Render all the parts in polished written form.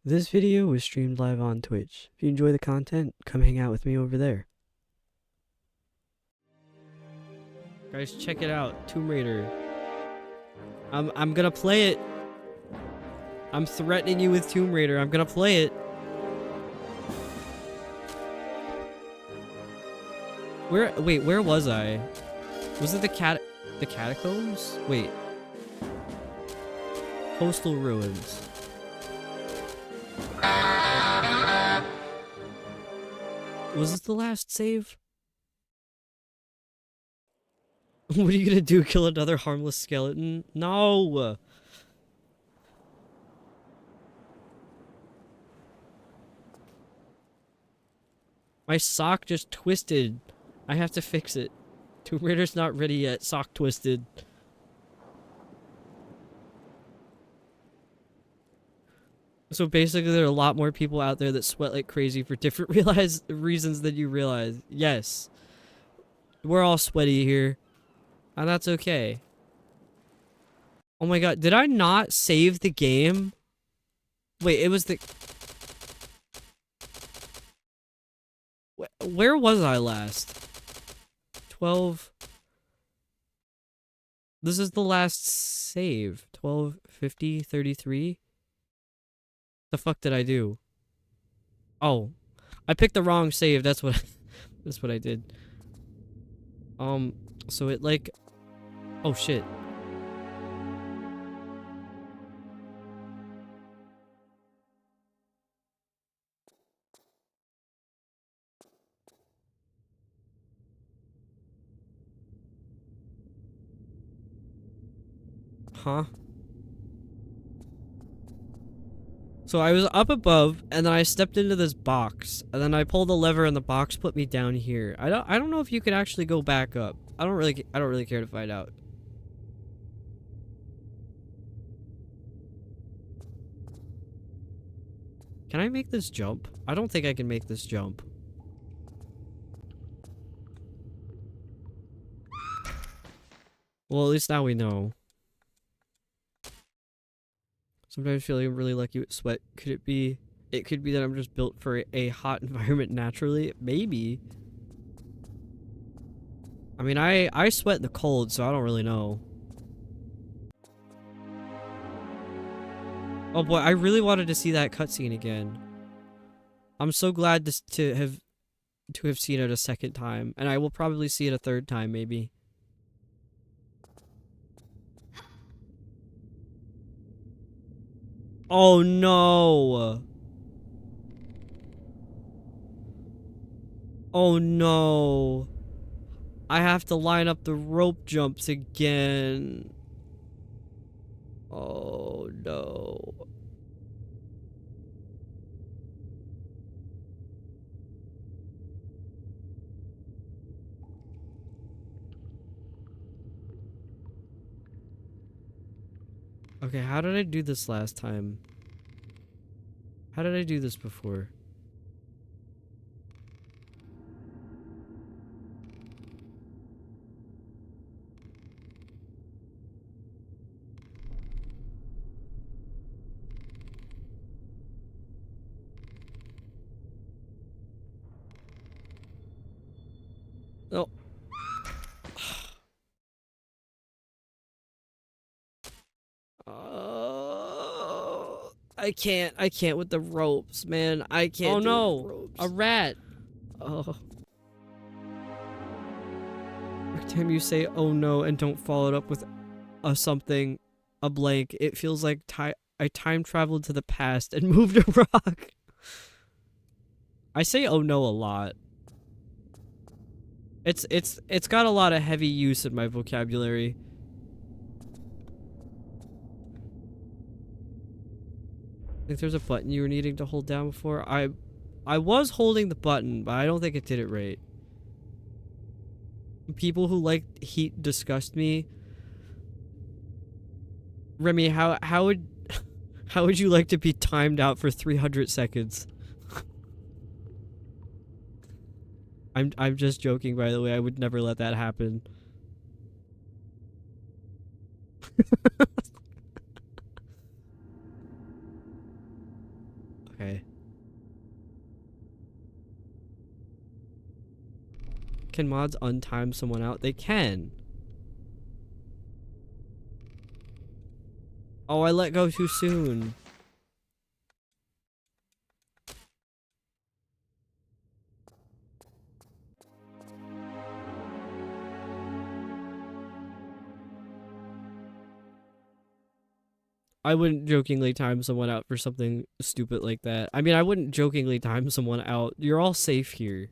This video was streamed live on Twitch. If you enjoy the content, come hang out with me over there. Guys, check it out. Tomb Raider. I'm gonna play it. I'm threatening you with Tomb Raider. I'm gonna play it. Where was I? Was it the catacombs? Wait. Coastal ruins. Was this the last save? What are you gonna do? Kill another harmless skeleton? No! My sock just twisted. I have to fix it. Tomb Raider's not ready yet. Sock twisted. So basically there are a lot more people out there that sweat like crazy for different reasons than you realize. Yes. We're all sweaty here. And that's okay. Oh my god, did I not save the game? Wait, it was the... Where was I last? 12... This is the last save. 12:50:33. The fuck did I do? Oh, I picked the wrong save. That's what that's what I did. So it like, oh shit. Huh? So I was up above, and then I stepped into this box, and then I pulled the lever, and the box put me down here. I don't know if you can actually go back up. I don't really care to find out. Can I make this jump? I don't think I can make this jump. Well, at least now we know. Sometimes feeling really lucky with sweat. Could it be... It could be that I'm just built for a hot environment naturally. Maybe. I mean, I sweat in the cold, so I don't really know. Oh boy, I really wanted to see that cutscene again. I'm so glad to have seen it a second time, and I will probably see it a third time, maybe. Oh no! Oh no! I have to line up the rope jumps again. Oh no. Okay, how did I do this last time? How did I do this before? Oh. I can't with the ropes, man. I can't. Oh no, a rat. Oh. Every time you say "oh no" and don't follow it up with a something, a blank, it feels like I time traveled to the past and moved a rock. I say "oh no" a lot. It's got a lot of heavy use in my vocabulary. I think there's a button you were needing to hold down before. I was holding the button, but I don't think it did it right. People who like heat disgust me. Remy, how would how would you like to be timed out for 300 seconds? I'm just joking, by the way. I would never let that happen. Okay. Can mods untime someone out? They can. Oh, I let go too soon. I wouldn't jokingly time someone out for something stupid like that. I mean, I wouldn't jokingly time someone out. You're all safe here.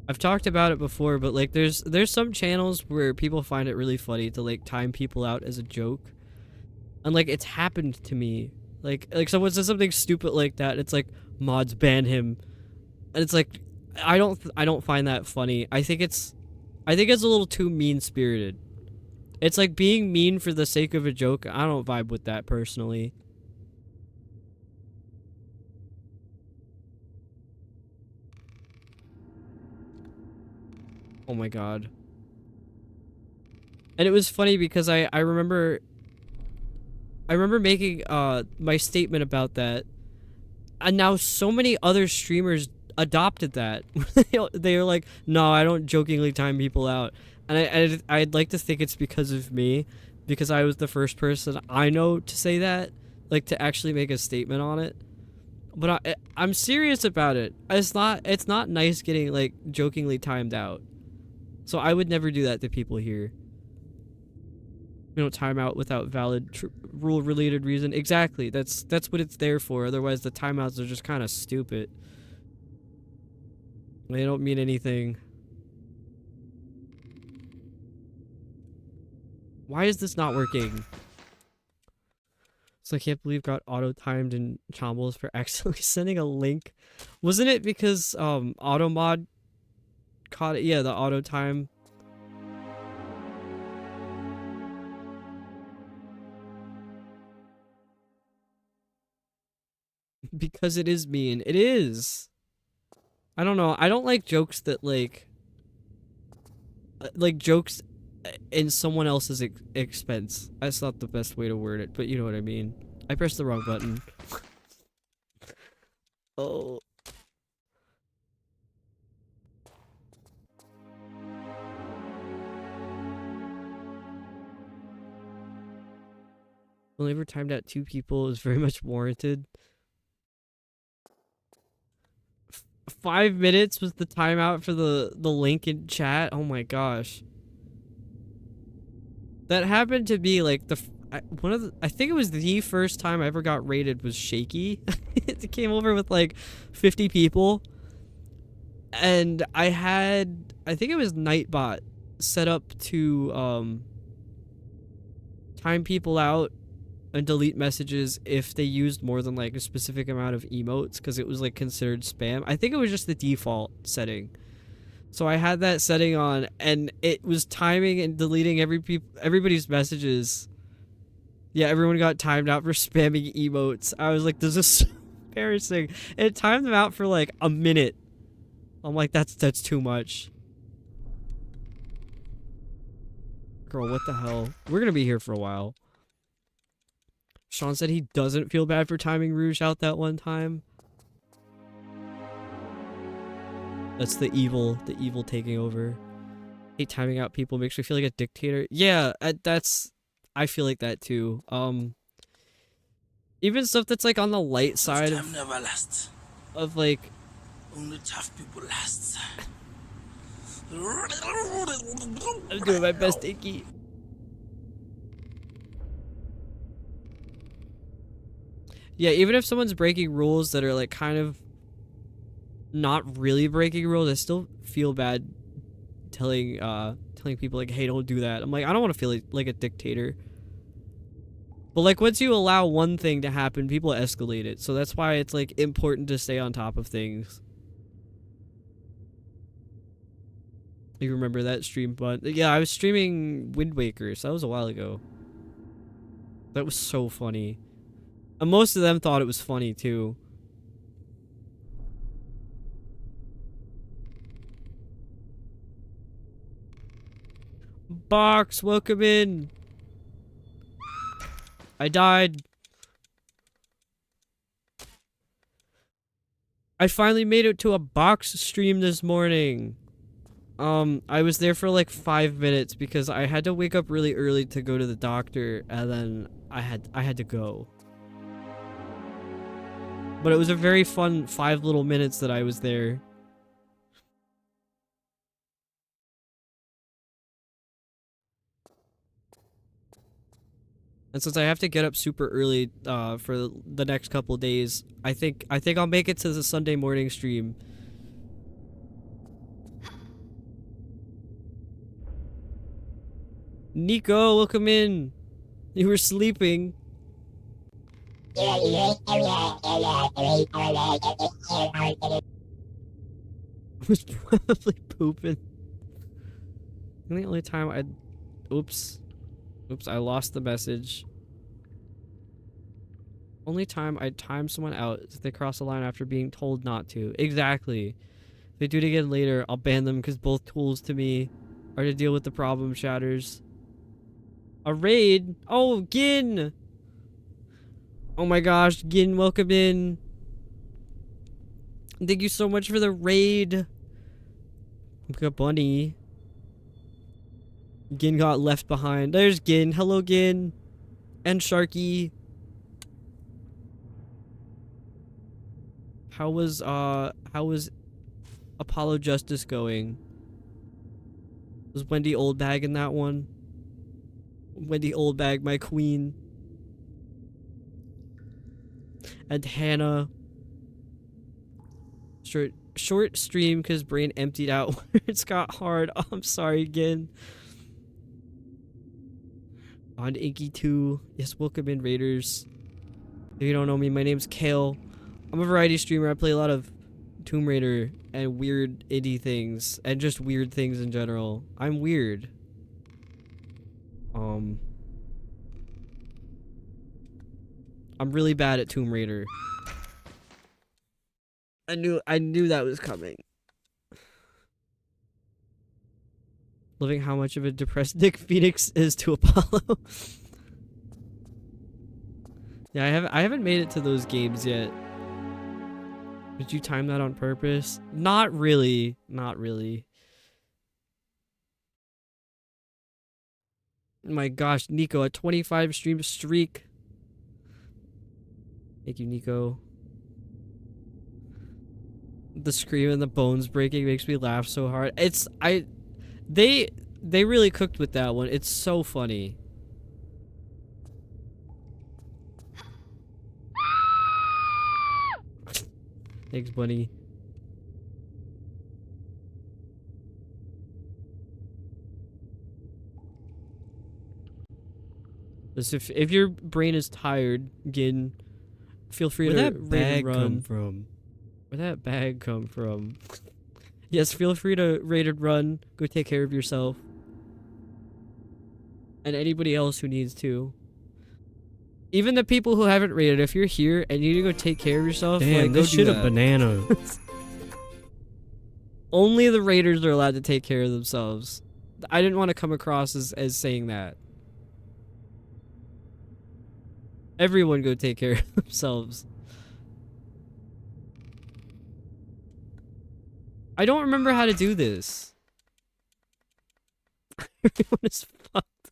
I've talked about it before, but like there's some channels where people find it really funny to like time people out as a joke. And like it's happened to me. Like someone says something stupid like that, it's like mods ban him. And it's like I don't find that funny. I think it's a little too mean-spirited. It's like being mean for the sake of a joke. I don't vibe with that personally. Oh my god. And it was funny because I remember making my statement about that, and now so many other streamers adopted that. They were like, no, I don't jokingly time people out. And I'd like to think it's because of me, because I was the first person I know to say that, like to actually make a statement on it. But I'm serious about it. It's not nice getting like jokingly timed out. So I would never do that to people here. You know, timeout without valid rule-related reason. Exactly. That's what it's there for. Otherwise, the timeouts are just kind of stupid. They don't mean anything. Why is this not working? So I can't believe got auto-timed in Chombles for accidentally sending a link. Wasn't it because Automod caught it? Yeah, the auto-time. Because it is mean. It is. I don't know. I don't like jokes that like jokes in someone else's expense. That's not the best way to word it, but you know what I mean. I pressed the wrong button. Oh. Only ever timed out 2 people is very much warranted. 5 minutes was the timeout for the link in chat. Oh my gosh. That happened to be like I think it was the first time I ever got raided was Shaky. It came over with like 50 people. And I think it was Nightbot set up to time people out and delete messages if they used more than like a specific amount of emotes, because it was like considered spam. I think it was just the default setting. So I had that setting on, and it was timing and deleting everybody's messages. Yeah, everyone got timed out for spamming emotes. I was like, this is so embarrassing. And it timed them out for like a minute. I'm like, that's too much. Girl, what the hell? We're gonna be here for a while. Sean said he doesn't feel bad for timing Rouge out that one time. That's the evil taking over. Hate timing out people, makes me feel like a dictator. Yeah, I feel like that too. Even stuff that's like on the light side of like only tough people last. I'm doing my best, Icky. Yeah, even if someone's breaking rules that are like kind of not really breaking rules, I still feel bad telling people like, hey, don't do that. I'm like, I don't want to feel like a dictator. But like once you allow one thing to happen, people escalate it. So that's why it's like important to stay on top of things. You remember that stream, but yeah, I was streaming Wind Waker, so that was a while ago. That was so funny. And most of them thought it was funny too. Box, welcome in. I died. I finally made it to a box stream this morning. I was there for like 5 minutes because I had to wake up really early to go to the doctor, and then I had to go. But it was a very fun 5 little minutes that I was there. And since I have to get up super early for the next couple days, I think I'll make it to the Sunday morning stream. Nico, welcome in. You were sleeping. I was probably pooping. And the only time I... Oops, I lost the message. Only time I'd time someone out is if they cross the line after being told not to. Exactly. If they do it again later, I'll ban them because both tools to me are to deal with the problem shatters. A raid? Oh, Gin! Oh my gosh, Gin, welcome in. Thank you so much for the raid. Good bunny. Gin got left behind. There's Gin. Hello, Gin. And Sharky. How was Apollo Justice going? Was Wendy Oldbag in that one? Wendy Oldbag, my queen. And Hannah. Short stream because brain emptied out. It's got hard. Oh, I'm sorry again. On Inky 2. Yes, welcome in, Raiders. If you don't know me, my name's Kale. I'm a variety streamer. I play a lot of Tomb Raider and weird indie things. And just weird things in general. I'm weird. I'm really bad at Tomb Raider. I knew that was coming. Loving how much of a depressed Nick Phoenix is to Apollo. Yeah, I haven't made it to those games yet. Did you time that on purpose? Not really. Not really. My gosh, Nico, a 25 stream streak. Thank you, Nico. The scream and the bones breaking makes me laugh so hard. They really cooked with that one. It's so funny. Thanks, bunny. If your brain is tired, Gin, feel free to Where'd that bag run. come from? Where'd that bag come from? Yes, feel free to raid and run. Go take care of yourself. And anybody else who needs to. Even the people who haven't raided, if you're here and you need to go take care of yourself, Damn, like, go this do shit a that. banana. Only the raiders are allowed to take care of themselves. I didn't want to come across as saying that. Everyone go take care of themselves. I don't remember how to do this. Everyone is fucked.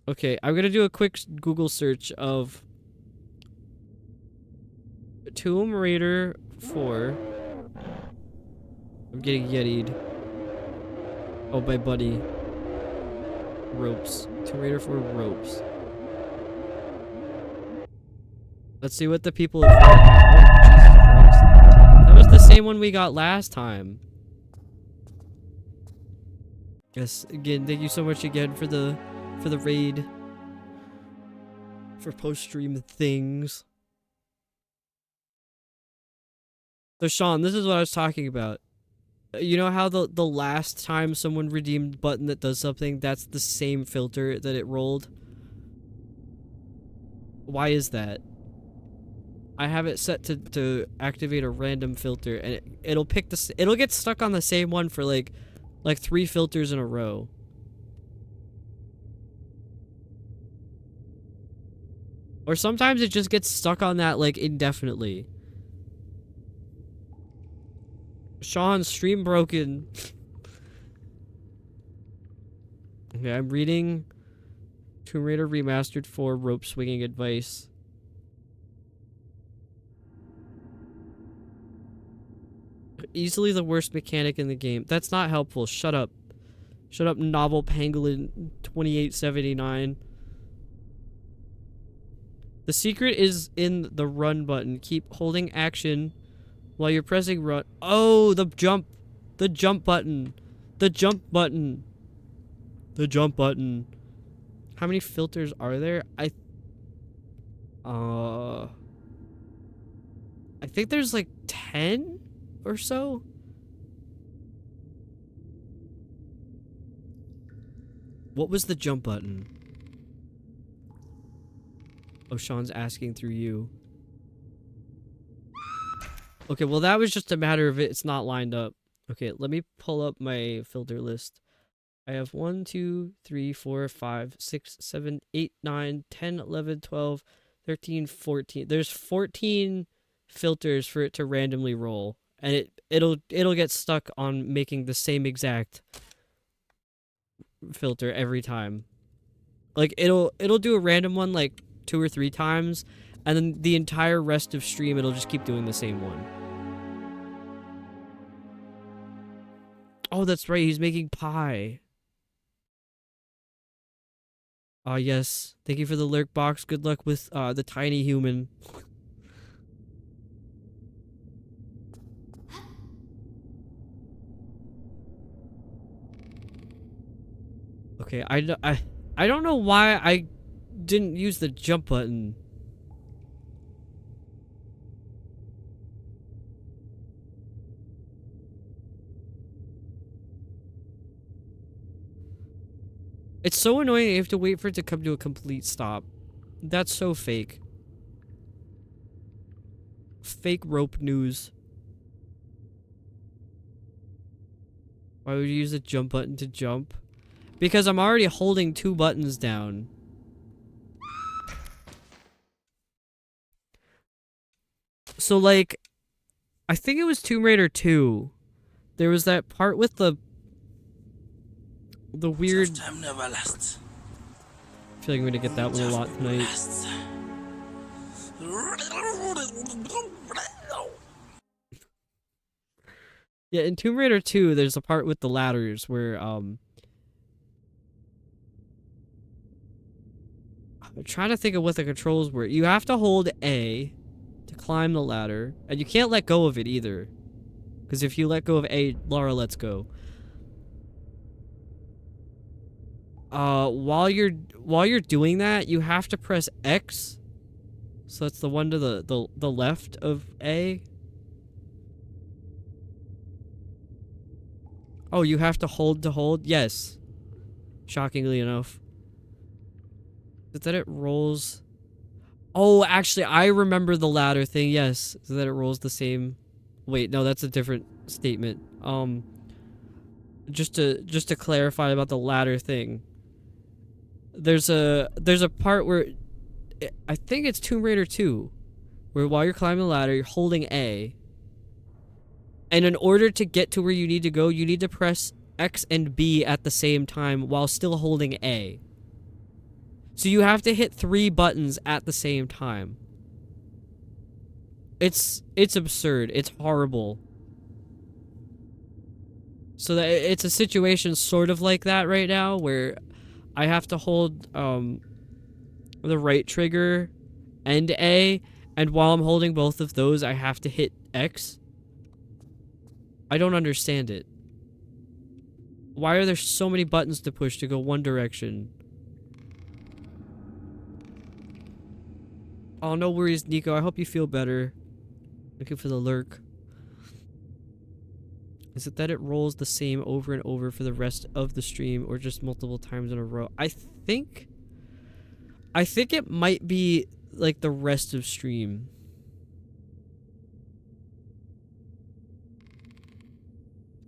Okay, I'm gonna do a quick Google search of Tomb Raider 4. I'm getting yetied. Oh, my buddy. Ropes. Tomb Raider 4 ropes. Let's see what the people have... Oh, Jesus Christ. That was the same one we got last time. Yes, again, thank you so much again for the raid. For post-stream things. So Sean, this is what I was talking about. You know how the last time someone redeemed a button that does something, that's the same filter that it rolled? Why is that? I have it set to activate a random filter, and it'll pick it'll get stuck on the same one for like Like 3 filters in a row. Or sometimes it just gets stuck on that like indefinitely. Sean, stream broken. Okay, I'm reading Tomb Raider Remastered 4 rope swinging advice. Easily the worst mechanic in the game. That's not helpful. Shut up. Shut up, Novel Pangolin 2879. The secret is in the run button. Keep holding action while you're pressing run. Oh, the jump. The jump button. The jump button. The jump button. How many filters are there? I think there's like 10 or so. What was the jump button? Oh, Sean's asking through you. Okay, well that was just a matter of it's not lined up. Okay, let me pull up my filter list. I have 1, 2, 3, 4, 5, 6, 7, 8, 9, 10, 11, 12, 13, 14. There's 14 filters for it to randomly roll. And it'll get stuck on making the same exact filter every time. Like it'll do a random one like 2 or 3 times, and then the entire rest of stream it'll just keep doing the same one. Oh, that's right, he's making pie. Yes. Thank you for the lurk box. Good luck with the tiny human. Okay, I don't know why I didn't use the jump button. It's so annoying you have to wait for it to come to a complete stop. That's so fake. Fake rope news. Why would you use the jump button to jump? Because I'm already holding 2 buttons down. So like, I think it was Tomb Raider 2. There was that part with the weird... Tough time never lasts. I feel like I'm gonna get that one a lot tonight. Lasts. Yeah, in Tomb Raider 2, there's a part with the ladders where, I'm trying to think of what the controls were. You have to hold A to climb the ladder, and you can't let go of it either. Because if you let go of A, Lara lets go. While you're doing that, you have to press X. So that's the one to the left of A. Oh, you have to hold to hold? Yes. Shockingly enough. Is it that it rolls? Oh, actually, I remember the ladder thing, yes. So that it rolls the same... Wait, no, that's a different statement. Just to clarify about the ladder thing. There's a part where... I think it's Tomb Raider 2. Where while you're climbing the ladder, you're holding A. And in order to get to where you need to go, you need to press X and B at the same time while still holding A. So you have to hit 3 buttons at the same time. It's absurd. It's horrible. So that it's a situation sort of like that right now where I have to hold the right trigger and A, and while I'm holding both of those, I have to hit X. I don't understand it. Why are there so many buttons to push to go one direction? Oh, no worries, Nico. I hope you feel better. Looking for the lurk. Is it that it rolls the same over and over for the rest of the stream or just multiple times in a row? I think it might be like the rest of stream.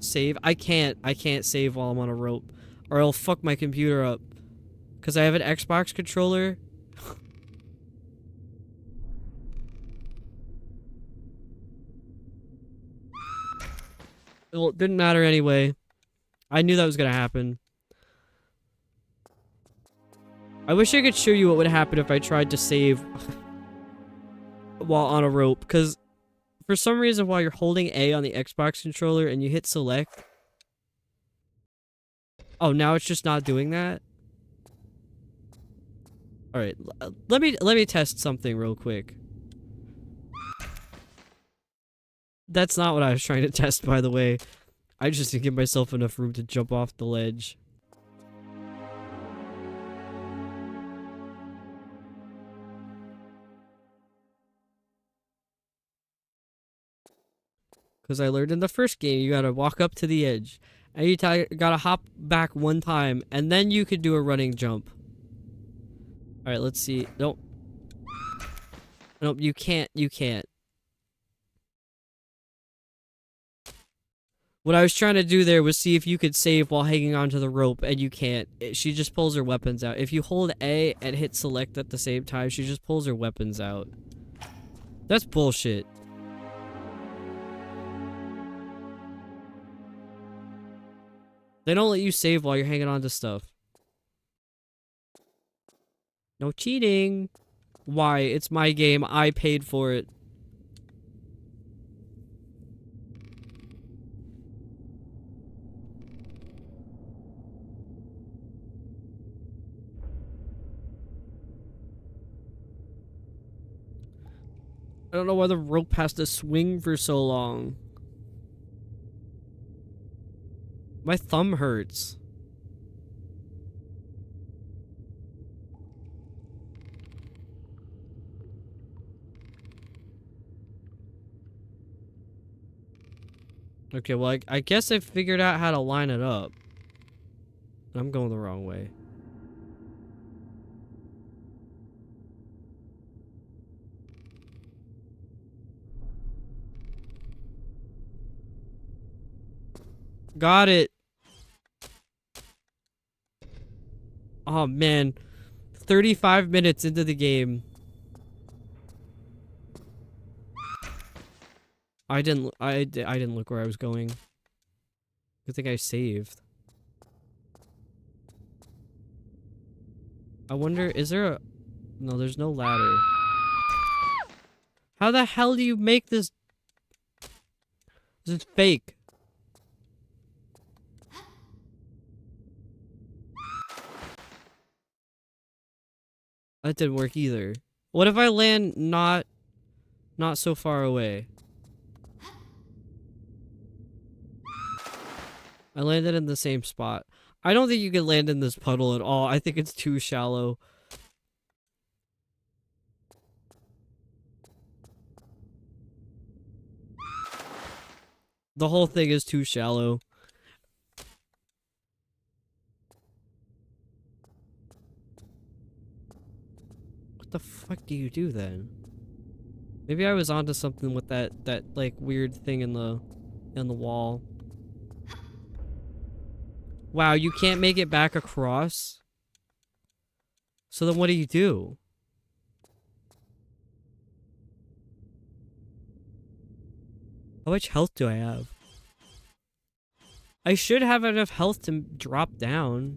save. I can't save while I'm on a rope, or I'll fuck my computer up. Cause I have an Xbox controller. Well, it didn't matter anyway. I knew that was gonna happen. I wish I could show you what would happen if I tried to save while on a rope, because for some reason while you're holding A on the Xbox controller and you hit select... Oh, now it's just not doing that? Alright, let me test something real quick. That's not what I was trying to test, by the way. I just didn't give myself enough room to jump off the ledge. Because I learned in the first game, you gotta walk up to the edge. And you gotta hop back one time, and then you could do a running jump. Alright, let's see. Nope. Nope, you can't. You can't. What I was trying to do there was see if you could save while hanging onto the rope, and you can't. She just pulls her weapons out. If you hold A and hit select at the same time, she just pulls her weapons out. That's bullshit. They don't let you save while you're hanging on to stuff. No cheating. Why? It's my game. I paid for it. I don't know why the rope has to swing for so long. My thumb hurts. Okay, well, I guess I figured out how to line it up. I'm going the wrong way. Got it. Oh, man. 35 minutes into the game. I didn't look where I was going. Good thing I saved. I wonder, is there a... No, there's no ladder. How the hell do you make this? This is fake. That didn't work either. What if I land not so far away? I landed in the same spot. I don't think you can land in this puddle at all. I think it's too shallow. The whole thing is too shallow. What the fuck do you do then? Maybe I was onto something with that like weird thing in the wall. Wow, you can't make it back across? So then what do you do? How much health do I have? I should have enough health to drop down.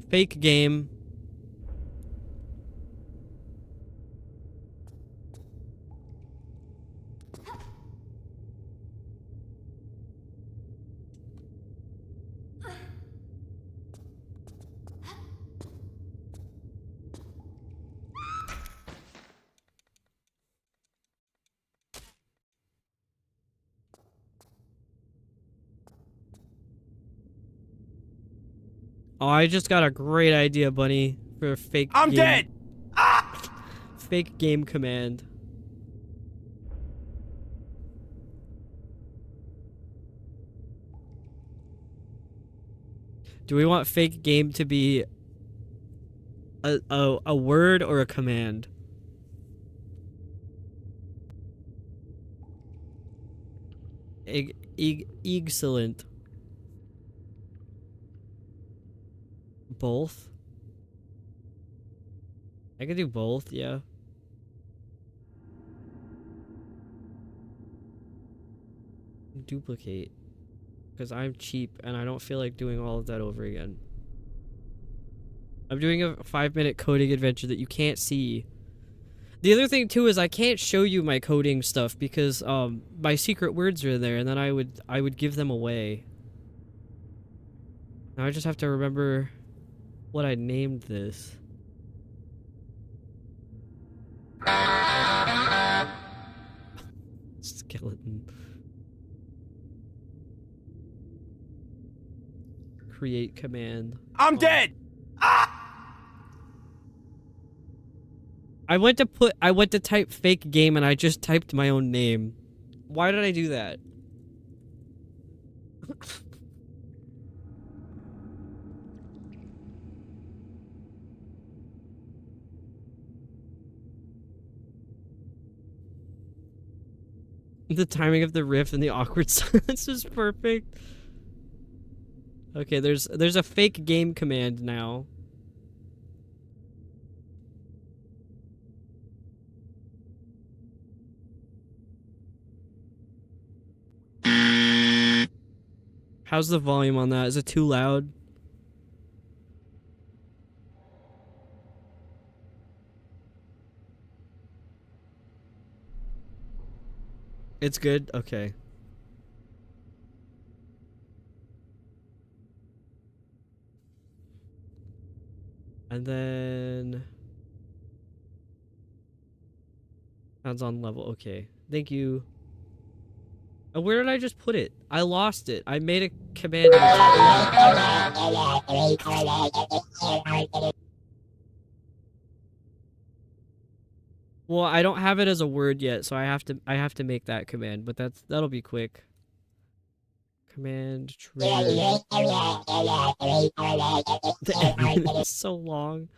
Fake game. Oh, I just got a great idea, Bunny, for a fake I'm game. dead! Ah! Fake game command. Do we want fake game to be a word or a command? Excellent. Both? I could do both, yeah. Duplicate. Because I'm cheap and I don't feel like doing all of that over again. I'm doing a 5-minute coding adventure that you can't see. The other thing too is I can't show you my coding stuff because my secret words are in there and then I would give them away. Now I just have to remember what I named this. Skeleton. Create command. I'm dead! I went to type fake game and I just typed my own name. Why did I do that? The timing of the riff and the awkward silence is perfect. Okay, there's a fake game command now. How's the volume on that? Is it too loud? It's good? Okay. And then... sounds on level. Okay. Thank you. Where did I just put it? I lost it. I made a command. Well, I don't have it as a word yet, so I have to make that command, but that'll be quick. Command trigger. It's so long.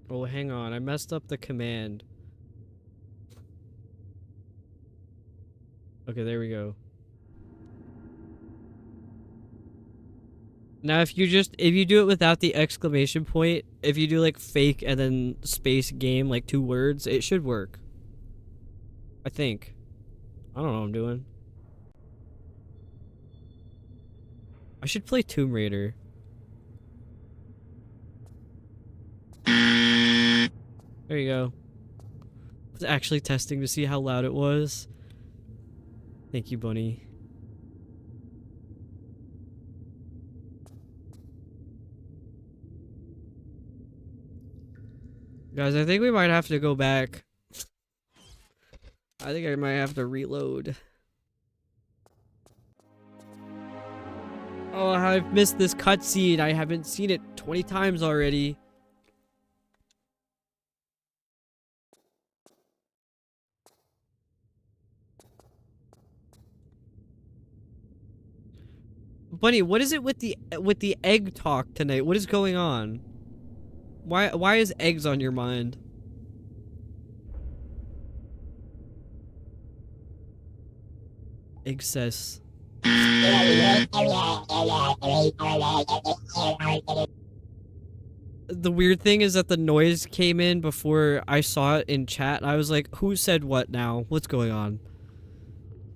Oh, hang on. I messed up the command. Okay, there we go. Now, if you do it without the exclamation point, if you do like fake and then space game, like 2 words, it should work. I think. I don't know what I'm doing. I should play Tomb Raider. There you go. I was actually testing to see how loud it was. Thank you, Bunny. Guys, I think we might have to go back. I think I might have to reload. Oh, I've missed this cutscene. I haven't seen it 20 times already. Bunny, what is it with the egg talk tonight? What is going on? Why is eggs on your mind? Excess. The weird thing is that the noise came in before I saw it in chat. I was like, who said what now? What's going on?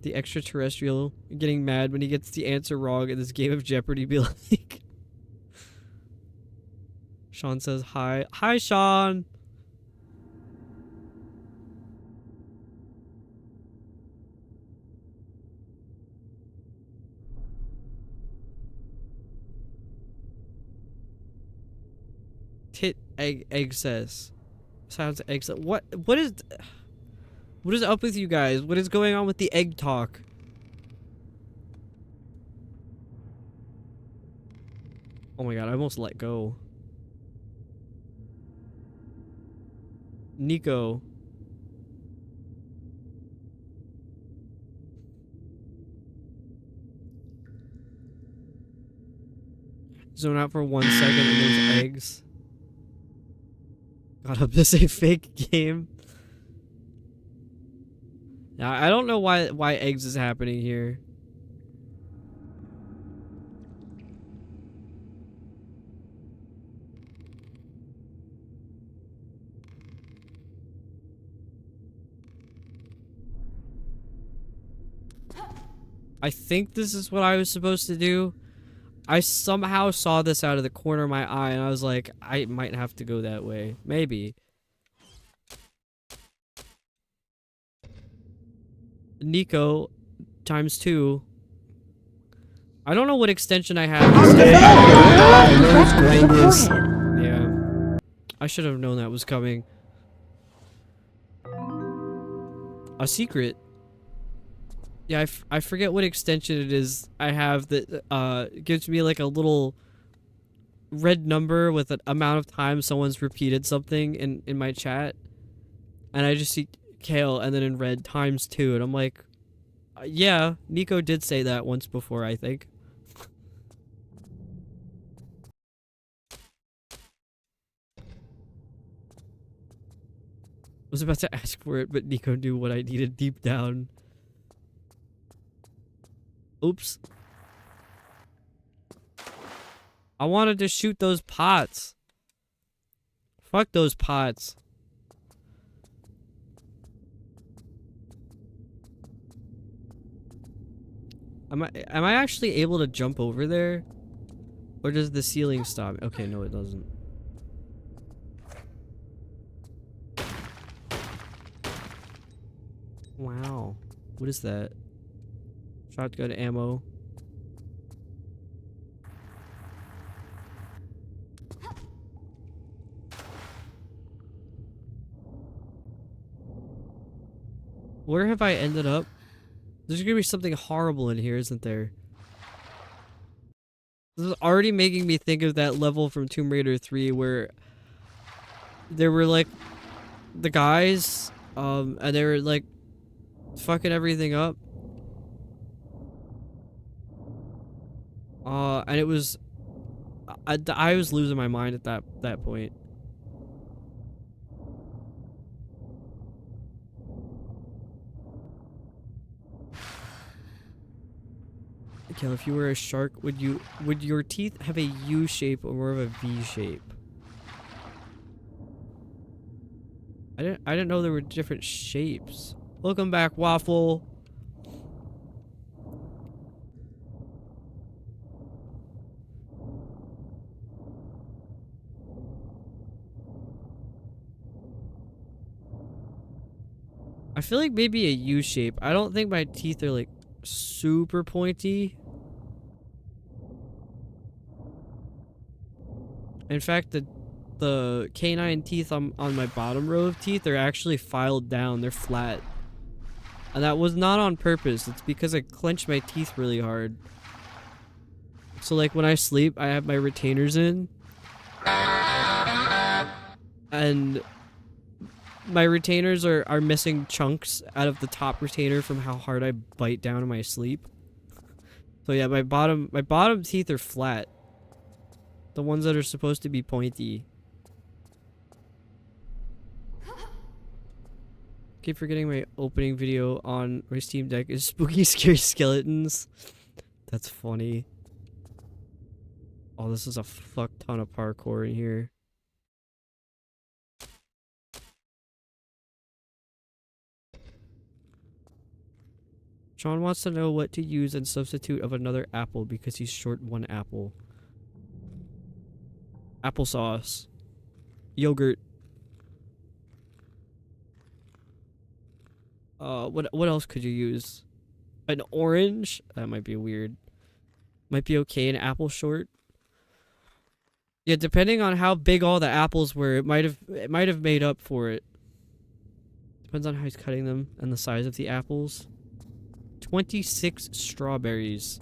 The extraterrestrial getting mad when he gets the answer wrong in this game of Jeopardy be like... Sean says hi. Hi, Sean! Tit egg says. Sounds egg says. What is... What is up with you guys? What is going on with the egg talk? Oh my god, I almost let go. Nico. Zone out for 1 second and there's eggs. Got up to say fake game. Now I don't know why eggs is happening here. I think this is what I was supposed to do. I somehow saw this out of the corner of my eye and I was like, I might have to go that way. Maybe. Nico times 2. I don't know what extension I have. Yeah. I should have known that was coming. A secret. Yeah, I forget what extension it is I have that gives me like a little red number with an amount of time someone's repeated something in my chat. And I just see Kale and then in red times 2 and I'm like, yeah, Nico did say that once before, I think. Was about to ask for it, but Nico knew what I needed deep down. Oops. I wanted to shoot those pots. Fuck those pots. Am I actually able to jump over there? Or does the ceiling stop? Okay, no it doesn't. Wow. What is that? Shotgun ammo. Where have I ended up? There's gonna be something horrible in here, isn't there? This is already making me think of that level from Tomb Raider 3 where there were like the guys, and they were like fucking everything up. And it was, I was losing my mind at that point. Kel, if you were a shark, would your teeth have a U shape or more of a V shape? I didn't know there were different shapes. Welcome back, Waffle. I feel like maybe a U shape. I don't think my teeth are like super pointy. In fact, the canine teeth on my bottom row of teeth are actually filed down. They're flat. And that was not on purpose. It's because I clench my teeth really hard. So like when I sleep, I have my retainers in. And my retainers are missing chunks out of the top retainer from how hard I bite down in my sleep. So yeah, my bottom teeth are flat. The ones that are supposed to be pointy. Keep forgetting my opening video on my Steam Deck is spooky scary skeletons. That's funny. Oh, this is a fuck ton of parkour in here. Sean wants to know what to use in substitute of another apple because he's short 1 apple. Applesauce. Yogurt. What else could you use? An orange? That might be weird. Might be okay, an apple short. Yeah, depending on how big all the apples were, it might have made up for it. Depends on how he's cutting them and the size of the apples. 26 strawberries.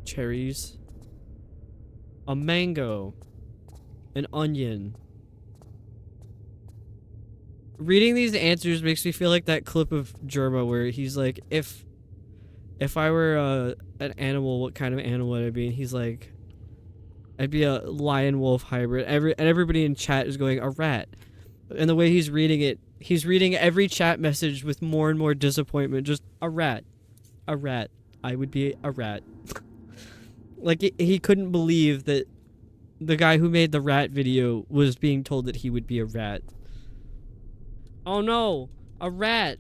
Cherries. A mango. An onion. Reading these answers makes me feel like that clip of Germa where he's like, if I were an animal, what kind of animal would I be? And he's like, I'd be a lion-wolf hybrid. Everybody in chat is going, a rat. And the way he's reading it, he's reading every chat message with more and more disappointment. Just, a rat. A rat. I would be a rat. Like, he couldn't believe that the guy who made the rat video was being told that he would be a rat. Oh no! A rat!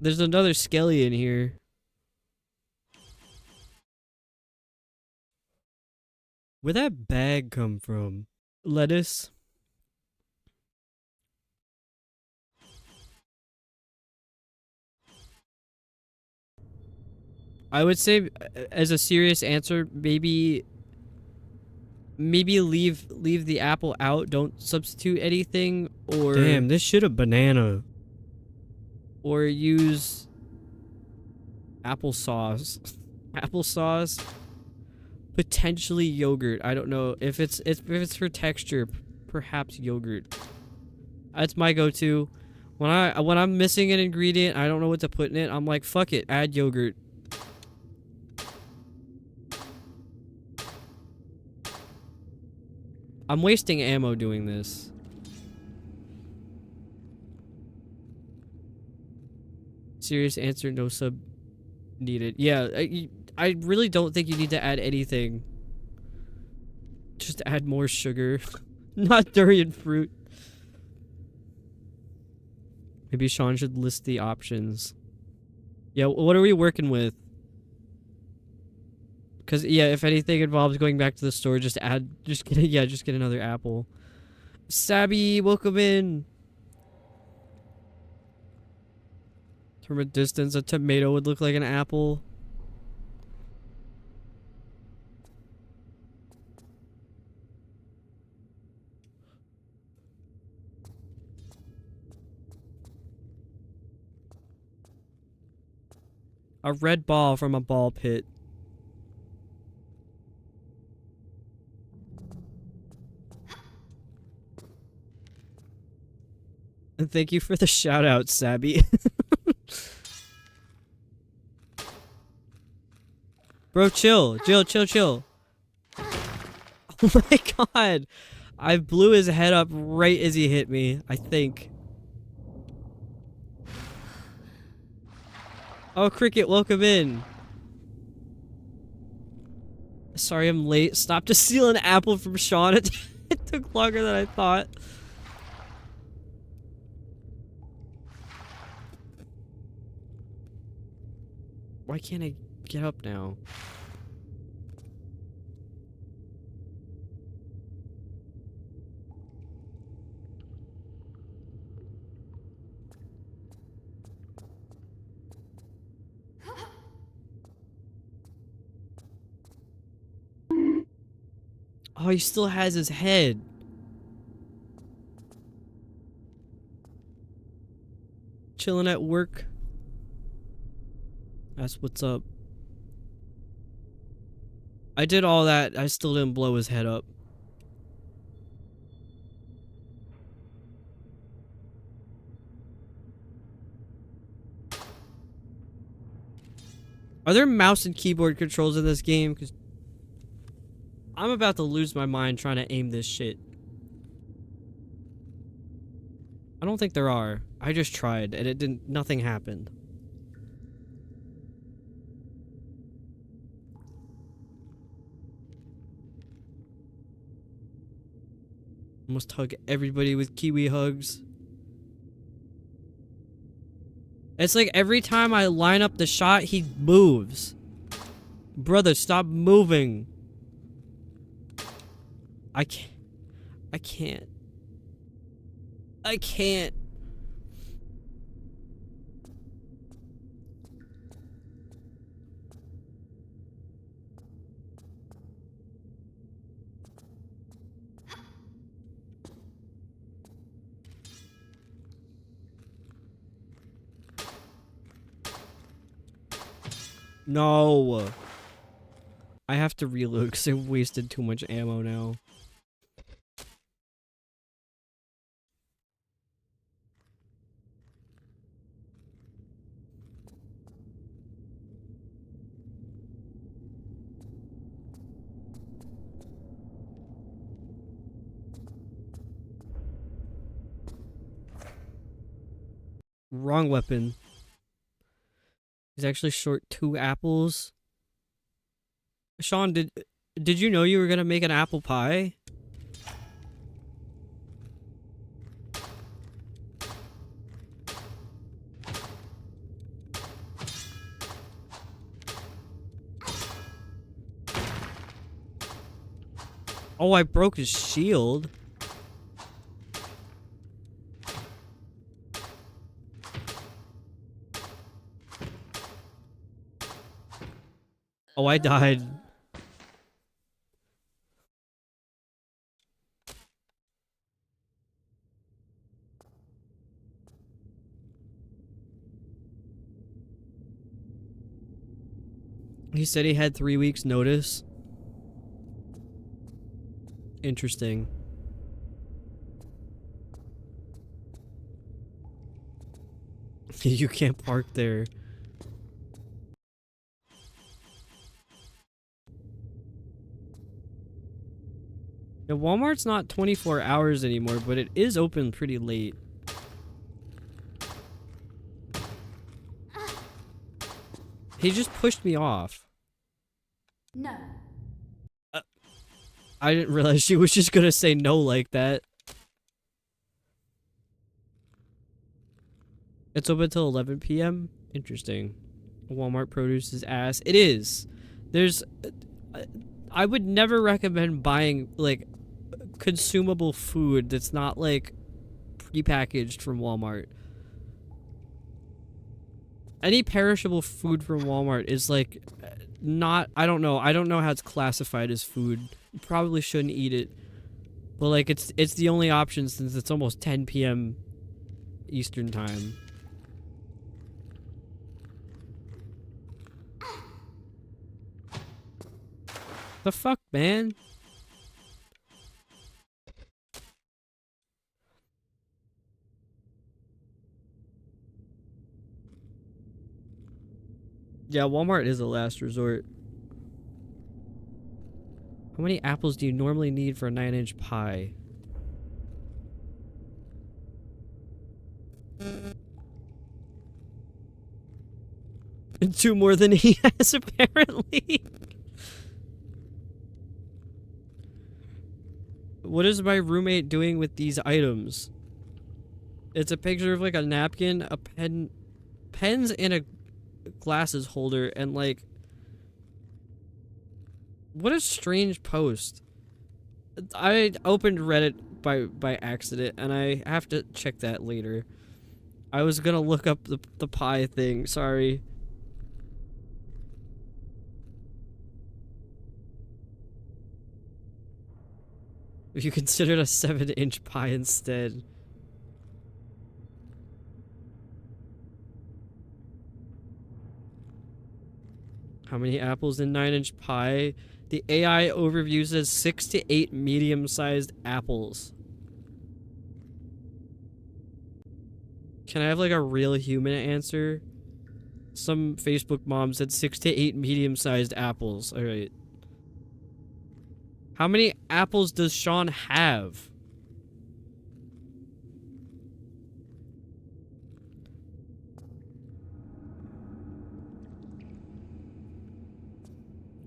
There's another skelly in here. Where'd that bag come from? Lettuce? I would say, as a serious answer, maybe leave the apple out. Don't substitute anything, or damn, this shit a banana. Or use applesauce. Applesauce. Potentially yogurt. I don't know if it's for texture. Perhaps yogurt. That's my go-to. When I'm missing an ingredient, I don't know what to put in it. I'm like, fuck it, add yogurt. I'm wasting ammo doing this. Serious answer, no sub needed. Yeah, I really don't think you need to add anything. Just add more sugar. Not durian fruit. Maybe Sean should list the options. Yeah, what are we working with? Because, yeah, if anything involves going back to the store, just get another apple. Sabby, welcome in. From a distance, a tomato would look like an apple. A red ball from a ball pit. And thank you for the shout out, Sabby. Bro, chill. Chill. Oh my god. I blew his head up right as he hit me, I think. Oh, Cricket, welcome in. Sorry I'm late. Stop to steal an apple from Sean. It took longer than I thought. Why can't I get up now? Oh, he still has his head. Chilling at work. That's what's up. I did all that. I still didn't blow his head up. Are there mouse and keyboard controls in this game? Because I'm about to lose my mind trying to aim this shit. I don't think there are. I just tried and it didn't. Nothing happened. Must hug everybody with kiwi hugs. It's like every time I line up the shot, he moves. Brother, stop moving. I can't. No. I have to reload because I wasted too much ammo now. Wrong weapon. He's actually short 2 apples. Sean, did you know you were gonna make an apple pie? Oh, I broke his shield. Oh, I died. He said he had 3 weeks notice. Interesting. You can't park there. Yeah, Walmart's not 24 hours anymore, but it is open pretty late. He just pushed me off. No. I didn't realize she was just gonna say no like that. It's open till 11 p.m. Interesting. Walmart produce is ass. It is. There's... I would never recommend buying, like, consumable food that's not, like, prepackaged from Walmart. Any perishable food from Walmart is, like, not... I don't know how it's classified as food. You probably shouldn't eat it. But, like, it's the only option since it's almost 10 p.m. Eastern time. The fuck, man? Yeah, Walmart is a last resort. How many apples do you normally need for a 9-inch pie? Two more than he has, apparently. What is my roommate doing with these items? It's a picture of, like, a napkin, a pen, pens, and a glasses holder, and, like... What a strange post. I opened Reddit by accident, and I have to check that later. I was gonna look up the pie thing, sorry. If you considered a 7-inch pie instead. How many apples in 9-inch pie? The AI overview says 6 to 8 medium-sized apples. Can I have, like, a real human answer? Some Facebook mom said 6 to 8 medium-sized apples. Alright. How many apples does Sean have?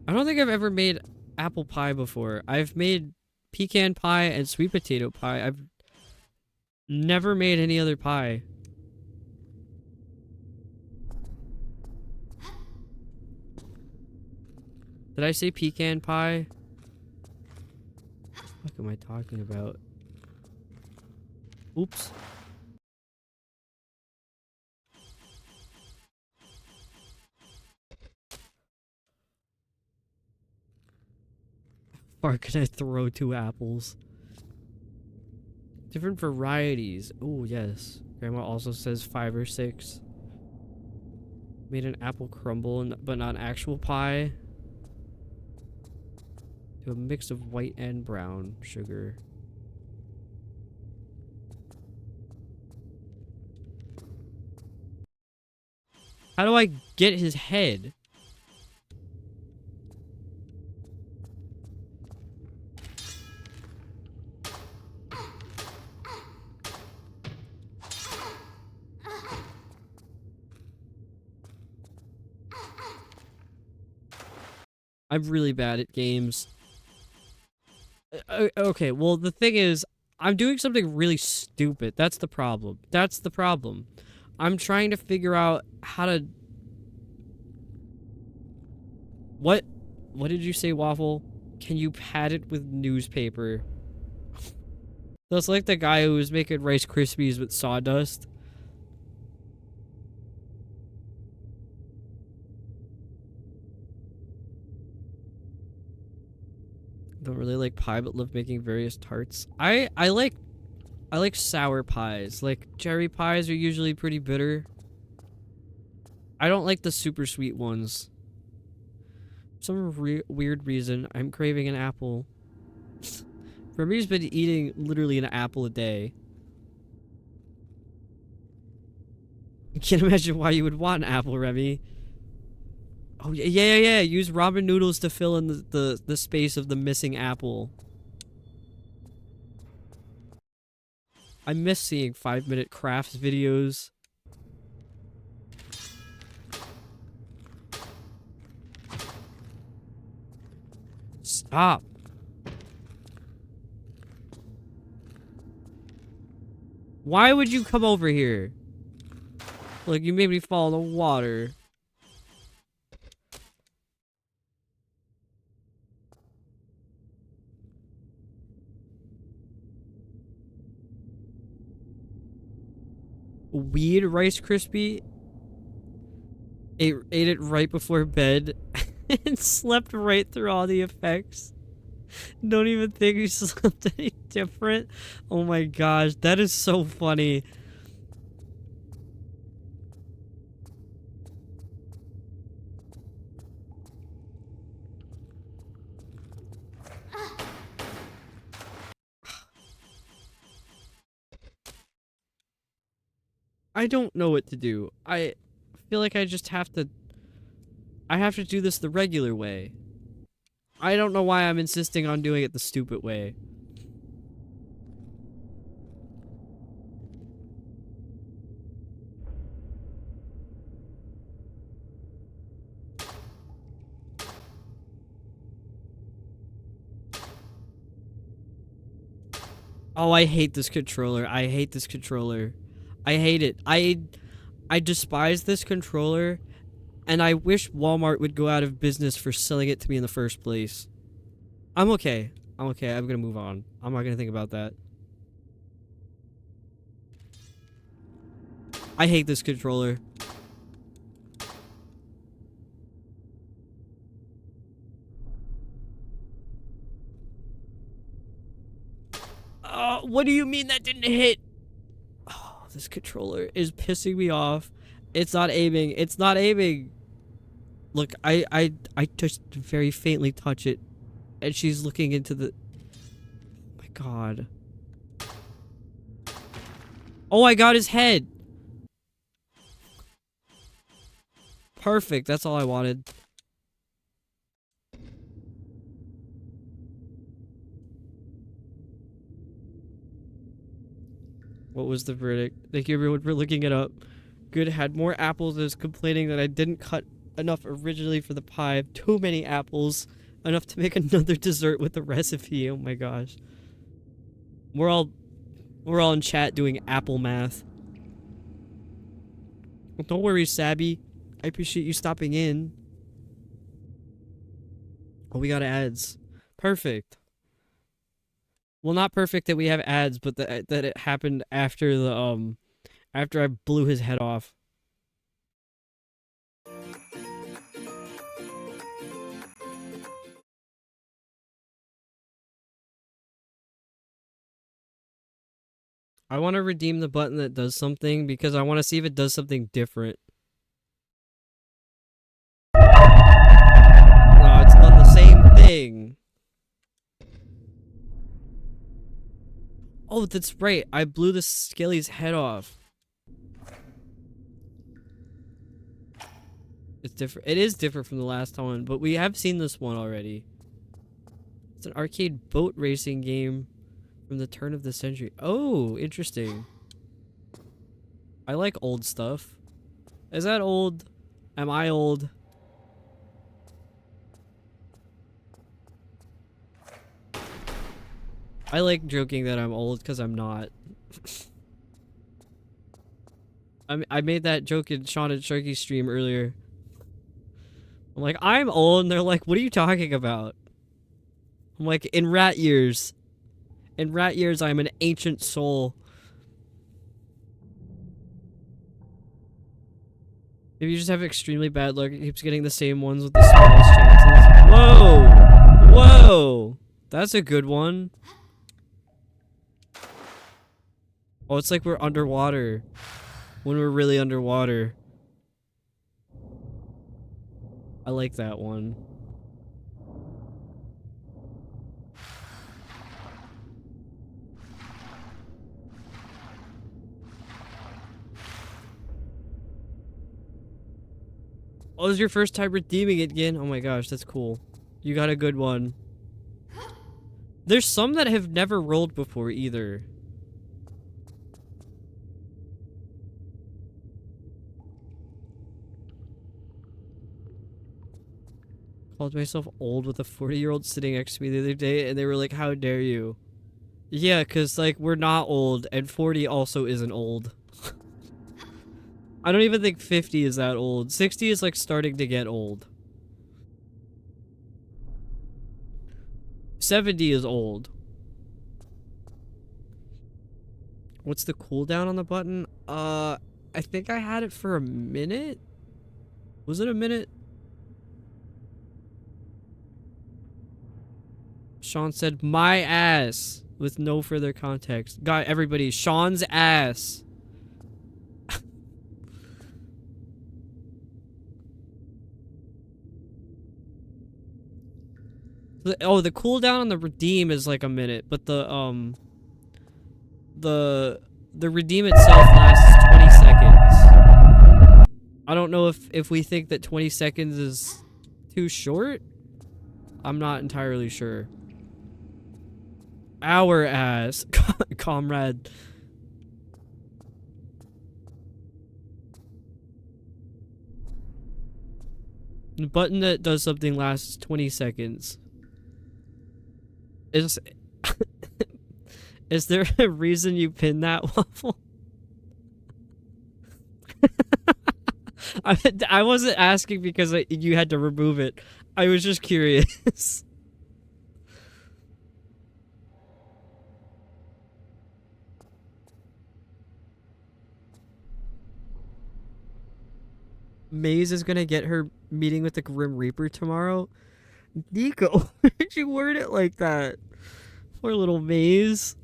I don't think I've ever made apple pie before. I've made pecan pie and sweet potato pie. I've never made any other pie. Did I say pecan pie? What am I talking about? Oops. How far can I throw 2 apples? Different varieties. Oh, yes. Grandma also says 5 or 6. Made an apple crumble, but not actual pie. Do a mix of white and brown sugar. How do I get his head? I'm really bad at games. Okay, well, the thing is, I'm doing something really stupid. That's the problem. That's the problem. I'm trying to figure out how to... What? What did you say, Waffle? Can you pad it with newspaper? That's like the guy who was making Rice Krispies with sawdust. Don't really like pie, but love making various tarts. I like sour pies. Like cherry pies are usually pretty bitter. I don't like the super sweet ones. For some weird reason, I'm craving an apple. Remy's been eating literally an apple a day. I can't imagine why you would want an apple, Remy. Oh, yeah. Use ramen noodles to fill in the space of the missing apple. I miss seeing 5-minute crafts videos. Stop. Why would you come over here? Look, you made me fall in the water. Weed Rice Krispie? Ate it right before bed and slept right through all the effects. Don't even think you slept any different. Oh my gosh, that is so funny. I don't know what to do. I feel like I just have to... I have to do this the regular way. I don't know why I'm insisting on doing it the stupid way. Oh, I hate this controller. I hate this controller. I hate it. I despise this controller, and I wish Walmart would go out of business for selling it to me in the first place. I'm okay. I'm okay. I'm gonna move on. I'm not gonna think about that. I hate this controller. What do you mean that didn't hit? Oh, this controller is pissing me off. It's not aiming. It's not aiming. Look, I just very faintly touch it, and she's looking into the... Oh my god. Oh, I got his head. Perfect. That's all I wanted. What was the verdict? Thank you everyone for looking it up. Good, had more apples. I was complaining that I didn't cut enough originally for the pie. Too many apples. Enough to make another dessert with the recipe. Oh my gosh. We're all in chat doing apple math. Well, don't worry, Sabby. I appreciate you stopping in. Oh, we got ads. Perfect. Well, not perfect that we have ads, but that it happened after the after I blew his head off. I want to redeem the button that does something because I want to see if it does something different. Oh, that's right. I blew the Skelly's head off. It's different. It is different from the last one, but we have seen this one already. It's an arcade boat racing game from the turn of the century. Oh, interesting. I like old stuff. Is that old? Am I old? I like joking that I'm old because I'm not. I made that joke in Sean and Sharky's stream earlier. I'm like, I'm old, and they're like, what are you talking about? I'm like, in rat years. In rat years, I'm an ancient soul. Maybe you just have extremely bad luck. It keeps getting the same ones with the smallest chances. Whoa! Whoa! That's a good one. Oh, it's like we're underwater. When we're really underwater. I like that one. Oh, this is your first time redeeming it again? Oh my gosh, that's cool. You got a good one. There's some that have never rolled before either. Called myself old with a 40-year-old sitting next to me the other day, and they were like, how dare you? Yeah, because, like, we're not old, and 40 also isn't old. I don't even think 50 is that old. 60 is, like, starting to get old. 70 is old. What's the cooldown on the button? I think I had it for a minute? Was it a minute? Sean said, my ass, with no further context. Got everybody, Sean's ass. Oh, the cooldown on the redeem is like a minute, but the redeem itself lasts 20 seconds. I don't know if we think that 20 seconds is too short. I'm not entirely sure. Our ass, comrade. The button that does something lasts 20 seconds. Is there a reason you pinned that, Waffle? I wasn't asking because you had to remove it. I was just curious. Maze is gonna get her meeting with the Grim Reaper tomorrow. Nico, why did you word it like that? Poor little Maze.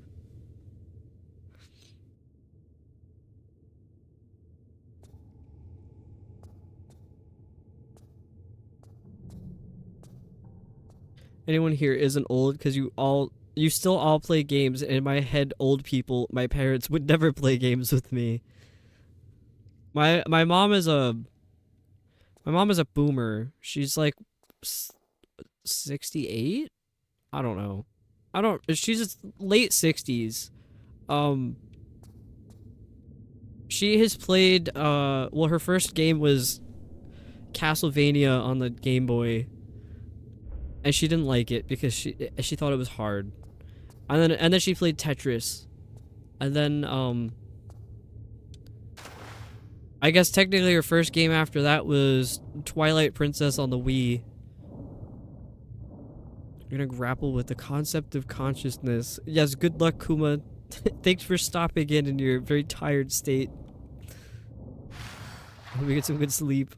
Anyone here isn't old because you still all play games, and in my head old people, my parents, would never play games with me. My mom is a boomer. She's like 68? I don't know. She's late 60s. She has played well, her first game was Castlevania on the Game Boy. And she didn't like it because she thought it was hard. And then she played Tetris. And then I guess technically her first game after that was Twilight Princess on the Wii. You're gonna grapple with the concept of consciousness. Yes, good luck, Kuma. Thanks for stopping in your very tired state. Hope we get some good sleep.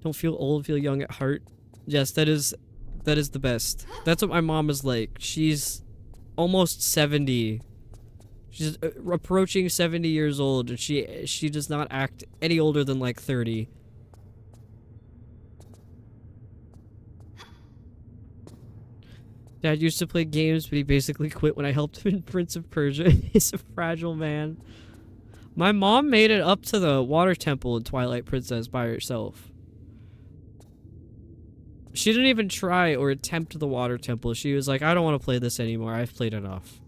Don't feel old, feel young at heart. Yes, that is the best. That's what my mom is like. She's almost 70. She's approaching 70 years old, and she does not act any older than like 30. Dad used to play games, but he basically quit when I helped him in Prince of Persia. He's a fragile man. My mom made it up to the water temple in Twilight Princess by herself. She didn't even try or attempt the water temple. She was like, I don't want to play this anymore. I've played enough.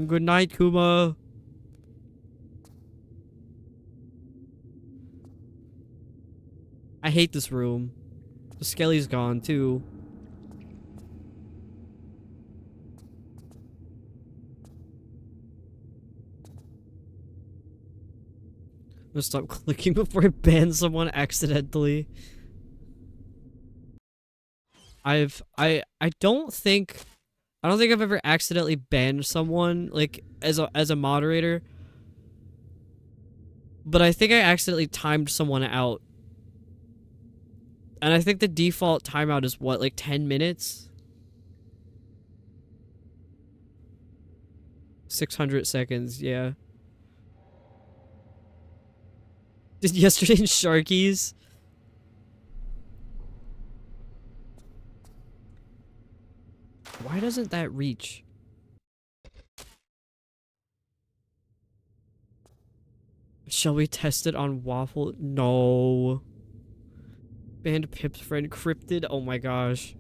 Good night, Kuma. I hate this room. The Skelly's gone, too. I'm gonna stop clicking before I ban someone accidentally. I don't think I've ever accidentally banned someone like as a moderator. But I think I accidentally timed someone out. And I think the default timeout is what, like 10 minutes? 600 seconds, yeah. Did yesterday in Sharkies? Why doesn't that reach? Shall we test it on Waffle? No. Banned Pip's friend Cryptid? Oh my gosh.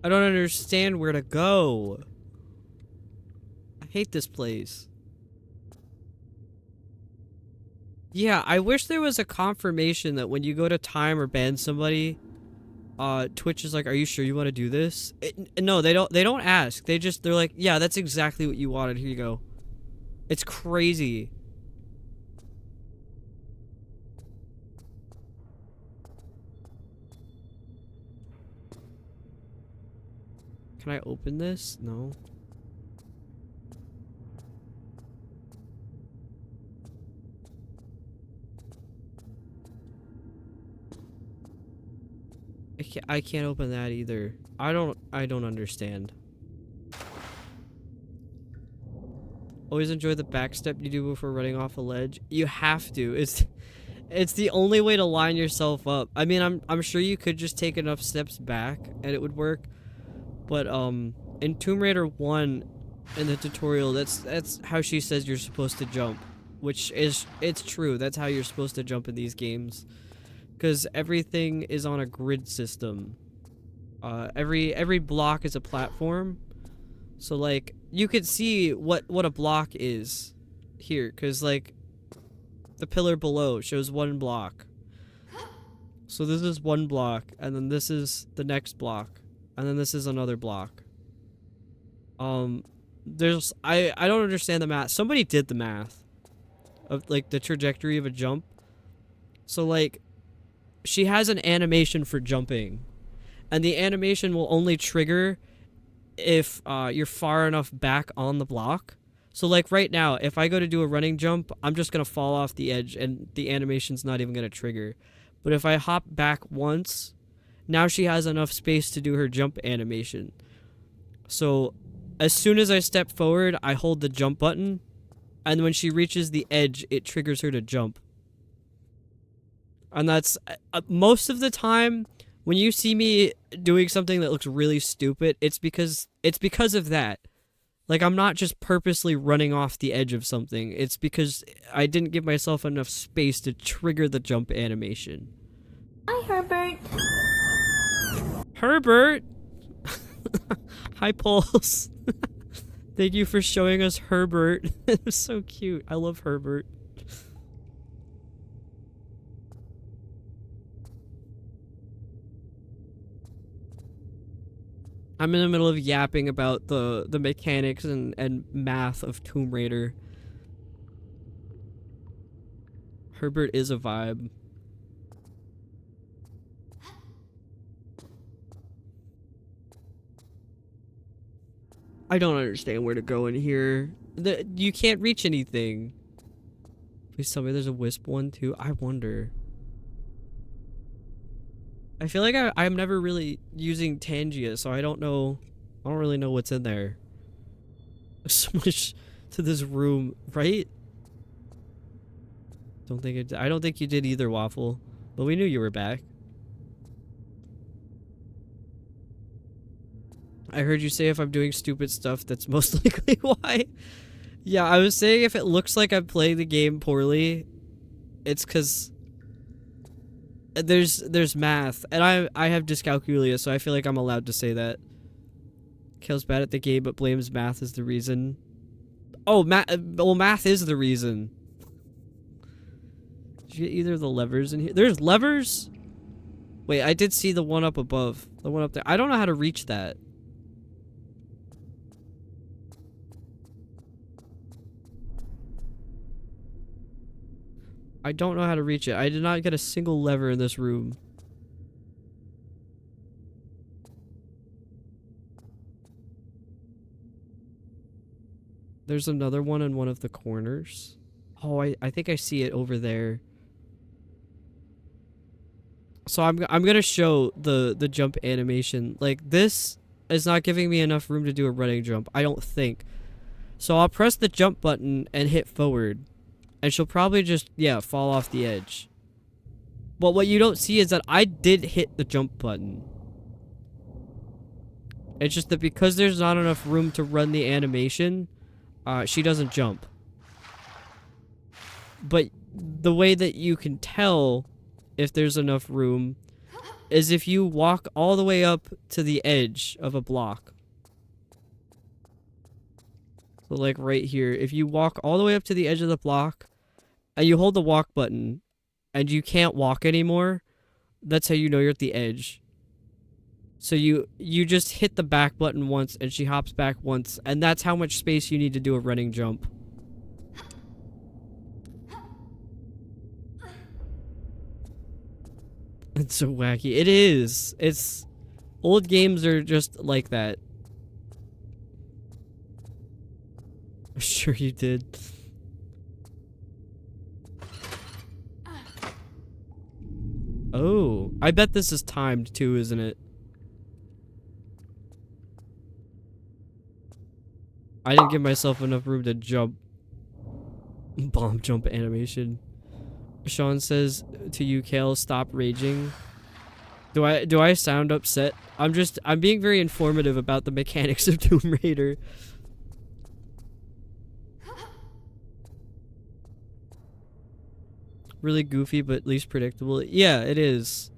I don't understand where to go. I hate this place. Yeah, I wish there was a confirmation that when you go to time or ban somebody, Twitch is like, "Are you sure you want to do this?" No, they don't ask. They're like, "Yeah, that's exactly what you wanted. Here you go." It's crazy. Can I open this? No. I can't open that either. I don't understand. Always enjoy the backstep you do before running off a ledge. You have to. It's the only way to line yourself up. I mean, I'm sure you could just take enough steps back and it would work. But in Tomb Raider 1 in the tutorial, that's how she says you're supposed to jump, which is it's true. That's how you're supposed to jump in these games. Cuz everything is on a grid system. Every block is a platform. So like you could see what a block is here cuz like the pillar below shows one block. So this is one block and then this is the next block and then this is another block. There's I don't understand the math. Somebody did the math of like the trajectory of a jump. So like she has an animation for jumping and the animation will only trigger if you're far enough back on the block. So like right now, if I go to do a running jump, I'm just gonna fall off the edge and the animation's not even gonna trigger. But if I hop back once, now she has enough space to do her jump animation. So as soon as I step forward, I hold the jump button, and when she reaches the edge, it triggers her to jump. And that's most of the time when you see me doing something that looks really stupid, it's because of that. Like I'm not just purposely running off the edge of something. It's because I didn't give myself enough space to trigger the jump animation. Hi, Herbert. Herbert. Hi, Pulse. Thank you for showing us Herbert. It was so cute. I love Herbert. I'm in the middle of yapping about the mechanics and math of Tomb Raider. Herbert is a vibe. I don't understand where to go in here. You can't reach anything. Please tell me there's a wisp one too. I wonder. I feel like I'm never really using Tangia, so I don't know. I don't really know what's in there. So much to this room, right? I don't think you did either, Waffle. But we knew you were back. I heard you say if I'm doing stupid stuff, that's most likely why. Yeah, I was saying if it looks like I'm playing the game poorly, it's because there's math, and I have dyscalculia, so I feel like I'm allowed to say that. Kale's bad at the game, but blames math as the reason. Oh, math is the reason. Did you get either of the levers in here? There's levers? Wait, I did see the one up above. The one up there. I don't know how to reach that. I don't know how to reach it. I did not get a single lever in this room. There's another one in one of the corners. Oh, I think I see it over there. So I'm gonna show the jump animation. Like, this is not giving me enough room to do a running jump, I don't think. So I'll press the jump button and hit forward. And she'll probably just, yeah, fall off the edge. But what you don't see is that I did hit the jump button. It's just that because there's not enough room to run the animation, she doesn't jump. But the way that you can tell if there's enough room is if you walk all the way up to the edge of a block. So like right here, if you walk all the way up to the edge of the block and you hold the walk button and you can't walk anymore, that's how you know you're at the edge. So you just hit the back button once and she hops back once, and that's how much space you need to do a running jump. It's so wacky. It is. It's... Old games are just like that. I'm sure you did. Oh. I bet this is timed too, isn't it? I didn't give myself enough room to jump. Bomb jump animation. Sean says to you, Kale, stop raging. Do I sound upset? I'm being very informative about the mechanics of Tomb Raider. Really goofy, but least predictable. Yeah, it is.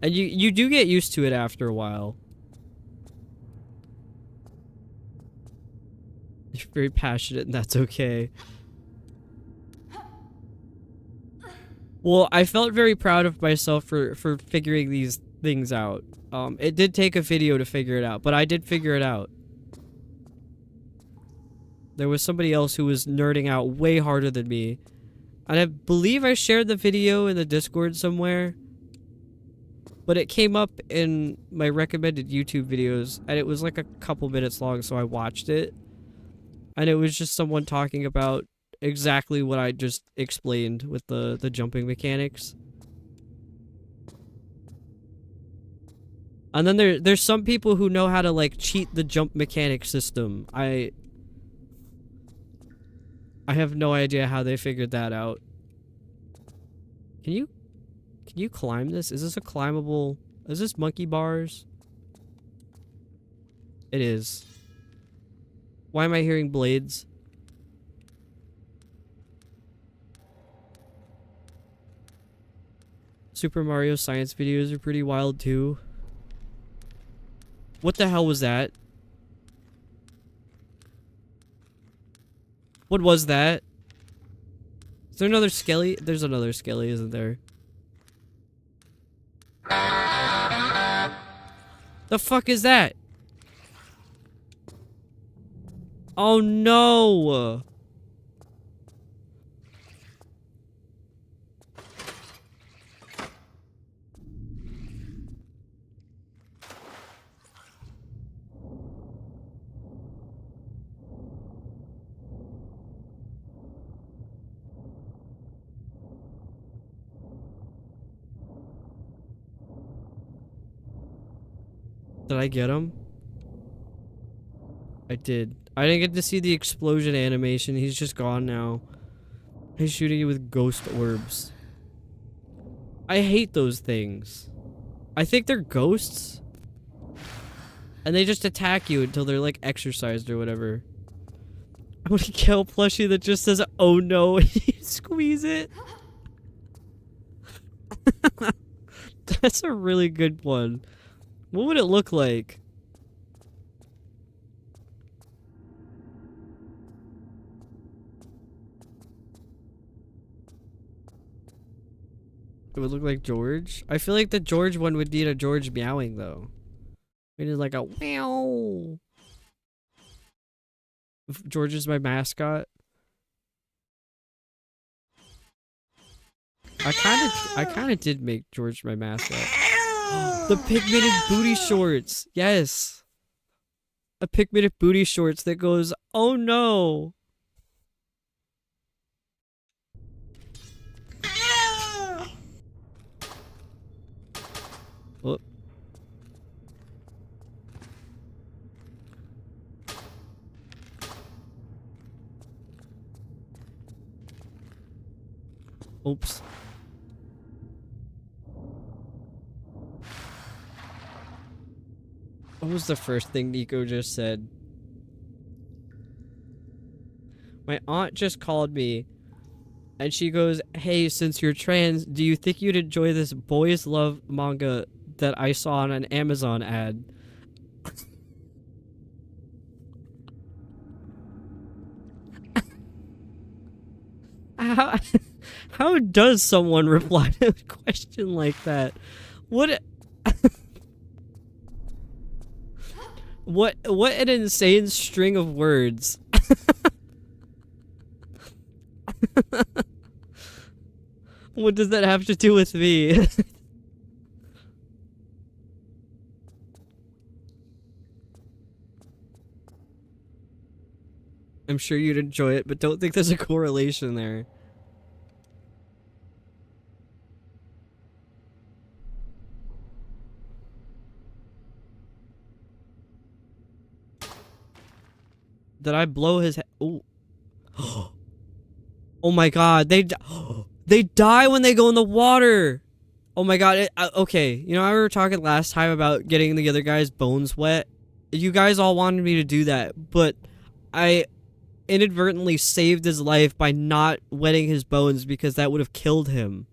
And you do get used to it after a while. You're very passionate, and that's okay. Well, I felt very proud of myself for figuring these things out. It did take a video to figure it out, but I did figure it out. There was somebody else who was nerding out way harder than me. And I believe I shared the video in the Discord somewhere. But it came up in my recommended YouTube videos, and it was like a couple minutes long, so I watched it. And it was just someone talking about exactly what I just explained with the jumping mechanics. And then there's some people who know how to like cheat the jump mechanic system. I have no idea how they figured that out. Can you climb this? Is this a climbable? Is this monkey bars? It is. Why am I hearing blades? Super Mario science videos are pretty wild too. What the hell was that? What was that? Is there another skelly? There's another skelly, isn't there? The fuck is that? Oh no! Did I get him? I did. I didn't get to see the explosion animation. He's just gone now. He's shooting you with ghost orbs. I hate those things. I think they're ghosts. And they just attack you until they're like exercised or whatever. I want to kill a plushie that just says, "Oh no," and you squeeze it. That's a really good one. What would it look like? It would look like George. I feel like the George one would need a George meowing though. It is like a meow. If George is my mascot. I kind of did make George my mascot. The pigmented booty shorts. Yes. A pigmented booty shorts that goes, "Oh no." Oh. Oops. What was the first thing Nico just said? My aunt just called me and she goes, "Hey, since you're trans, do you think you'd enjoy this boys love manga that I saw on an Amazon ad?" How, how does someone reply to a question like that? What? What an insane string of words. What does that have to do with me? I'm sure you'd enjoy it, but don't think there's a correlation there. Did I blow his head? Oh. Oh my god, they die when they go in the water. Oh my god, okay. You know, I were talking last time about getting the other guy's bones wet. You guys all wanted me to do that, but I inadvertently saved his life by not wetting his bones because that would have killed him.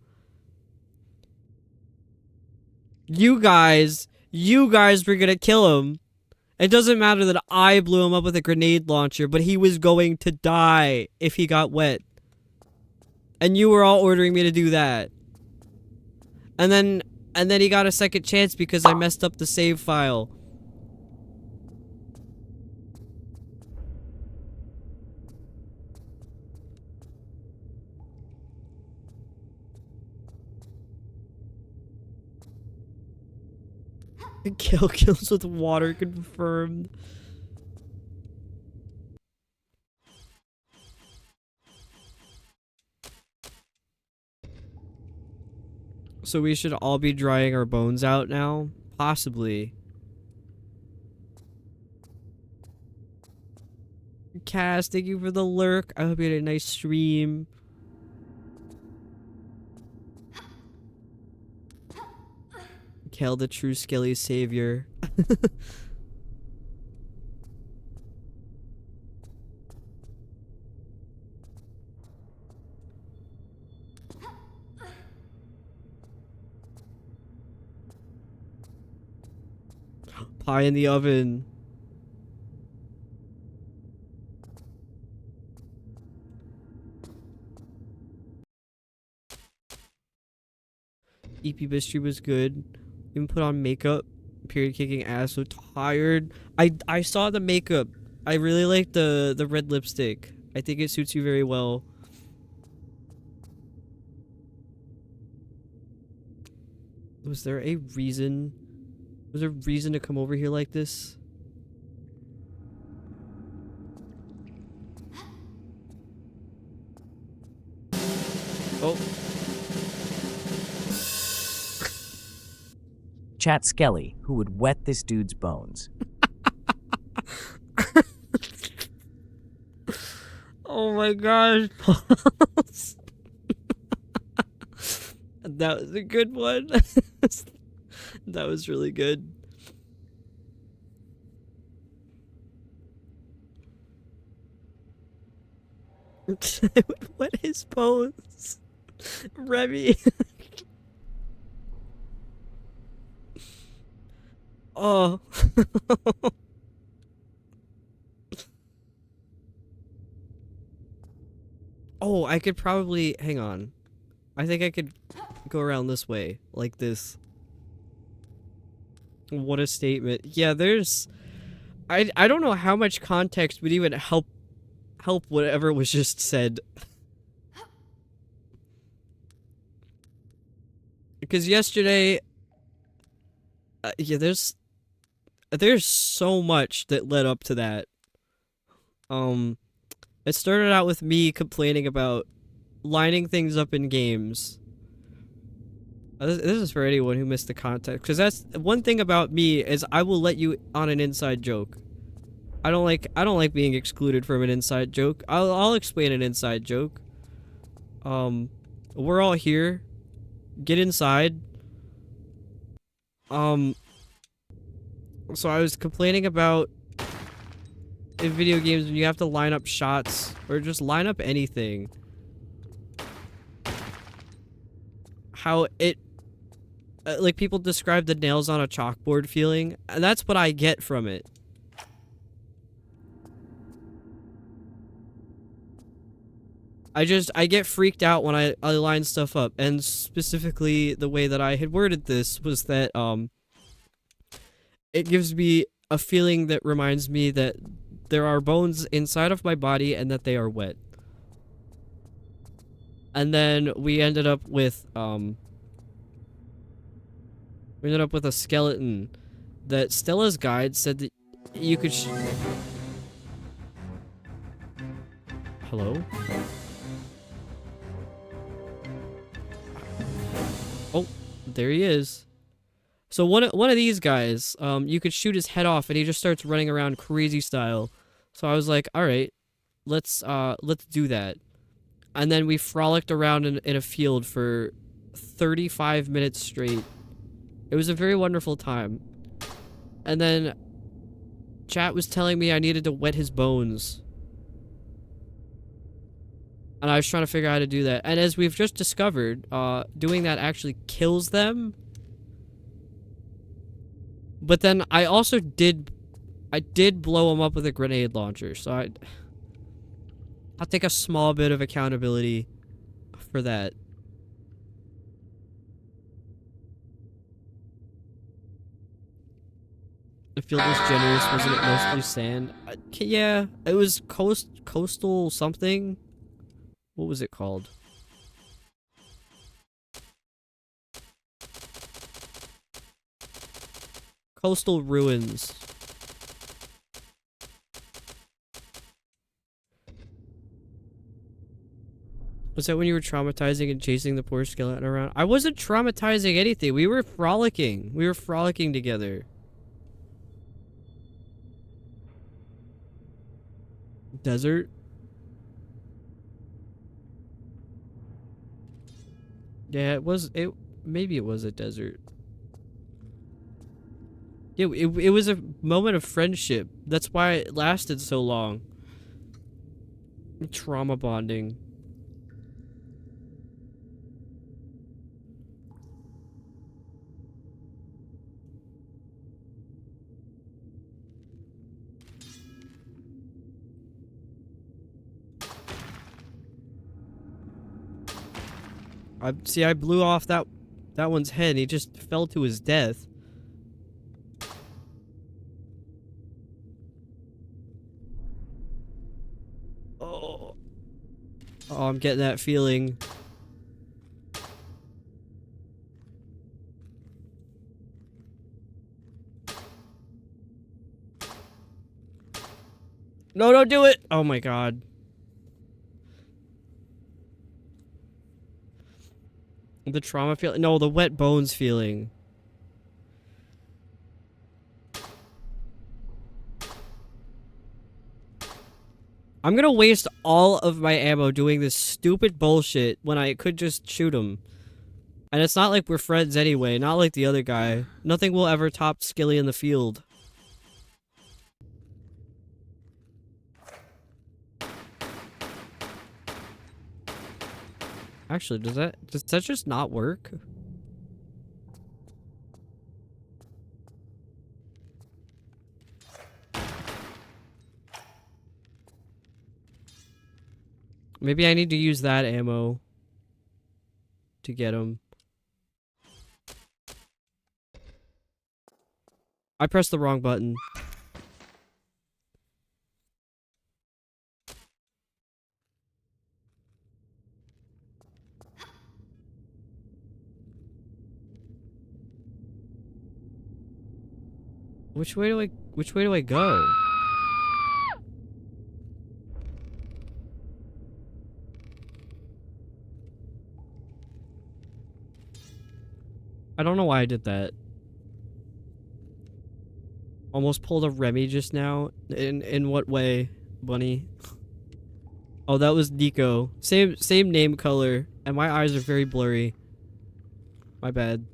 You guys were gonna kill him. It doesn't matter that I blew him up with a grenade launcher, but he was going to die if he got wet. And you were all ordering me to do that. And then he got a second chance because I messed up the save file. Kill kills with water confirmed. So we should all be drying our bones out now? Possibly. Cass, thank you for the lurk. I hope you had a nice stream. Kel, the true Skelly savior. Pie in the oven. EP Mystery was good. Even put on makeup. Period kicking ass. So tired. I saw the makeup. I really like the red lipstick. I think it suits you very well. Was there a reason? Was there a reason to come over here like this? Oh. Chat Skelly, who would wet this dude's bones. Oh my gosh. That was a good one. That was really good. What his bones? Remy. Oh. Oh, I could probably hang on. I think I could go around this way, like this. What a statement. Yeah, there's I don't know how much context would even help whatever was just said. Because yesterday yeah, there's so much that led up to that. It started out with me complaining about lining things up in games. This is for anyone who missed the context, because that's one thing about me is I will let you on an inside joke. I don't like being excluded from an inside joke. I'll explain an inside joke. We're all here. Get inside. So I was complaining about in video games when you have to line up shots or just line up anything. How it like people describe the nails on a chalkboard feeling, and that's what I get from it. I get freaked out when I line stuff up, and specifically the way that I had worded this was that it gives me a feeling that reminds me that there are bones inside of my body and that they are wet. And then we ended up with a skeleton that Stella's guide said that you could Hello? Oh, there he is. So one of these guys, you could shoot his head off and he just starts running around crazy style. So I was like, all right, let's do that. And then we frolicked around in a field for 35 minutes straight. It was a very wonderful time. And then chat was telling me I needed to wet his bones. And I was trying to figure out how to do that. And as we've just discovered, doing that actually kills them. But then I also did blow him up with a grenade launcher, so I'll take a small bit of accountability for that. The field was generous, wasn't it mostly sand? Yeah, it was coastal something. What was it called? Coastal ruins. Was that when you were traumatizing and chasing the poor skeleton around? I wasn't traumatizing anything. We were frolicking. We were frolicking together. Desert? Yeah, maybe it was a desert. Yeah, it was a moment of friendship. That's why it lasted so long. Trauma bonding. I blew off that one's head and he just fell to his death. Oh, I'm getting that feeling. No, don't do it! Oh my god. The trauma feeling? No, the wet bones feeling. I'm gonna waste all of my ammo doing this stupid bullshit when I could just shoot him. And it's not like we're friends anyway, not like the other guy. Nothing will ever top Skilly in the field. Actually, does that just not work? Maybe I need to use that ammo to get him. I pressed the wrong button. Which way do I go? I don't know why I did that. Almost pulled a Remy just now. In what way, bunny? Oh, that was Nico. Same name color, and my eyes are very blurry. My bad.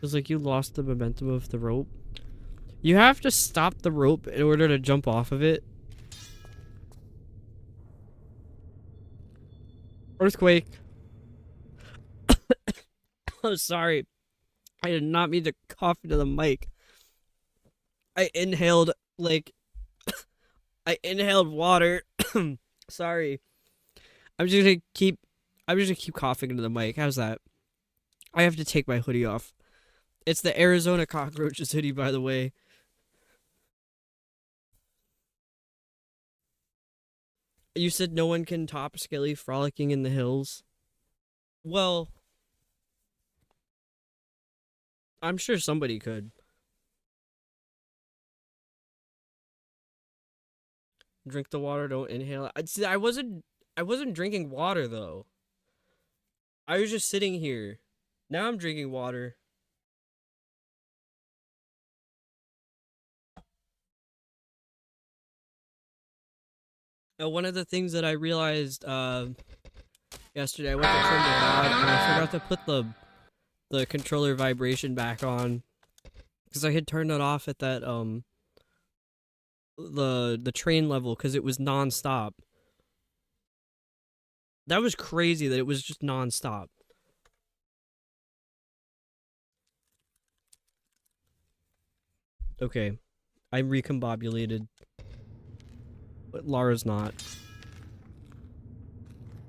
Feels like you lost the momentum of the rope. You have to stop the rope in order to jump off of it. Earthquake. Oh, sorry. I did not mean to cough into the mic. I inhaled, like... I inhaled water. Sorry. I'm just gonna keep coughing into the mic. How's that? I have to take my hoodie off. It's the Arizona Cockroaches hoodie, by the way. You said no one can top Skilly frolicking in the hills. Well, I'm sure somebody could. Drink the water, don't inhale it. See, I wasn't drinking water though. I was just sitting here. Now I'm drinking water. One of the things that I realized yesterday, I went to turn the VOD and I forgot to put the controller vibration back on because I had turned it off at that the train level because it was non-stop. That was crazy that it was just non-stop. Okay, I'm recombobulated. But Lara's not.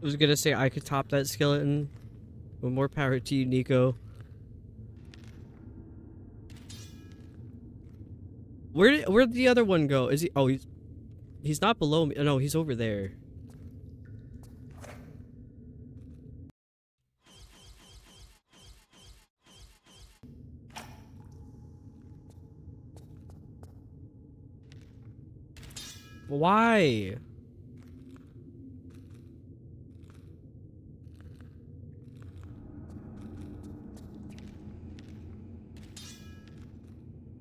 I was gonna say I could top that skeleton. But more power to you, Nico. Where'd the other one go? Is he? Oh, he's not below me. Oh, no, he's over there. Why?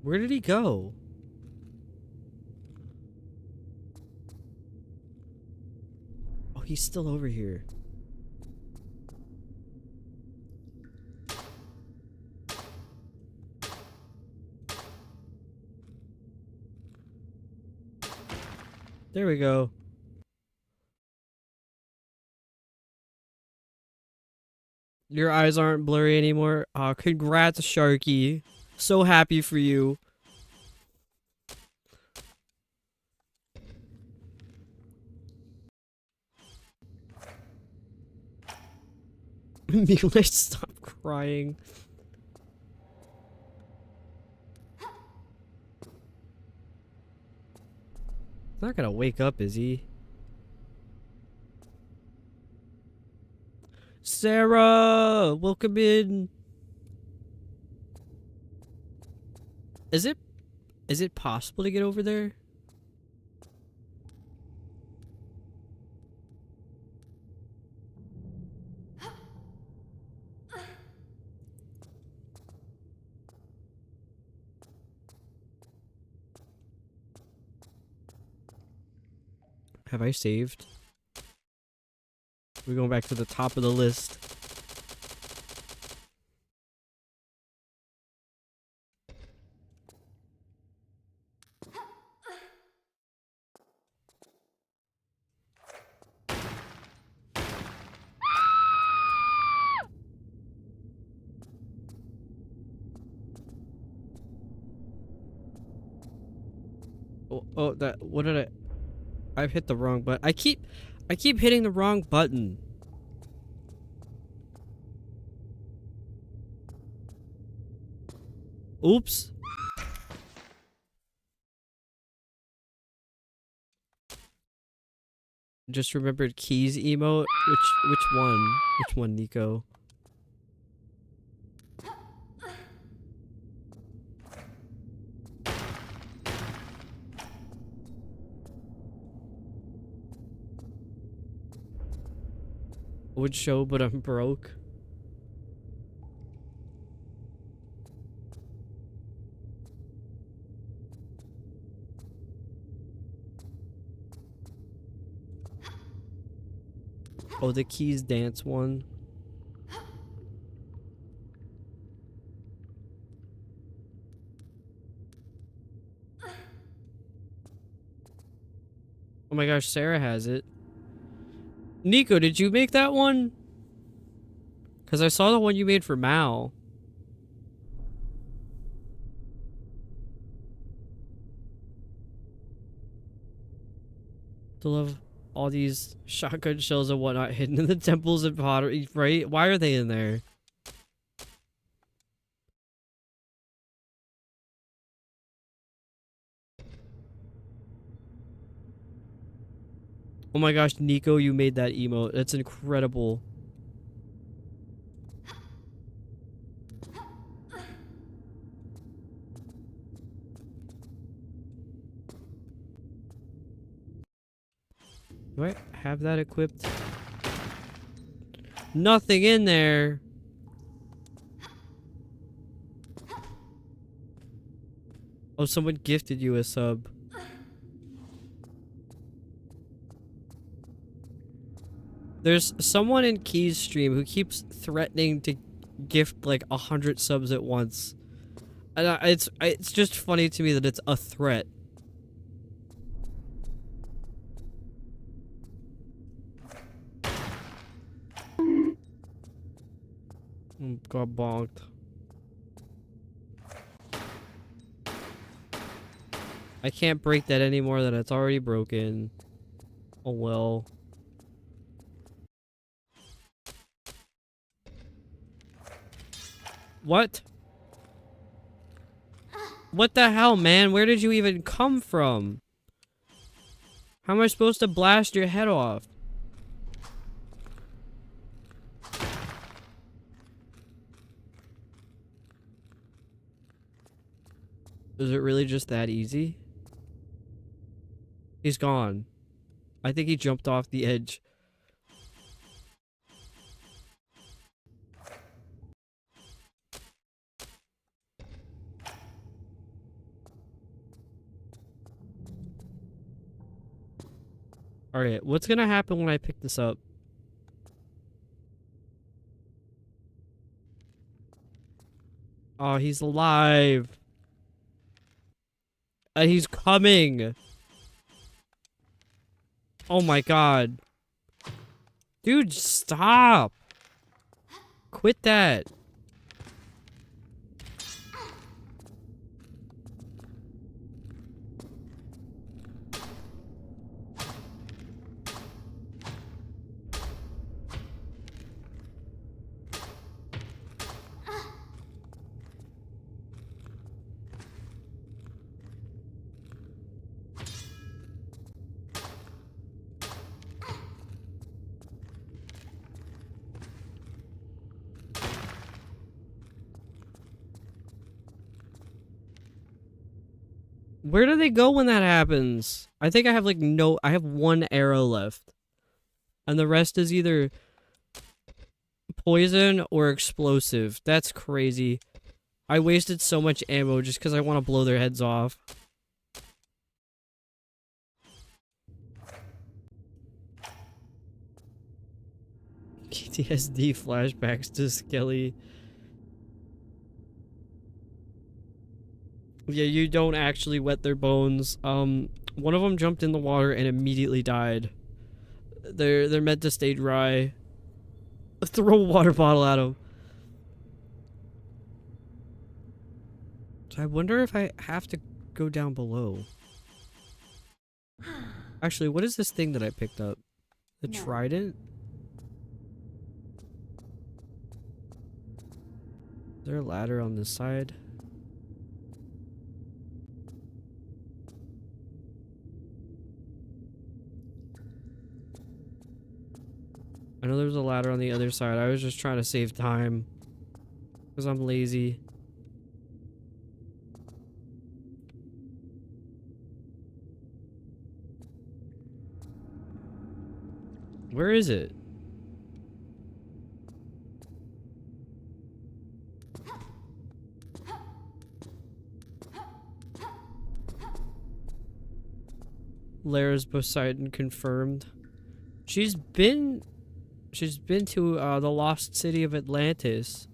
Where did he go? Oh, he's still over here. There we go. Your eyes aren't blurry anymore. Aw, congrats, Sharky. So happy for you. Mule, stop crying. He's not gonna wake up, is he? Sarah, welcome in. Is it possible to get over there? Have I saved? We're going back to the top of the list. Oh, that, what did I've hit the wrong button. I keep hitting the wrong button. Oops. Just remembered keys emote. Which one? Which one, Nico? Would show, but I'm broke. Oh, the keys dance one. Oh my gosh, Sarah has it. Nico, did you make that one? Because I saw the one you made for Mal. To love all these shotgun shells and whatnot hidden in the temples and pottery, right? Why are they in there? Oh my gosh, Nico, you made that emote. That's incredible. Do I have that equipped? Nothing in there. Oh, someone gifted you a sub. There's someone in Key's stream who keeps threatening to gift like 100 subs at once. And it's just funny to me that it's a threat. Got bonked. I can't break that any more than it's already broken. Oh well. What? What the hell, man? Where did you even come from? How am I supposed to blast your head off? Is it really just that easy? He's gone. I think he jumped off the edge. Alright, what's gonna happen when I pick this up? Oh, he's alive. And he's coming. Oh my god. Dude, stop. Quit that. Where do they go when that happens? I think I have like I have one arrow left. And the rest is either poison or explosive. That's crazy. I wasted so much ammo just because I want to blow their heads off. PTSD flashbacks to Skelly. Yeah, you don't actually wet their bones. One of them jumped in the water and immediately died. They're meant to stay dry. Throw a water bottle at them. So I wonder if I have to go down below. Actually, what is this thing that I picked up? The No. trident? Is there a ladder on this side? I know there's a ladder on the other side. I was just trying to save time. Because I'm lazy. Where is it? Lara's Poseidon confirmed. She's been to the lost city of Atlantis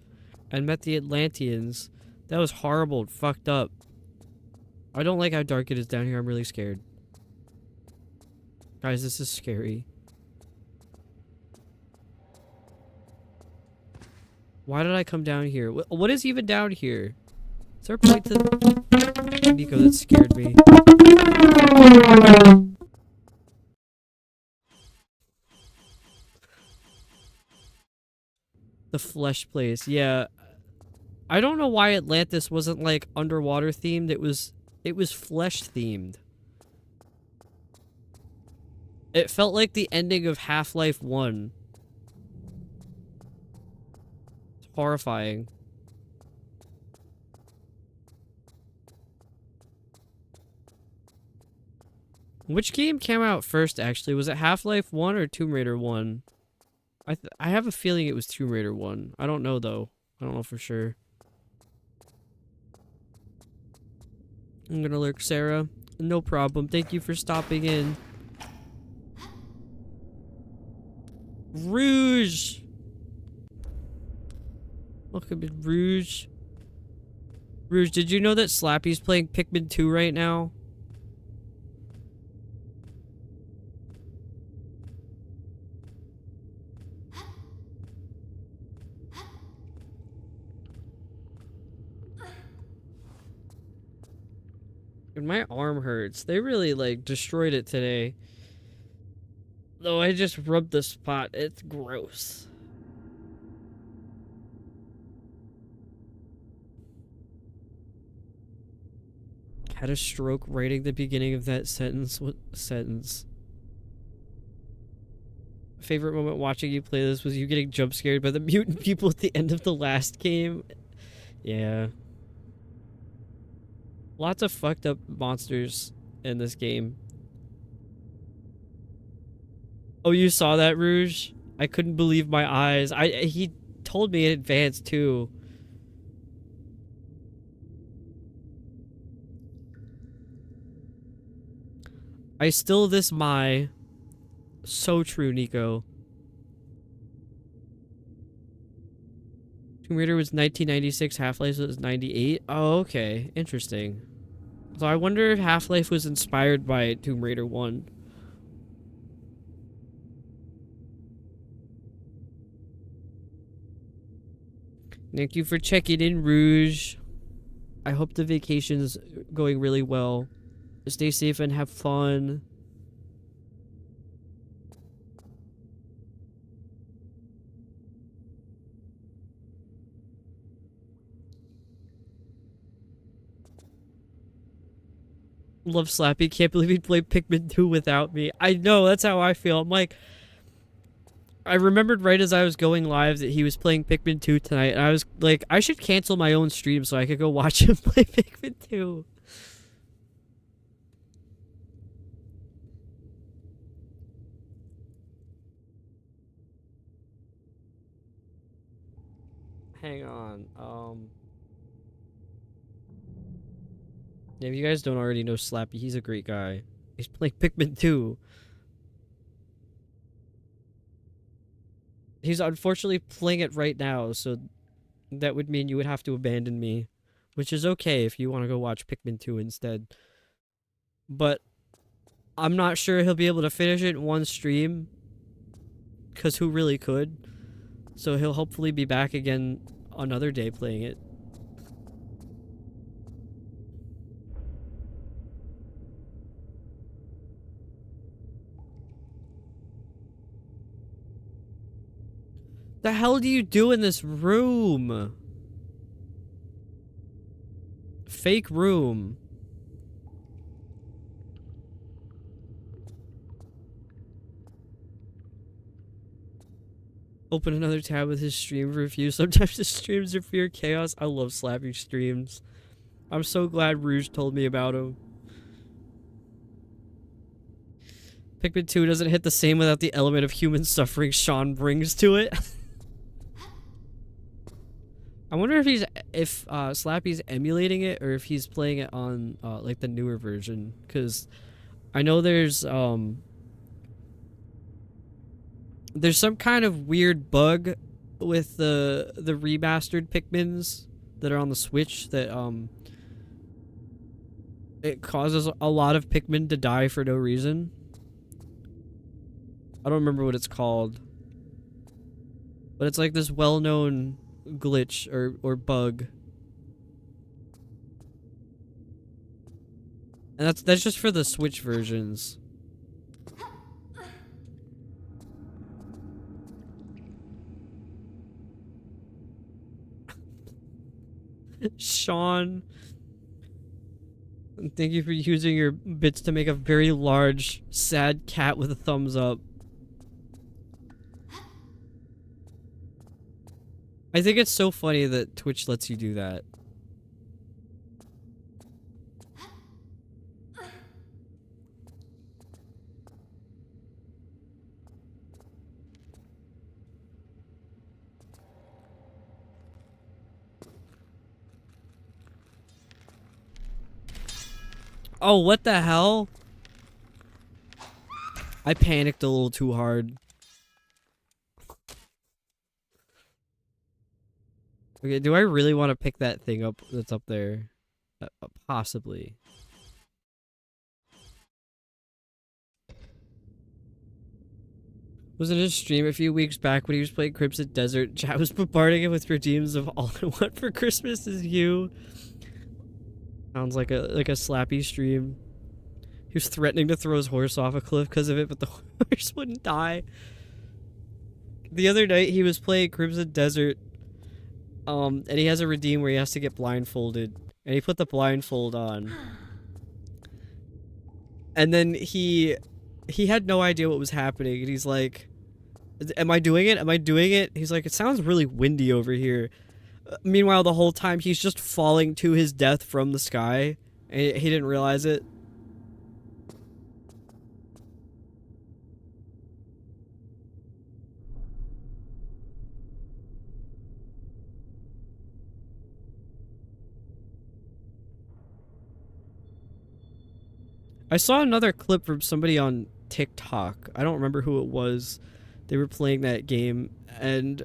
and met the Atlanteans. That was horrible and fucked up. I don't like how dark it is down here. I'm really scared. Guys, this is scary. Why did I come down here? What is even down here? Is there a point to Nico that scared me? The flesh place, yeah. I don't know why Atlantis wasn't like underwater themed. It was flesh themed. It felt like the ending of Half-Life 1. It's horrifying. Which game came out first, actually? Was it Half-Life 1 or Tomb Raider 1? I have a feeling it was Tomb Raider 1. I don't know, though. I don't know for sure. I'm gonna lurk, Sarah. No problem. Thank you for stopping in. Rouge! Welcome in, Rouge. Rouge, did you know that Slappy's playing Pikmin 2 right now? And my arm hurts. They really, like, destroyed it today. Though I just rubbed the spot. It's gross. Had a stroke writing the beginning of that sentence. What sentence? Favorite moment watching you play this was you getting jump scared by the mutant people at the end of the last game. Yeah. Lots of fucked up monsters in this game. Oh, you saw that, Rouge? I couldn't believe my eyes. He told me in advance too. I still this my. So true, Nico. Tomb Raider was 1996, Half-Life was 98. Oh, okay. Interesting. So I wonder if Half-Life was inspired by Tomb Raider 1. Thank you for checking in, Rouge. I hope the vacation's going really well. Stay safe and have fun. Love Slappy. Can't believe he'd play Pikmin 2 without me. I know, that's how I feel. I'm like, I remembered right as I was going live that he was playing Pikmin 2 tonight, and I was like, I should cancel my own stream so I could go watch him play Pikmin 2. Hang on, yeah, if you guys don't already know Slappy, he's a great guy. He's playing Pikmin 2. He's unfortunately playing it right now, so that would mean you would have to abandon me. Which is okay if you want to go watch Pikmin 2 instead. But I'm not sure he'll be able to finish it in one stream. Because who really could? So he'll hopefully be back again another day playing it. The hell do you do in this room? Fake room. Open another tab with his stream review. Sometimes his streams are pure chaos. I love Slappy streams. I'm so glad Rouge told me about him. Pikmin 2 doesn't hit the same without the element of human suffering Sean brings to it. I wonder if Slappy's emulating it or if he's playing it on like the newer version, because I know there's some kind of weird bug with the remastered Pikmins that are on the Switch that it causes a lot of Pikmin to die for no reason. I don't remember what it's called, but it's like this well-known glitch or bug, and that's just for the Switch versions. Sean, thank you for using your bits to make a very large sad cat with a thumbs up. I think it's so funny that Twitch lets you do that. Oh, what the hell? I panicked a little too hard. Okay, do I really want to pick that thing up that's up there? Possibly. Was in his stream a few weeks back when he was playing Crimson Desert. Chat was bombarding him with redeems of all I want for Christmas is you. Sounds like a Slappy stream. He was threatening to throw his horse off a cliff because of it, but the horse wouldn't die. The other night he was playing Crimson Desert. And he has a redeem where he has to get blindfolded. And he put the blindfold on. And then he had no idea what was happening. And he's like, am I doing it? Am I doing it? He's like, it sounds really windy over here. Meanwhile, the whole time he's just falling to his death from the sky. And he didn't realize it. I saw another clip from somebody on TikTok. I don't remember who it was. They were playing that game, and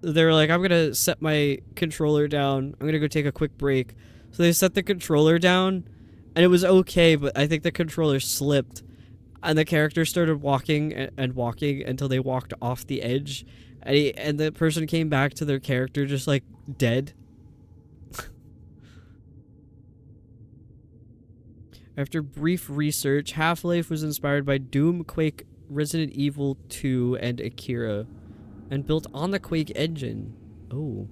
they were like, I'm gonna set my controller down. I'm gonna go take a quick break. So they set the controller down, and it was okay, but I think the controller slipped, and the character started walking and walking until they walked off the edge, and the person came back to their character just, like, dead. After brief research, Half-Life was inspired by Doom, Quake, Resident Evil 2, and Akira, and built on the Quake engine. Oh.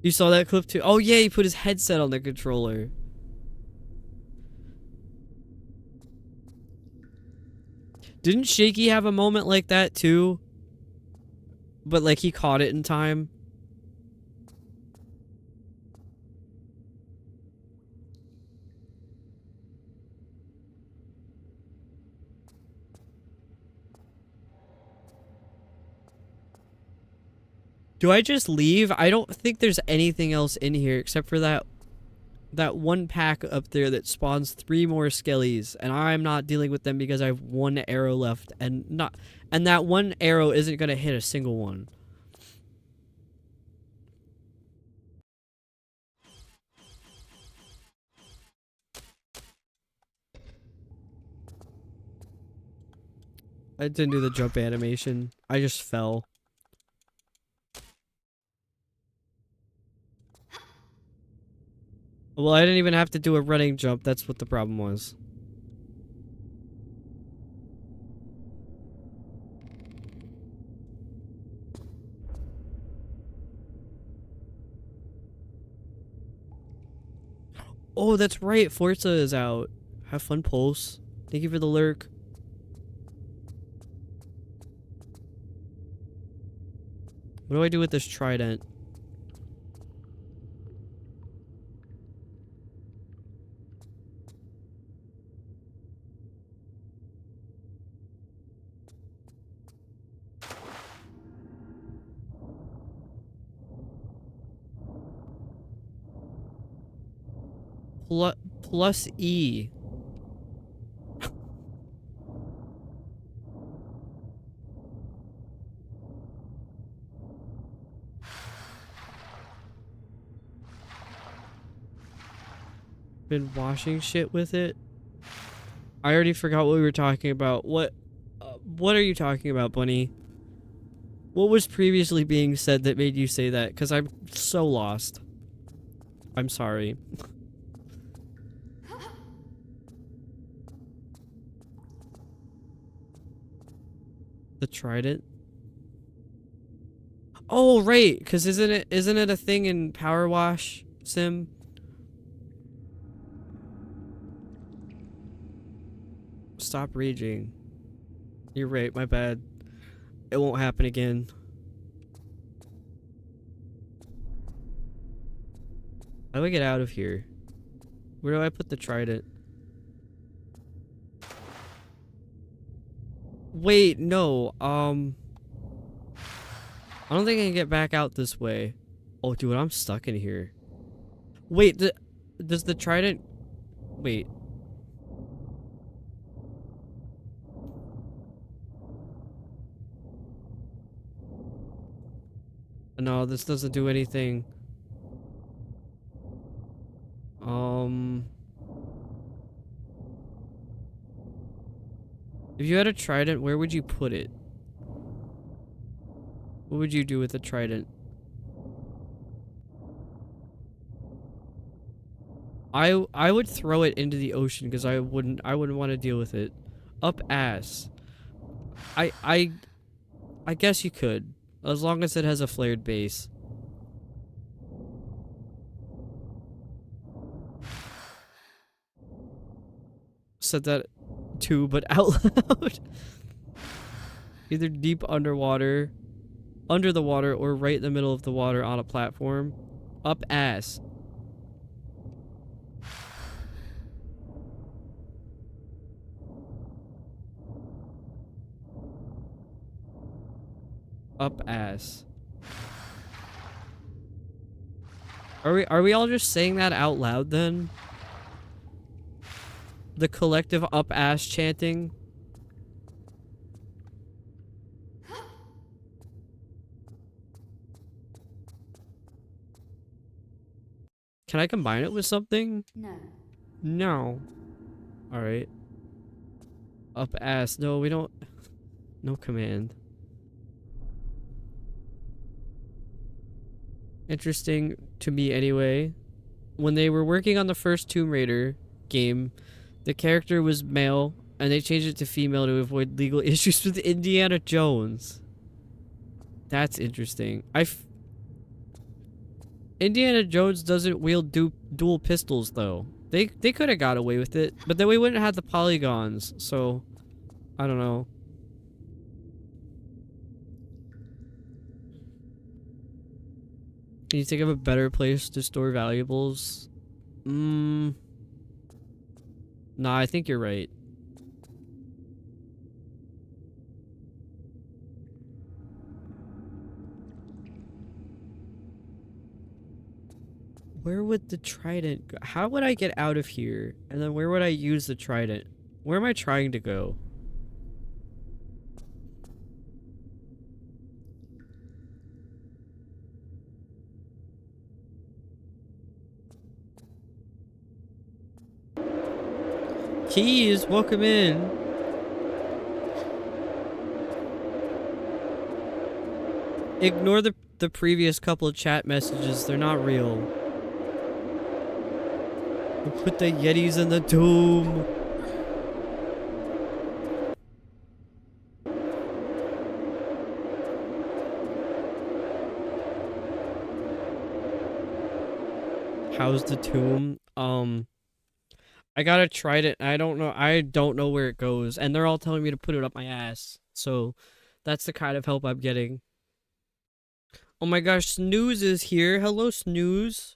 You saw that clip too? Oh yeah, he put his headset on the controller. Didn't Shaky have a moment like that too? But like he caught it in time? Do I just leave? I don't think there's anything else in here except for that that one pack up there that spawns 3 more skellies, and I'm not dealing with them because I have 1 arrow left, and that 1 arrow isn't gonna hit a single one. I didn't do the jump animation. I just fell. Well, I didn't even have to do a running jump. That's what the problem was. Oh, that's right. Forza is out. Have fun, Pulse. Thank you for the lurk. What do I do with this trident? Plus E. Been washing shit with it. I already forgot what we were talking about. What are you talking about, Bunny? What was previously being said that made you say that? Because I'm so lost. I'm sorry. The trident? Oh, right, because isn't it a thing in Power Wash Sim? Stop raging. You're right, my bad. It won't happen again. How do I get out of here? Where do I put the trident? Wait, no, I don't think I can get back out this way. Oh, dude, I'm stuck in here. Wait, does the trident... Wait. No, this doesn't do anything. If you had a trident, where would you put it? What would you do with a trident? I would throw it into the ocean because I wouldn't want to deal with it. Up ass. I guess you could, as long as it has a flared base. Said that too, but out loud. Either deep underwater, under the water, or right in the middle of the water on a platform. Up ass. Up ass. Are we all just saying that out loud then? The collective up ass chanting? Can I combine it with something? No. No. Alright. Up ass. No, we don't. No command. Interesting to me anyway. When they were working on the first Tomb Raider game, the character was male, and they changed it to female to avoid legal issues with Indiana Jones. That's interesting. Indiana Jones doesn't wield dual pistols though. They could have got away with it, but then we wouldn't have the polygons. So, I don't know. Can you think of a better place to store valuables? Nah, I think you're right. Where would the trident go? How would I get out of here? And then where would I use the trident? Where am I trying to go? Keys, welcome in. Ignore the previous couple of chat messages. They're not real. We'll put the Yetis in the tomb. How's the tomb? I gotta try it. I don't know where it goes, and they're all telling me to put it up my ass. So, that's the kind of help I'm getting. Oh my gosh, Snooze is here. Hello, Snooze.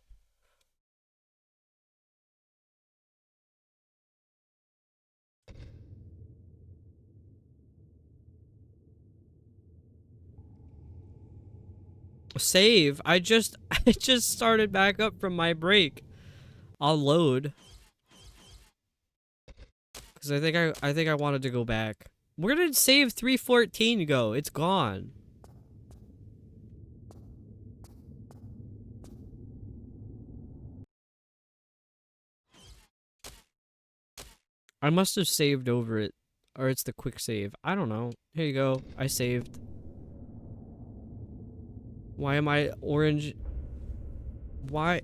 Save. I just started back up from my break. I'll load. Cause I think I wanted to go back. Where did save 314 go? It's gone. I must have saved over it. Or it's the quick save. I don't know. Here you go. I saved. Why am I orange? Why?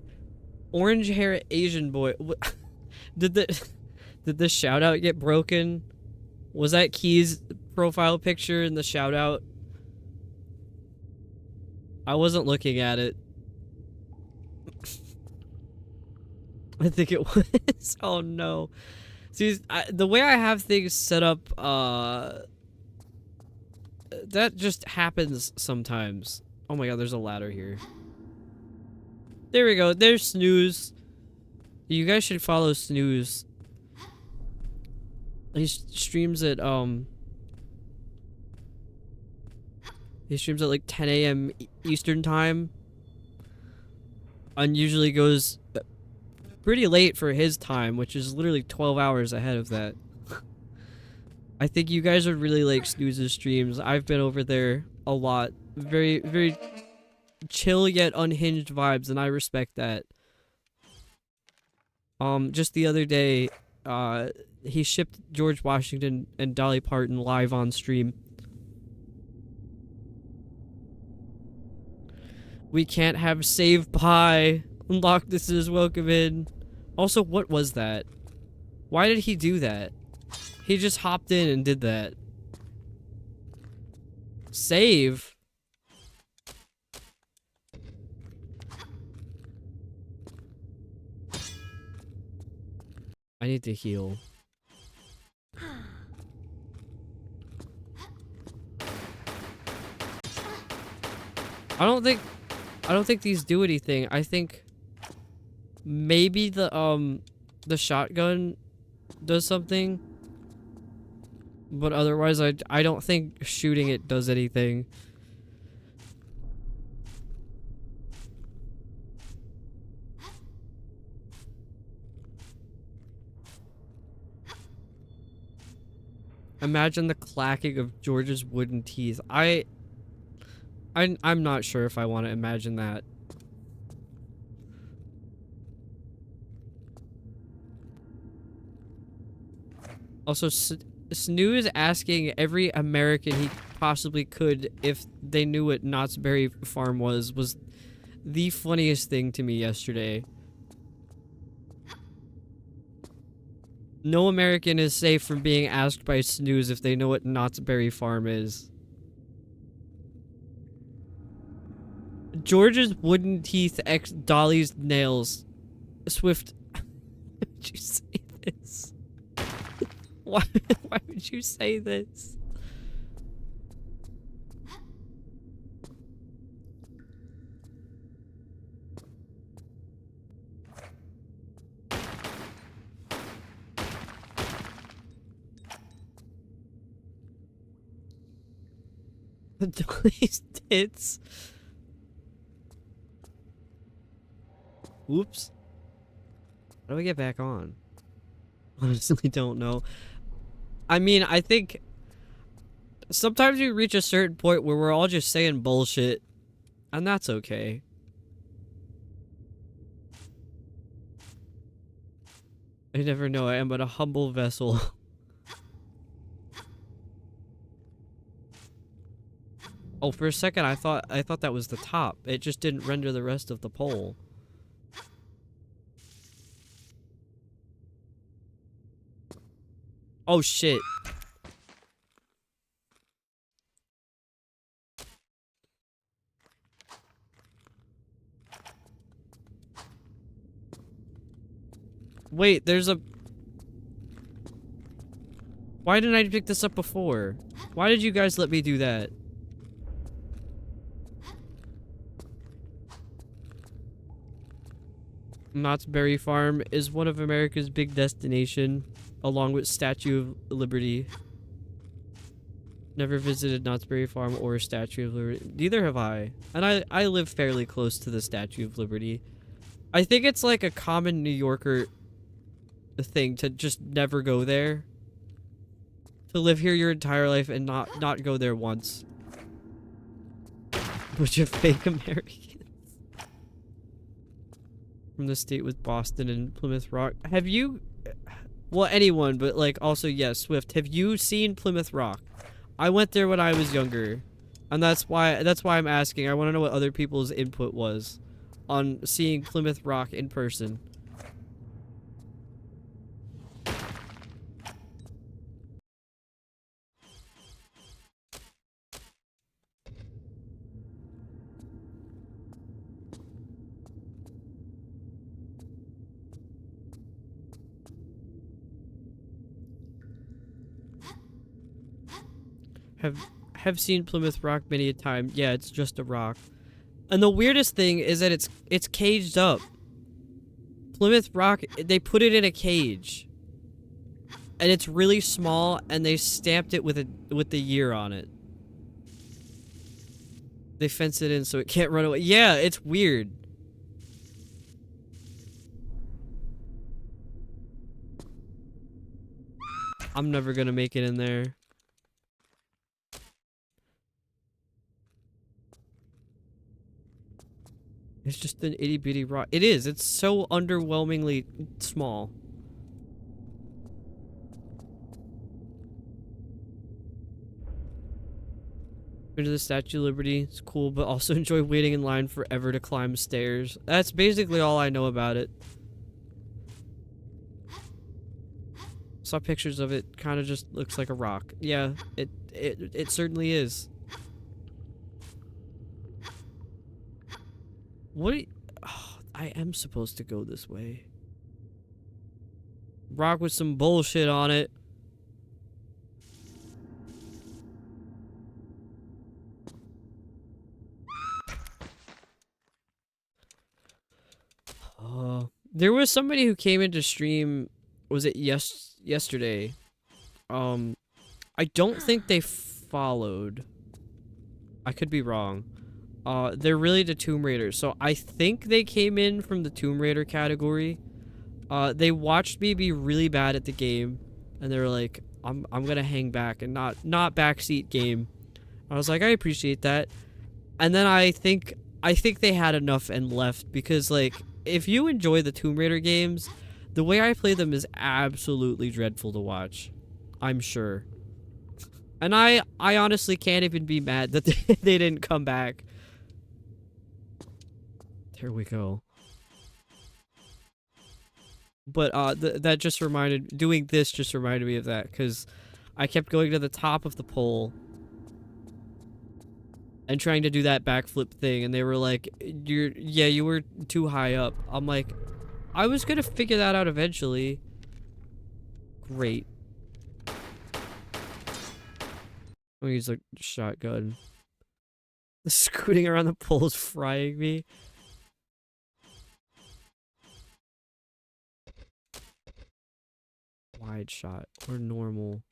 Orange hair Asian boy. Did the shout out get broken? Was that Key's profile picture in the shout out? I wasn't looking at it. I think it was. Oh no. See, the way I have things set up, that just happens sometimes. Oh my god, there's a ladder here. There we go. There's Snooze. You guys should follow Snooze. He streams at like 10 a.m. Eastern time. And usually goes pretty late for his time, which is literally 12 hours ahead of that. I think you guys would really like Snooze's streams. I've been over there a lot. Very, very chill yet unhinged vibes, and I respect that. Just the other day, he shipped George Washington and Dolly Parton live on stream. We can't have save pie. Unlock this is welcome in. Also, what was that? Why did he do that? He just hopped in and did that. Save? I need to heal. I don't think these do anything. I think maybe the shotgun does something. But otherwise I don't think shooting it does anything. Imagine the clacking of George's wooden teeth. I'm not sure if I want to imagine that. Also, Snooze asking every American he possibly could if they knew what Knott's Berry Farm was the funniest thing to me yesterday. No American is safe from being asked by Snooze if they know what Knott's Berry Farm is. George's wooden teeth x Dolly's nails. Swift, why would you say this? Why would you say this? Dolly's tits. Oops. How do we get back on? Honestly, don't know. I mean, I think sometimes we reach a certain point where we're all just saying bullshit, and that's okay. I never know. I am but a humble vessel. Oh, for a second I thought that was the top. It just didn't render the rest of the pole. Oh shit. Wait, there's a... Why didn't I pick this up before? Why did you guys let me do that? Knott's Berry Farm is one of America's big destination, along with Statue of Liberty. Never visited Knott's Berry Farm or Statue of Liberty. Neither have I. And I live fairly close to the Statue of Liberty. I think it's like a common New Yorker thing to just never go there. To live here your entire life and not go there once. Bunch of fake Americans. From the state with Boston and Plymouth Rock. Have you... Well, anyone, but like also, yes, Swift. Have you seen Plymouth Rock? I went there when I was younger. And that's why I'm asking. I want to know what other people's input was on seeing Plymouth Rock in person. Have seen Plymouth Rock many a time. Yeah, it's just a rock. And the weirdest thing is that it's caged up. Plymouth Rock, they put it in a cage. And it's really small, and they stamped it with the year on it. They fence it in so it can't run away. Yeah, it's weird. I'm never gonna make it in there. It's just an itty bitty rock. It is. It's so underwhelmingly small. Go to the Statue of Liberty. It's cool, but also enjoy waiting in line forever to climb stairs. That's basically all I know about it. Saw pictures of it. Kind of just looks like a rock. Yeah, it certainly is. What? Oh, I am supposed to go this way. Rock with some bullshit on it. There was somebody who came into stream. Was it yesterday? I don't think they followed. I could be wrong. They're really the Tomb Raiders, so I think they came in from the Tomb Raider category. They watched me be really bad at the game, and they were like, I'm gonna hang back and not backseat game. I was like, I appreciate that. And then I think they had enough and left, because like, if you enjoy the Tomb Raider games, the way I play them is absolutely dreadful to watch. I'm sure. And I honestly can't even be mad that they didn't come back. There we go. But that just reminded, doing this just reminded me of that, because I kept going to the top of the pole and trying to do that backflip thing, and they were like, you were too high up. I'm like, I was gonna figure that out eventually. Great. I'm gonna use a shotgun. The scooting around the pole is frying me. Wide shot or normal.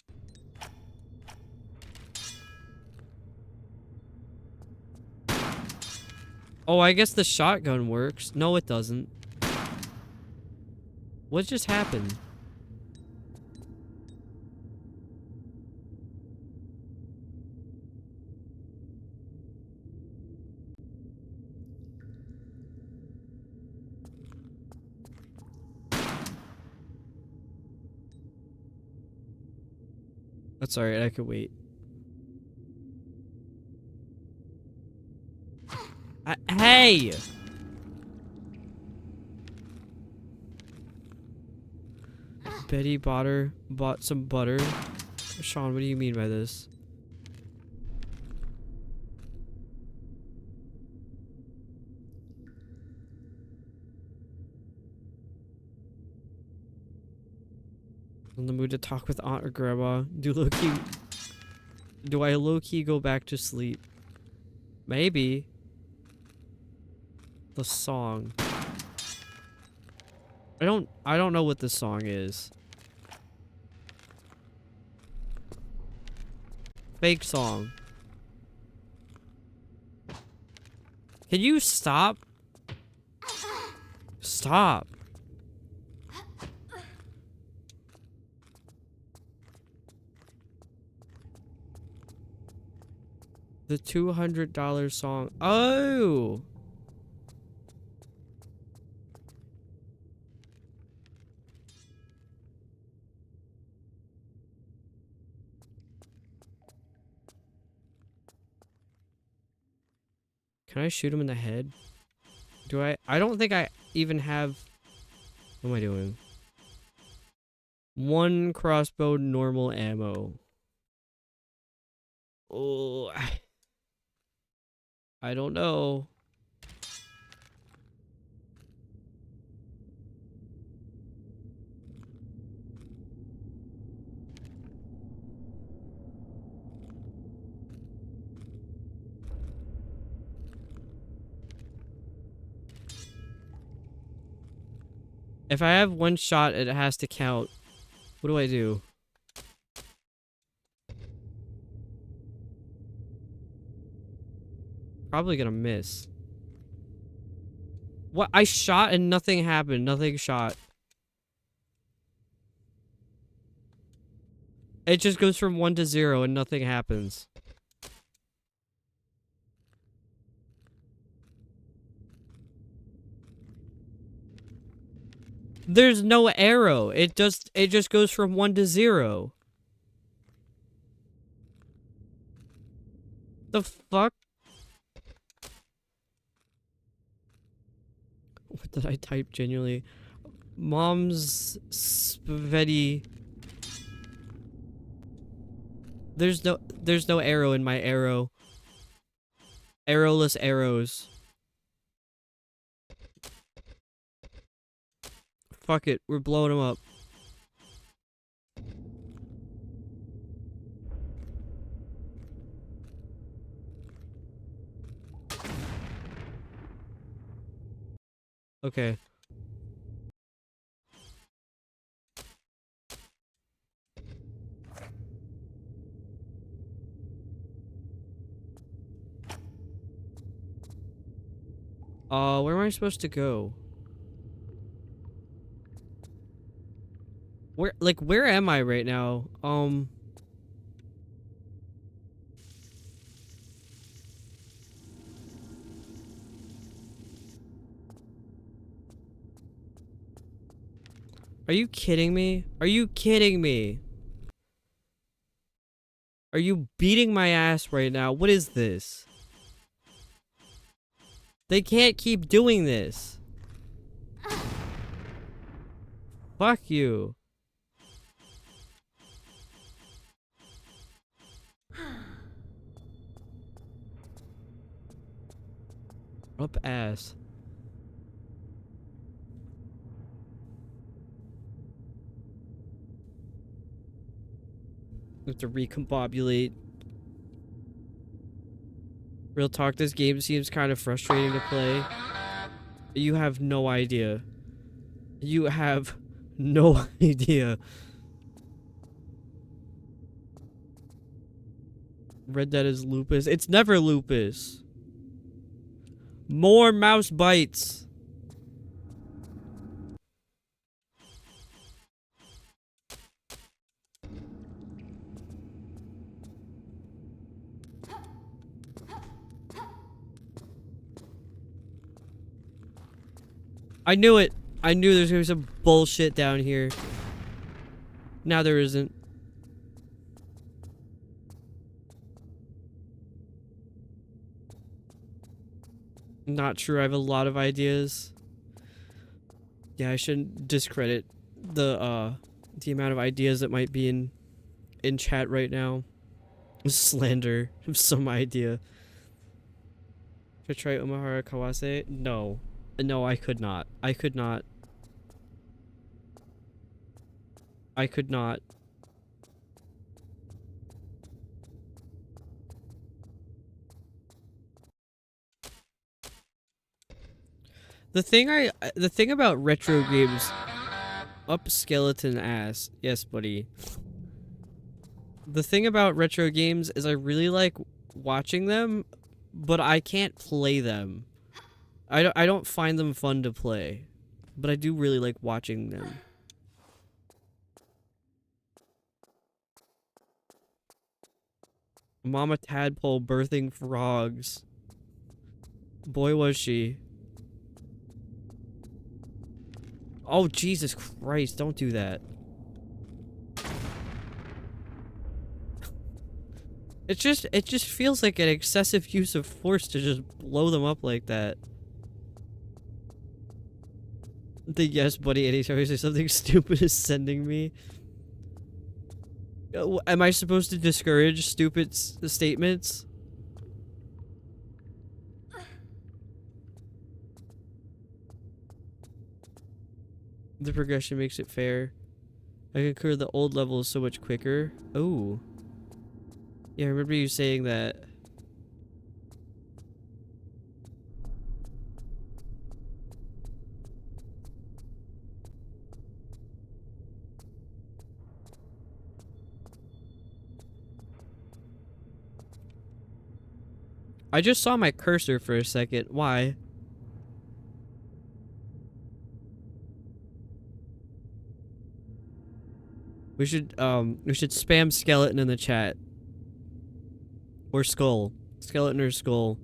Oh, I guess the shotgun works. No, it doesn't. What just happened? That's alright, I could wait. Hey! Betty bought some butter. Sean, what do you mean by this? In the mood to talk with aunt or grandma. Do I low-key go back to sleep? Maybe. The song. I don't know what this song is. Fake song. Can you stop? Stop. The $200 song. Oh! Can I shoot him in the head? Do I? I don't think I even have... What am I doing? 1 crossbow normal ammo. Oh, I don't know. If I have 1 shot, it has to count. What do I do? Probably gonna miss. What? I shot and nothing happened. Nothing shot. It just goes from 1 to 0 and nothing happens. There's no arrow. It just goes from 1 to 0. The fuck? What did I type genuinely? Mom's spaghetti. There's no arrow in my arrow. Arrowless arrows. Fuck it, we're blowing them up. Okay. Where am I supposed to go? Where am I right now? Are you kidding me? Are you kidding me? Are you beating my ass right now? What is this? They can't keep doing this. Fuck you. Up ass. We have to recombobulate. Real talk, this game seems kind of frustrating to play. You have no idea. You have no idea. Red Dead is lupus. It's never lupus. More mouse bites. I knew it. I knew there's gonna be some bullshit down here. Now there isn't. Not true. I have a lot of ideas. Yeah, I shouldn't discredit the amount of ideas that might be in chat right now. Slander of some idea. Should I try Umahara Kawase? No. No, I could not. I could not. I could not. The thing about retro games, up skeleton ass. Yes, buddy. The thing about retro games is I really like watching them, but I can't play them. I don't find them fun to play, but I do really like watching them. Mama tadpole birthing frogs. Boy, was she. Oh, Jesus Christ, don't do that. It just feels like an excessive use of force to just blow them up like that. The yes, buddy, anytime you say something stupid is sending me. Am I supposed to discourage stupid statements? The progression makes it fair. I can clear the old levels so much quicker. Oh. Yeah, I remember you saying that. I just saw my cursor for a second. Why? We should spam skeleton in the chat. Or skull. Skeleton or skull.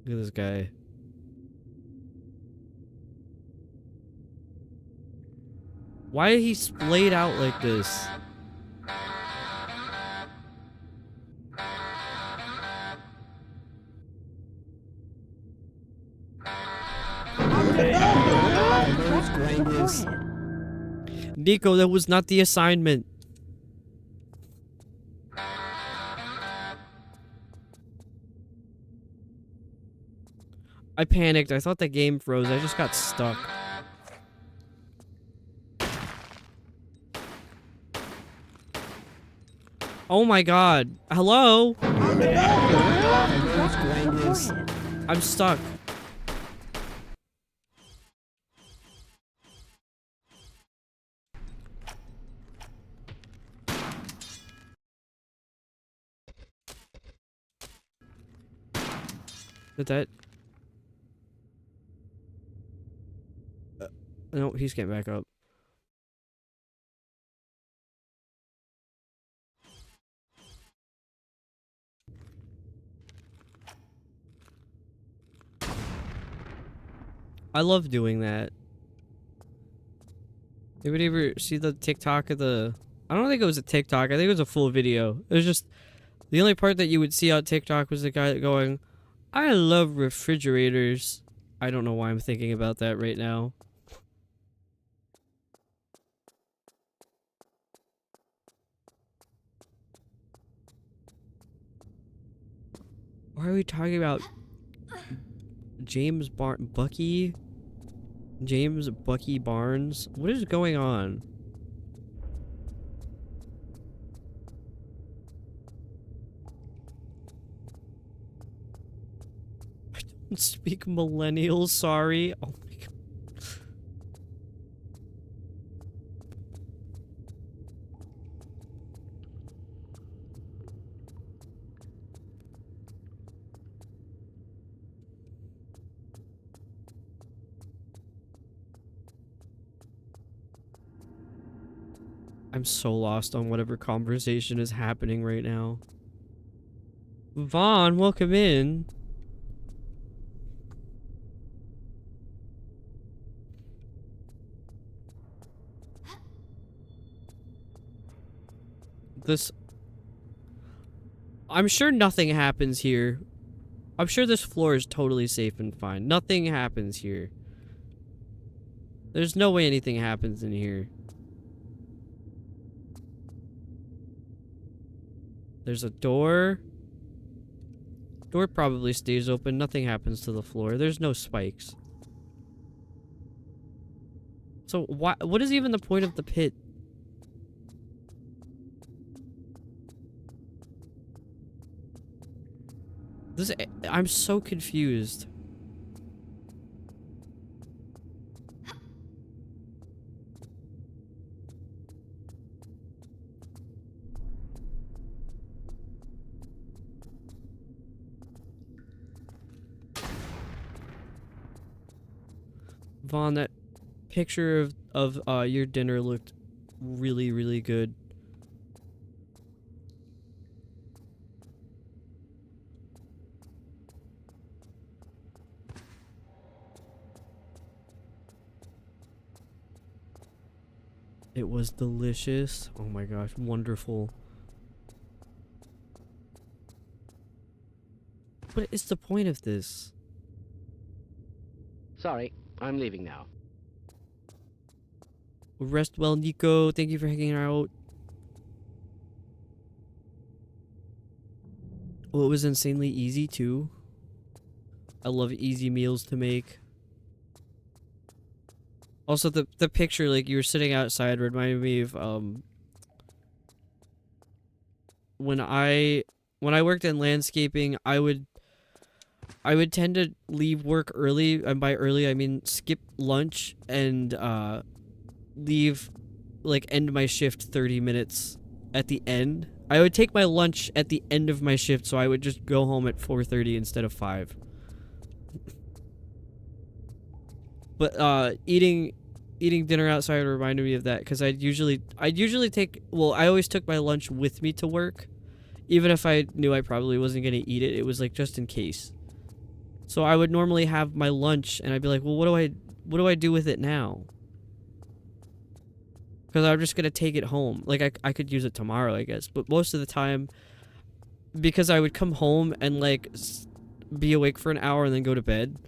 Look at this guy. Why did he splayed out like this? Nico, that was not the assignment. I panicked. I thought the game froze. I just got stuck. Oh my god. Hello? I'm stuck. Did that... no, he's getting back up. I love doing that. Anybody ever see the TikTok of the... I don't think it was a TikTok. I think it was a full video. It was just... the only part that you would see on TikTok was the guy going, I love refrigerators. I don't know why I'm thinking about that right now. Why are we talking about James Bucky? James Bucky Barnes? What is going on? I don't speak millennial, sorry. Oh my god. I'm so lost on whatever conversation is happening right now. Vaughn, welcome in. This... I'm sure nothing happens here. I'm sure this floor is totally safe and fine. Nothing happens here. There's no way anything happens in here. There's a door. Door probably stays open. Nothing happens to the floor. There's no spikes. So what is even the point of the pit? I'm so confused. Vaughn, that picture of your dinner looked really, really good. It was delicious. Oh my gosh, wonderful. What is the point of this? Sorry, I'm leaving now. Rest well, Nico. Thank you for hanging out. Oh, it was insanely easy too. I love easy meals to make. Also, the picture, like, you were sitting outside reminded me of, when I worked in landscaping, I would tend to leave work early, and by early, I mean skip lunch and, leave, like, end my shift 30 minutes at the end. I would take my lunch at the end of my shift, so I would just go home at 4:30 instead of 5. But eating dinner outside reminded me of that, because I'd usually take, well, I always took my lunch with me to work, even if I knew I probably wasn't gonna eat it. It was like just in case. So I would normally have my lunch, and I'd be like, well, what do I do with it now? Because I'm just gonna take it home. Like, I could use it tomorrow, I guess, but most of the time, because I would come home and like be awake for an hour and then go to bed,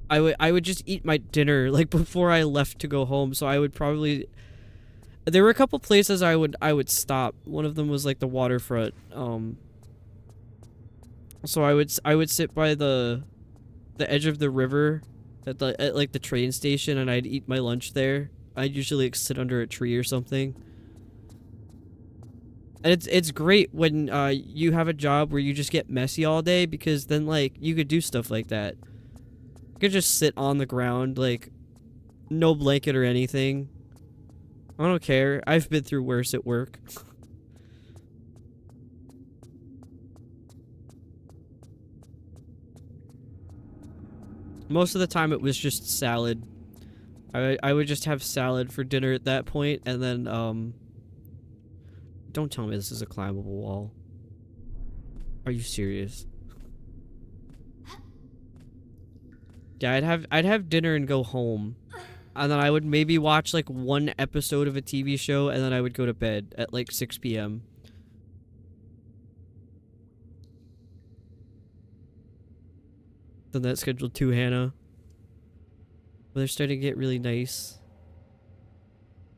I would just eat my dinner like before I left to go home. So I would probably, there were a couple places I would stop. One of them was like the waterfront. So I would sit by the edge of the river at like the train station, and I'd eat my lunch there. I'd usually like, sit under a tree or something. And it's great when you have a job where you just get messy all day, because then like you could do stuff like that. You could just sit on the ground, like, no blanket or anything. I don't care. I've been through worse at work. Most of the time it was just salad. I would just have salad for dinner at that point, and then, don't tell me this is a climbable wall. Are you serious? Yeah, I'd have dinner and go home. And then I would maybe watch like one episode of a TV show, and then I would go to bed at like 6 p.m. Then that scheduled too, Hannah. But they're starting to get really nice.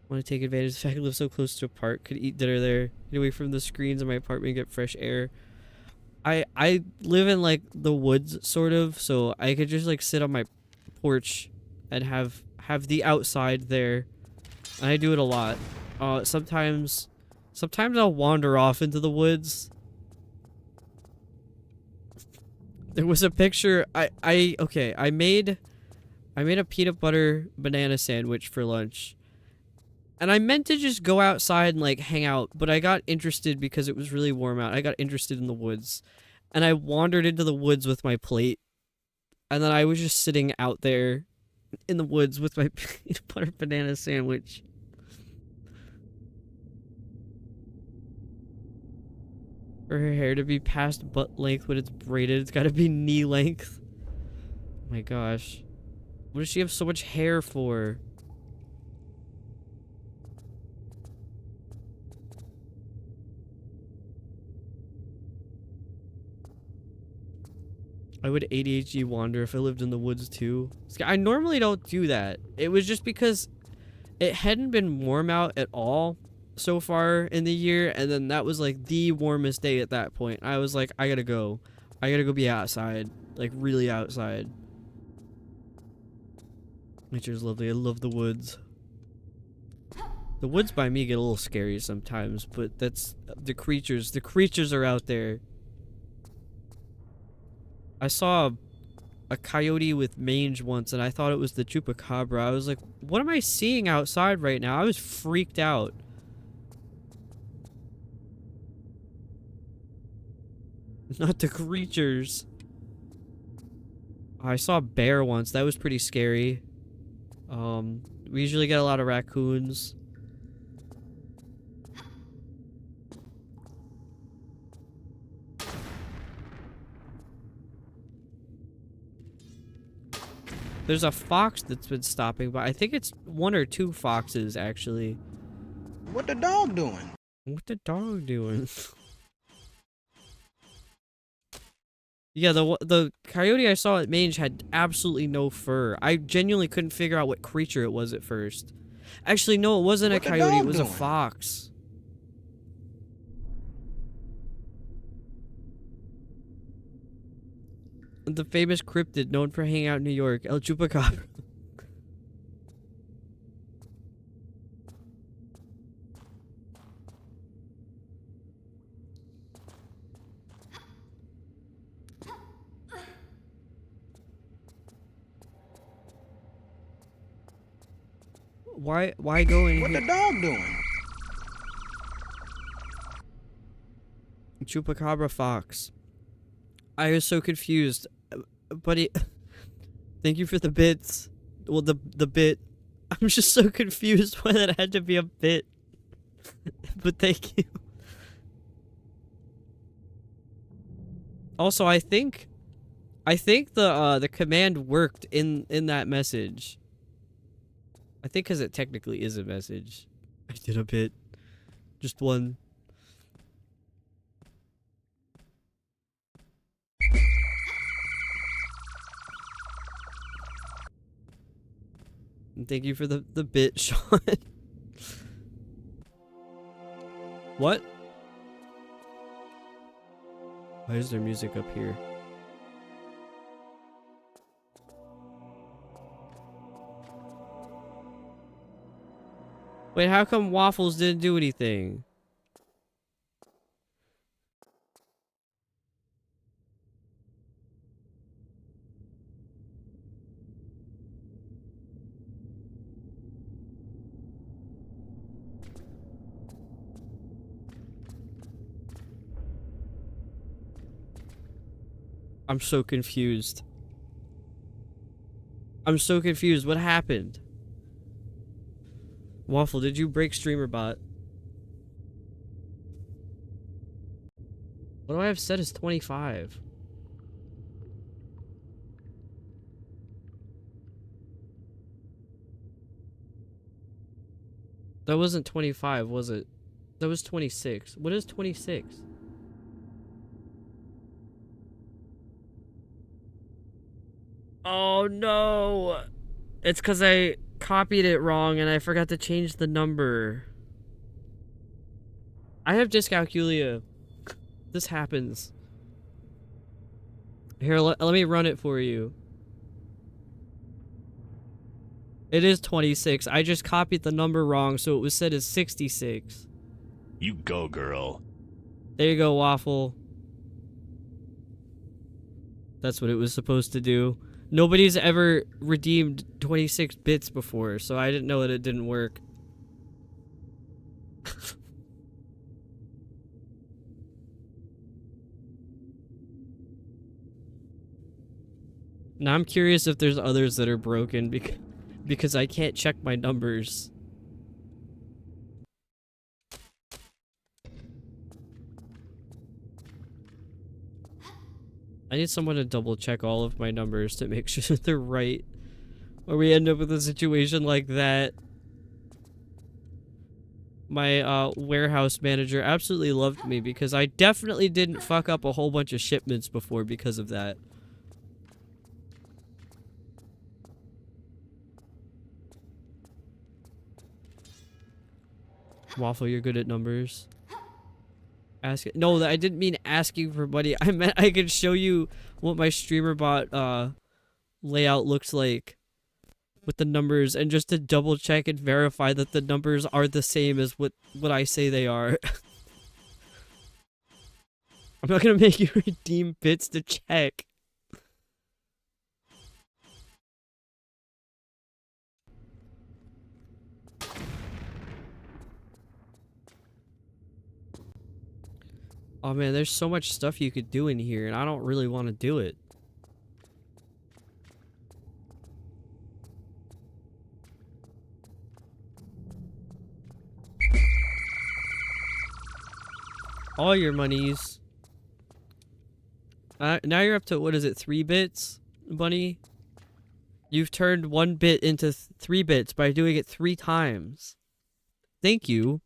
Want to take advantage of the fact I live so close to a park. Could eat dinner there. Get away from the screens in my apartment, get fresh air. I live in like the woods sort of, so I could just like sit on my porch and have the outside there. And I do it a lot. Sometimes I'll wander off into the woods. There was a picture I made a peanut butter banana sandwich for lunch. And I meant to just go outside and like hang out, but I got interested because it was really warm out. I got interested in the woods, and I wandered into the woods with my plate, and then I was just sitting out there in the woods with my peanut butter banana sandwich. For her hair to be past butt length when it's braided, it's gotta be knee length. Oh my gosh. What does she have so much hair for? I would ADHD wander if I lived in the woods too. I normally don't do that. It was just because it hadn't been warm out at all so far in the year, and then that was like the warmest day at that point. I was like, I gotta go. I gotta go be outside. Like, really outside. Nature's lovely. I love the woods. The woods by me get a little scary sometimes, but that's the creatures. The creatures are out there. I saw a coyote with mange once, and I thought it was the chupacabra. I was like, what am I seeing outside right now? I was freaked out. Not the creatures. I saw a bear once. That was pretty scary. We usually get a lot of raccoons. There's a fox that's been stopping by. I think it's 1 or 2 foxes, actually. What the dog doing? What the dog doing? Yeah, the coyote I saw at Mange had absolutely no fur. I genuinely couldn't figure out what creature it was at first. Actually, no, it wasn't a coyote. It was a fox. The famous cryptid known for hanging out in New York, El Chupacabra. Why go in What here? the dog doing? Chupacabra fox. I was so confused. Buddy, thank you for the bits. Well, the bit. I'm just so confused why that had to be a bit. But thank you. Also, I think the command worked in that message. I think because it technically is a message. I did a bit. Just one. And thank you for the bit, Sean. What? Why is there music up here? Wait, how come Waffles didn't do anything? I'm so confused. I'm so confused. What happened? Waffle, did you break StreamerBot? What do I have set as 25? That wasn't 25, was it? That was 26. What is 26? Oh no! It's because I copied it wrong and I forgot to change the number. I have dyscalculia. This happens. Here, let me run it for you. It is 26. I just copied the number wrong, so it was set as 66. You go, girl. There you go, Waffle. That's what it was supposed to do. Nobody's ever redeemed 26 bits before, so I didn't know that it didn't work. Now I'm curious if there's others that are broken because I can't check my numbers. I need someone to double check all of my numbers to make sure that they're right. Or we end up with a situation like that. My warehouse manager absolutely loved me because I definitely didn't fuck up a whole bunch of shipments before because of that. Waffle, you're good at numbers. No, I didn't mean asking for money. I meant I could show you what my streamer bot layout looks like with the numbers, and just to double check and verify that the numbers are the same as what I say they are. I'm not gonna make you redeem bits to check. Oh man, there's so much stuff you could do in here, and I don't really want to do it. All your monies. Now you're up to, what is it, 3 bits, bunny? You've turned 1 bit into 3 bits by doing it 3 times. Thank you.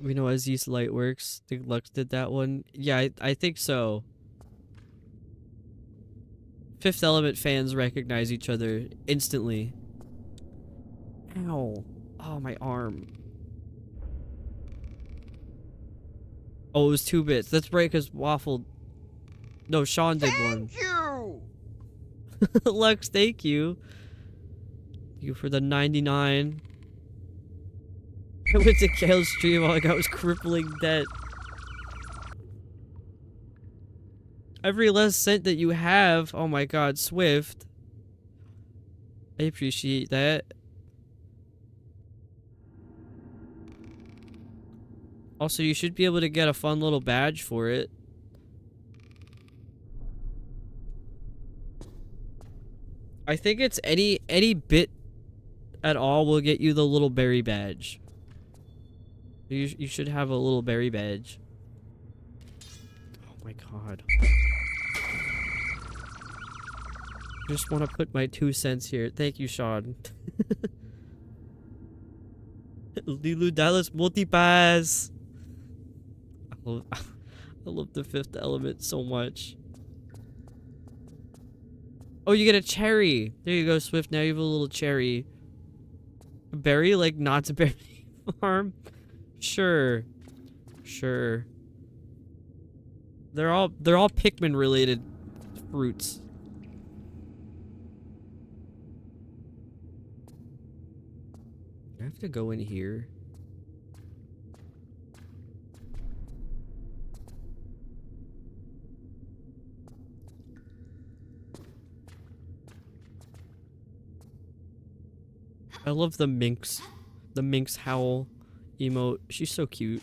We know Aziz Light works. I think Lux did that one. Yeah, I think so. Fifth Element fans recognize each other instantly. Ow. Oh, my arm. Oh, it was 2 bits. That's right, because Waffle... No, Sean did one. Thank you! Lux, thank you. Thank you for the 99. I went to Kale's stream, all I got was crippling debt. Every less cent that you have, oh my god, Swift. I appreciate that. Also, you should be able to get a fun little badge for it. I think it's any bit at all will get you the little berry badge. You should have a little berry badge. Oh my god. Just want to put my 2 cents here. Thank you, Sean. Lilu Dallas Multipass. I love the Fifth Element so much. Oh, you get a cherry. There you go, Swift. Now you have a little cherry. A berry? Like Knott's Berry Farm? Sure. Sure. They're all Pikmin related fruits. I have to go in here. I love the minx howl emote. She's so cute.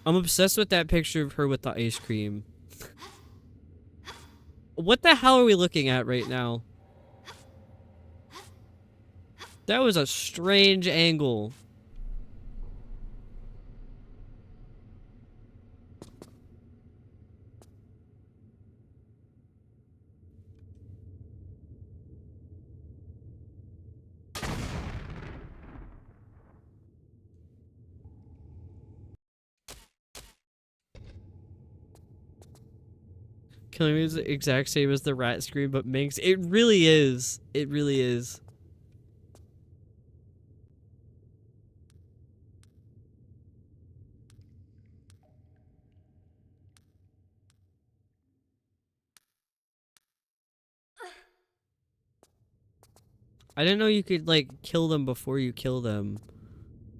I'm obsessed with that picture of her with the ice cream. What the hell are we looking at right now? That was a strange angle. Killing me is the exact same as the rat scream, but Minx. It really is. It really is. I didn't know you could, like, kill them before you kill them.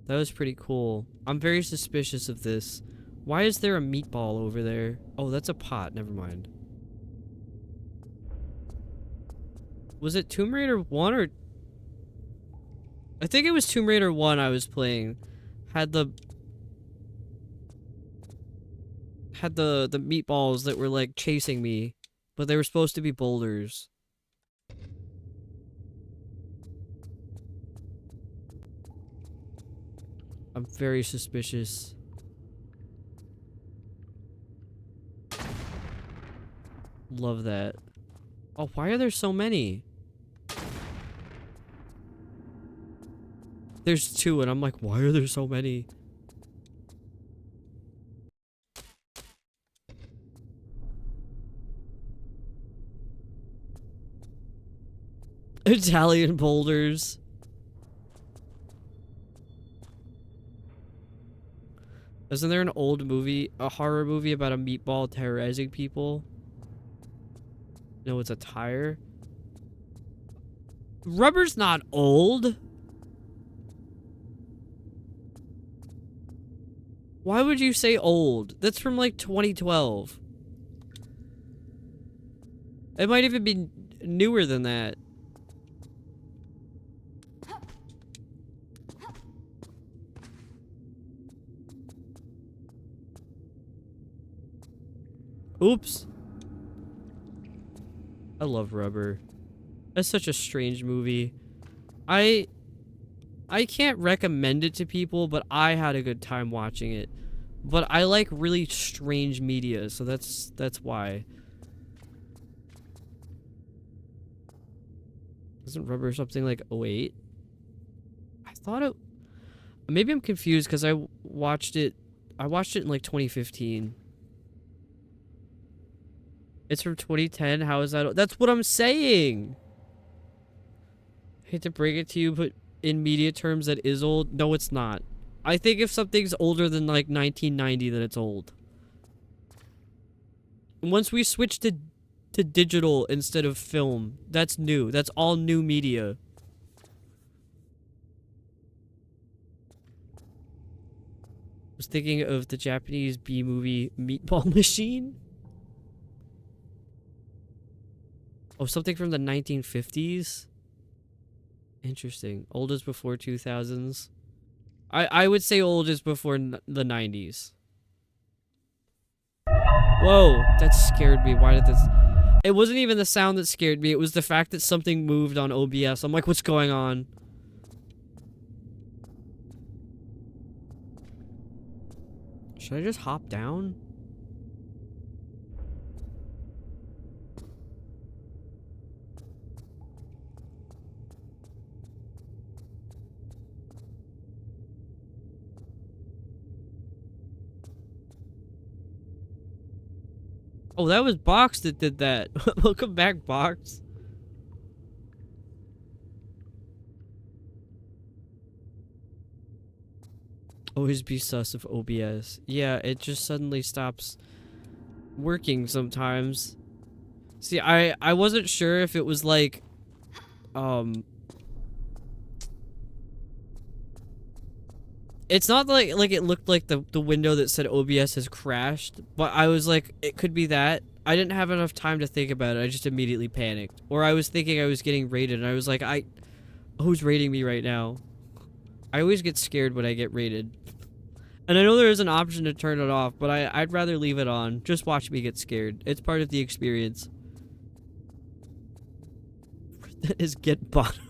That was pretty cool. I'm very suspicious of this. Why is there a meatball over there? Oh, that's a pot. Never mind. Was it Tomb Raider 1 or... I think it was Tomb Raider 1 I was playing. Had the had the meatballs that were like chasing me, but they were supposed to be boulders. I'm very suspicious. Love that. Oh, why are there so many? There's 2 and I'm like, why are there so many? Italian boulders. Isn't there an old movie, a horror movie about a meatball terrorizing people? No, it's a tire. Rubber's not old. Why would you say old? That's from like 2012. It might even be newer than that. Oops. I love Rubber. That's such a strange movie. I can't recommend it to people, but I had a good time watching it. But I like really strange media, so that's why. Isn't Rubber something like 08? I thought it... Maybe I'm confused because I watched it in like 2015. It's from 2010. How is that? That's what I'm saying. Hate to break it to you, but in media terms, that is old. No, it's not. I think if something's older than like 1990, then it's old. Once we switch to digital instead of film, that's new. That's all new media. I was thinking of the Japanese B movie Meatball Machine. Oh, something from the 1950s? Interesting. Old is before 2000s. I would say old is before the 90s. Whoa, that scared me. Why did this... It wasn't even the sound that scared me. It was the fact that something moved on OBS. I'm like, what's going on? Should I just hop down? Oh, that was Box that did that. Welcome back, Box. Always be sus of OBS. Yeah, it just suddenly stops working sometimes. See, I wasn't sure if it was like, it's not like it looked like the window that said OBS has crashed, but I was like, it could be that. I didn't have enough time to think about it. I just immediately panicked. Or I was thinking I was getting raided, and I was like, who's raiding me right now? I always get scared when I get raided. And I know there is an option to turn it off, but I'd rather leave it on. Just watch me get scared. It's part of the experience. That is get bottom.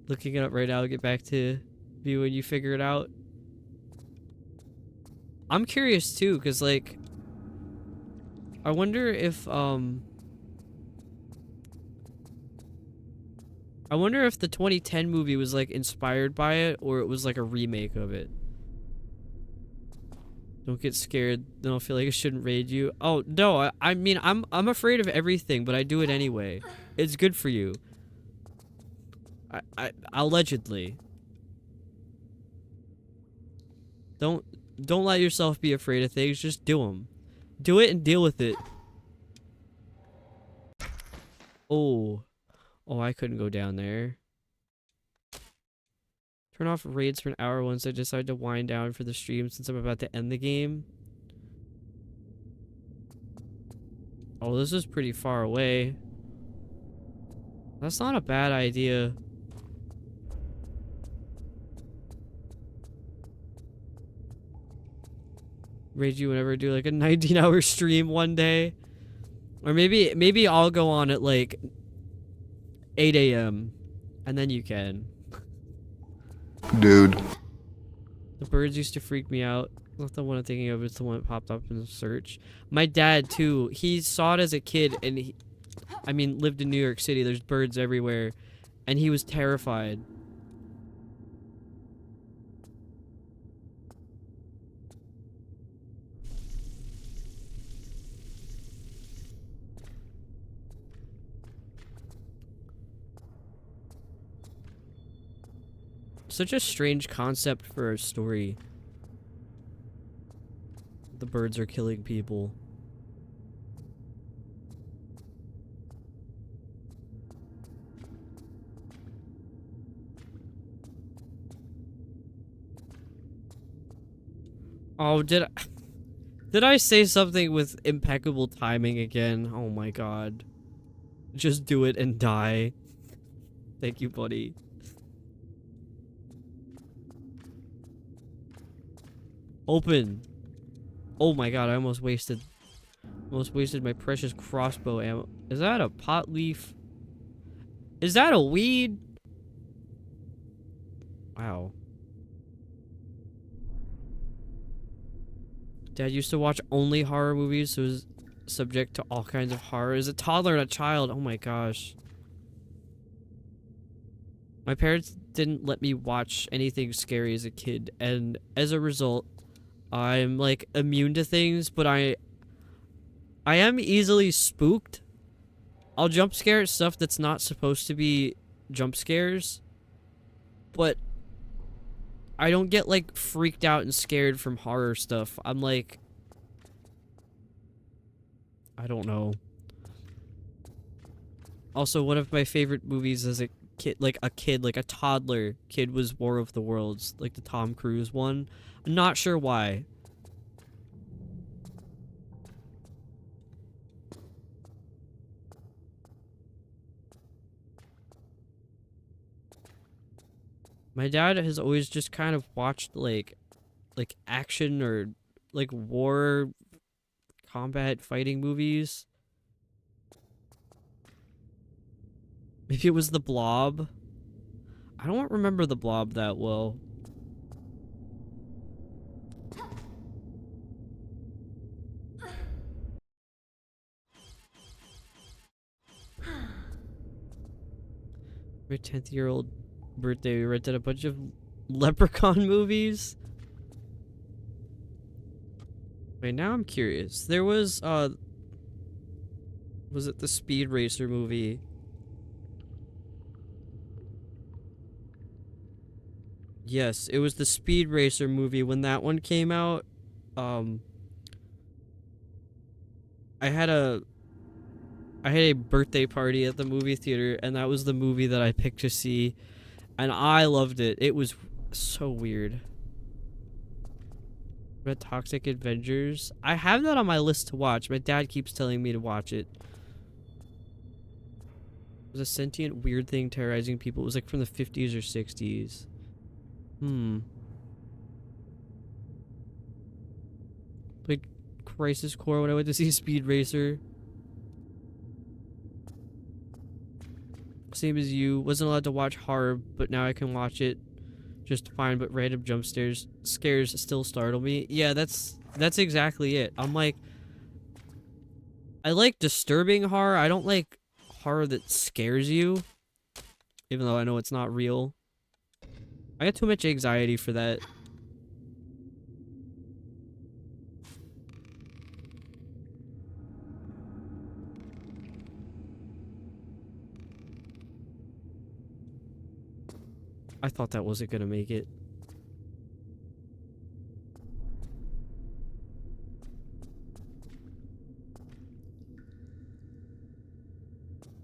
Looking it up right now. I'll get back to you when you figure it out. I'm curious too, because like, I wonder if the 2010 movie was like inspired by it, or it was like a remake of it. Don't get scared. Then I'll feel like I shouldn't raid you. Oh no, I mean I'm afraid of everything, but I do it anyway. It's good for you. I allegedly. Don't let yourself be afraid of things. Just do them. Do it and deal with it. Oh, I couldn't go down there. Turn off raids for an hour once I decide to wind down for the stream since I'm about to end the game. Oh, this is pretty far away. That's not a bad idea. Rage you whenever I do like a 19-hour stream one day. Or maybe I'll go on at like 8 a.m. and then you can. Dude. The birds used to freak me out. Not the one I'm thinking of, it's the one that popped up in the search. My dad too, he saw it as a kid and lived in New York City, there's birds everywhere, and he was terrified. Such a strange concept for a story. The birds are killing people. Oh, did I say something with impeccable timing again? Oh my god. Just do it and die. Thank you, buddy. Open. Oh my god, I almost wasted my precious crossbow ammo. Is that a pot leaf? Is that a weed? Wow. Dad used to watch only horror movies, so was subject to all kinds of horror. As a toddler and a child, oh my gosh. My parents didn't let me watch anything scary as a kid, and as a result, I'm like immune to things, but I am easily spooked. I'll jump scare at stuff that's not supposed to be jump scares, but I don't get like freaked out and scared from horror stuff. I'm like, I don't know. Also, one of my favorite movies as a kid, like a toddler kid, was War of the Worlds, like the Tom Cruise one. I'm not sure why. My dad has always just kind of watched like action or like war combat fighting movies. Maybe it was The Blob. I don't remember The Blob that well. My 10th-year-old birthday, we rented a bunch of Leprechaun movies. Wait, now I'm curious. There was it the Speed Racer movie? Yes, it was the Speed Racer movie. When that one came out, I had a birthday party at the movie theater, and that was the movie that I picked to see, and I loved it. It was so weird. Red Toxic Avengers. I have that on my list to watch. My dad keeps telling me to watch it. It was a sentient weird thing terrorizing people. It was like from the 50s or 60s. Like Crisis Core when I went to see Speed Racer. Same as you. Wasn't allowed to watch horror, but now I can watch it just fine, but random jump scares still startle me. Yeah, that's exactly it. I'm like, I like disturbing horror. I don't like horror that scares you, even though I know it's not real. I got too much anxiety for that. I thought that wasn't gonna make it.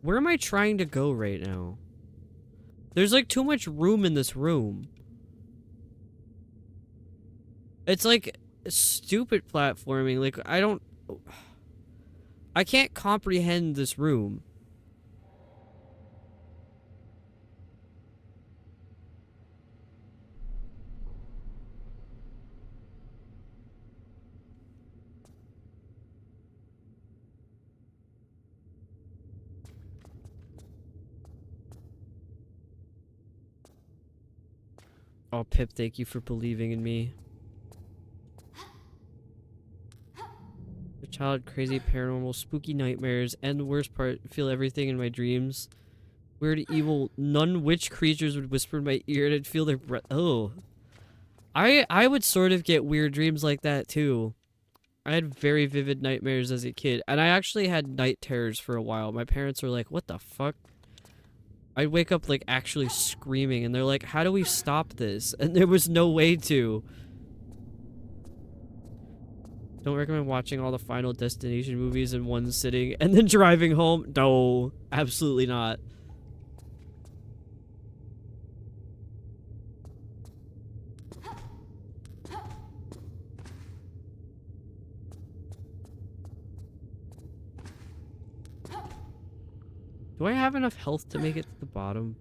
Where am I trying to go right now? There's like too much room in this room. It's like stupid platforming. Like I can't comprehend this room. Oh, Pip, thank you for believing in me. The child, crazy, paranormal, spooky nightmares, and the worst part, feel everything in my dreams. Weird, evil, nun-witch creatures would whisper in my ear and I'd feel their breath. Oh. I would sort of get weird dreams like that too. I had very vivid nightmares as a kid, and I actually had night terrors for a while. My parents were like, what the fuck? I'd wake up like actually screaming, and they're like, how do we stop this? And there was no way to. Don't recommend watching all the Final Destination movies in one sitting and then driving home. No, absolutely not. Do I have enough health to make it to the bottom?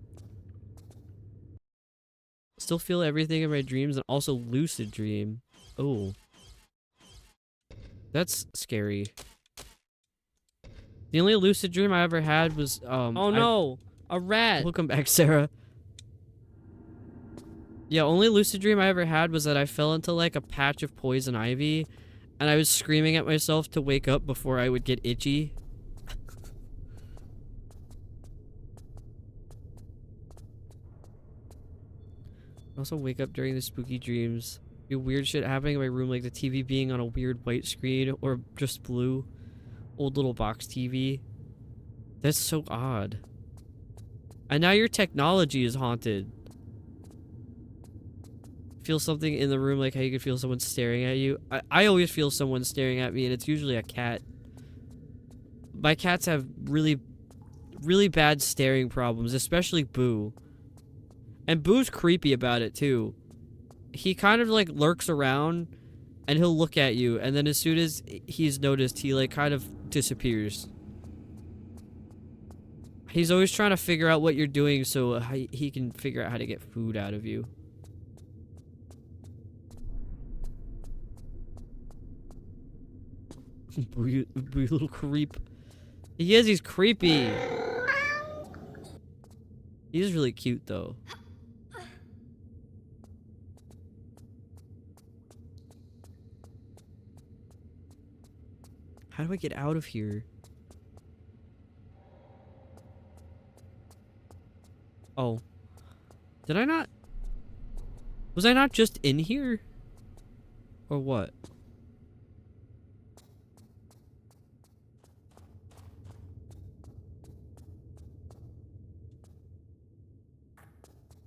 Still feel everything in my dreams and also lucid dream. Oh. That's scary. The only lucid dream I ever had was, oh no! A rat! Welcome back, Sarah. Yeah, only lucid dream I ever had was that I fell into, like, a patch of poison ivy, and I was screaming at myself to wake up before I would get itchy. Also wake up during the spooky dreams. Be weird shit happening in my room, like the TV being on a weird white screen, or just blue. Old little box TV. That's so odd. And now your technology is haunted. Feel something in the room, like how you could feel someone staring at you. I always feel someone staring at me, and it's usually a cat. My cats have really bad staring problems, especially Boo. And Boo's creepy about it too. He kind of like lurks around and he'll look at you, and then as soon as he's noticed, he like kind of disappears. He's always trying to figure out what you're doing so he can figure out how to get food out of you. Boo, you little creep. He's creepy. He's really cute though. How do I get out of here? Oh. Did I not? Was I not just in here? Or what?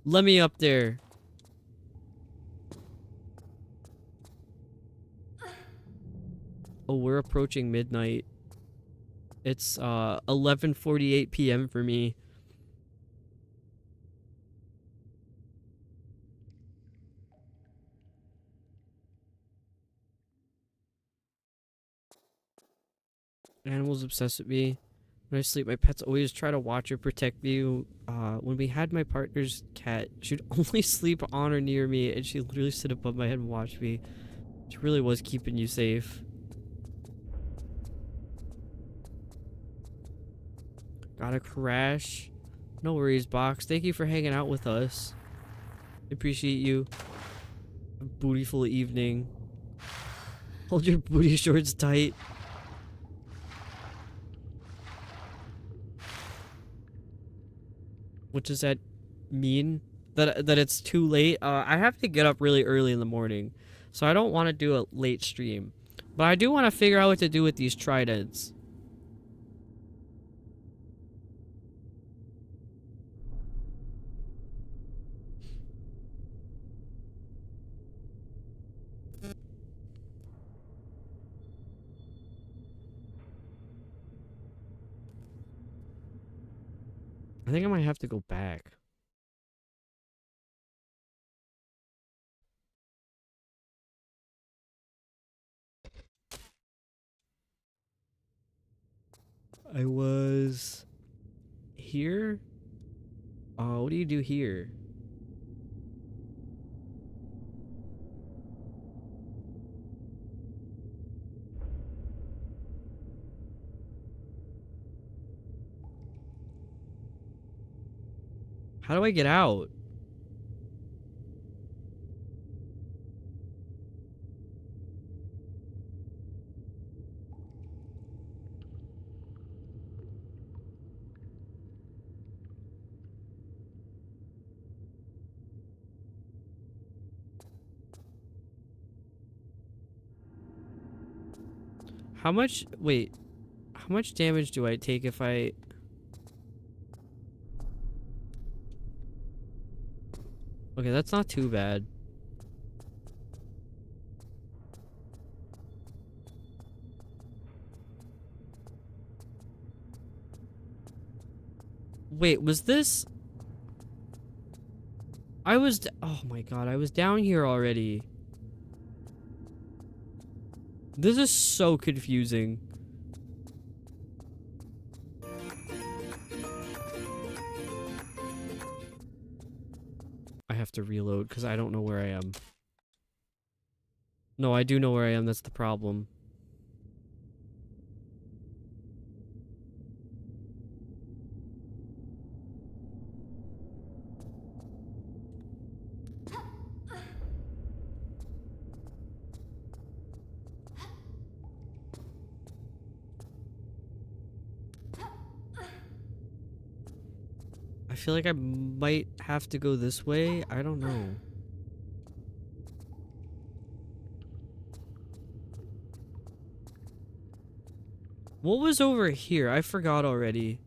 Let me up there. Oh, we're approaching midnight. It's 11:48 p.m. for me. Animals obsess with me. When I sleep, my pets always try to watch or protect me. When we had my partner's cat, she'd only sleep on or near me, and she literally sit above my head and watch me. She really was keeping you safe. Gotta crash. No worries, Box. Thank you for hanging out with us. Appreciate you. A bootyful evening. Hold your booty shorts tight. What does that mean? That it's too late? I have to get up really early in the morning, so I don't want to do a late stream. But I do want to figure out what to do with these tridents. I think I might have to go back. I was here? What do you do here? How do I get out? How much, wait, how much damage do I take if I... Okay, that's not too bad. Wait, was this... oh my god, I was down here already. This is so confusing. I have to reload because I don't know where I am. No, I do know where I am, that's the problem. I feel like I might have to go this way. I don't know. What was over here? I forgot already.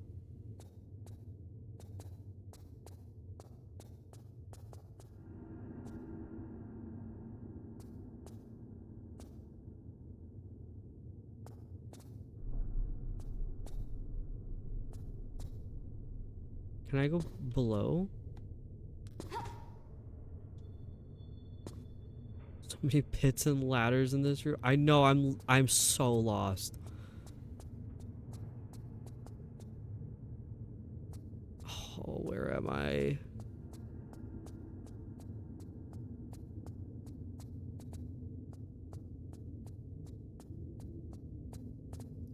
Can I go below? So many pits and ladders in this room. I know I'm so lost. Oh, where am I?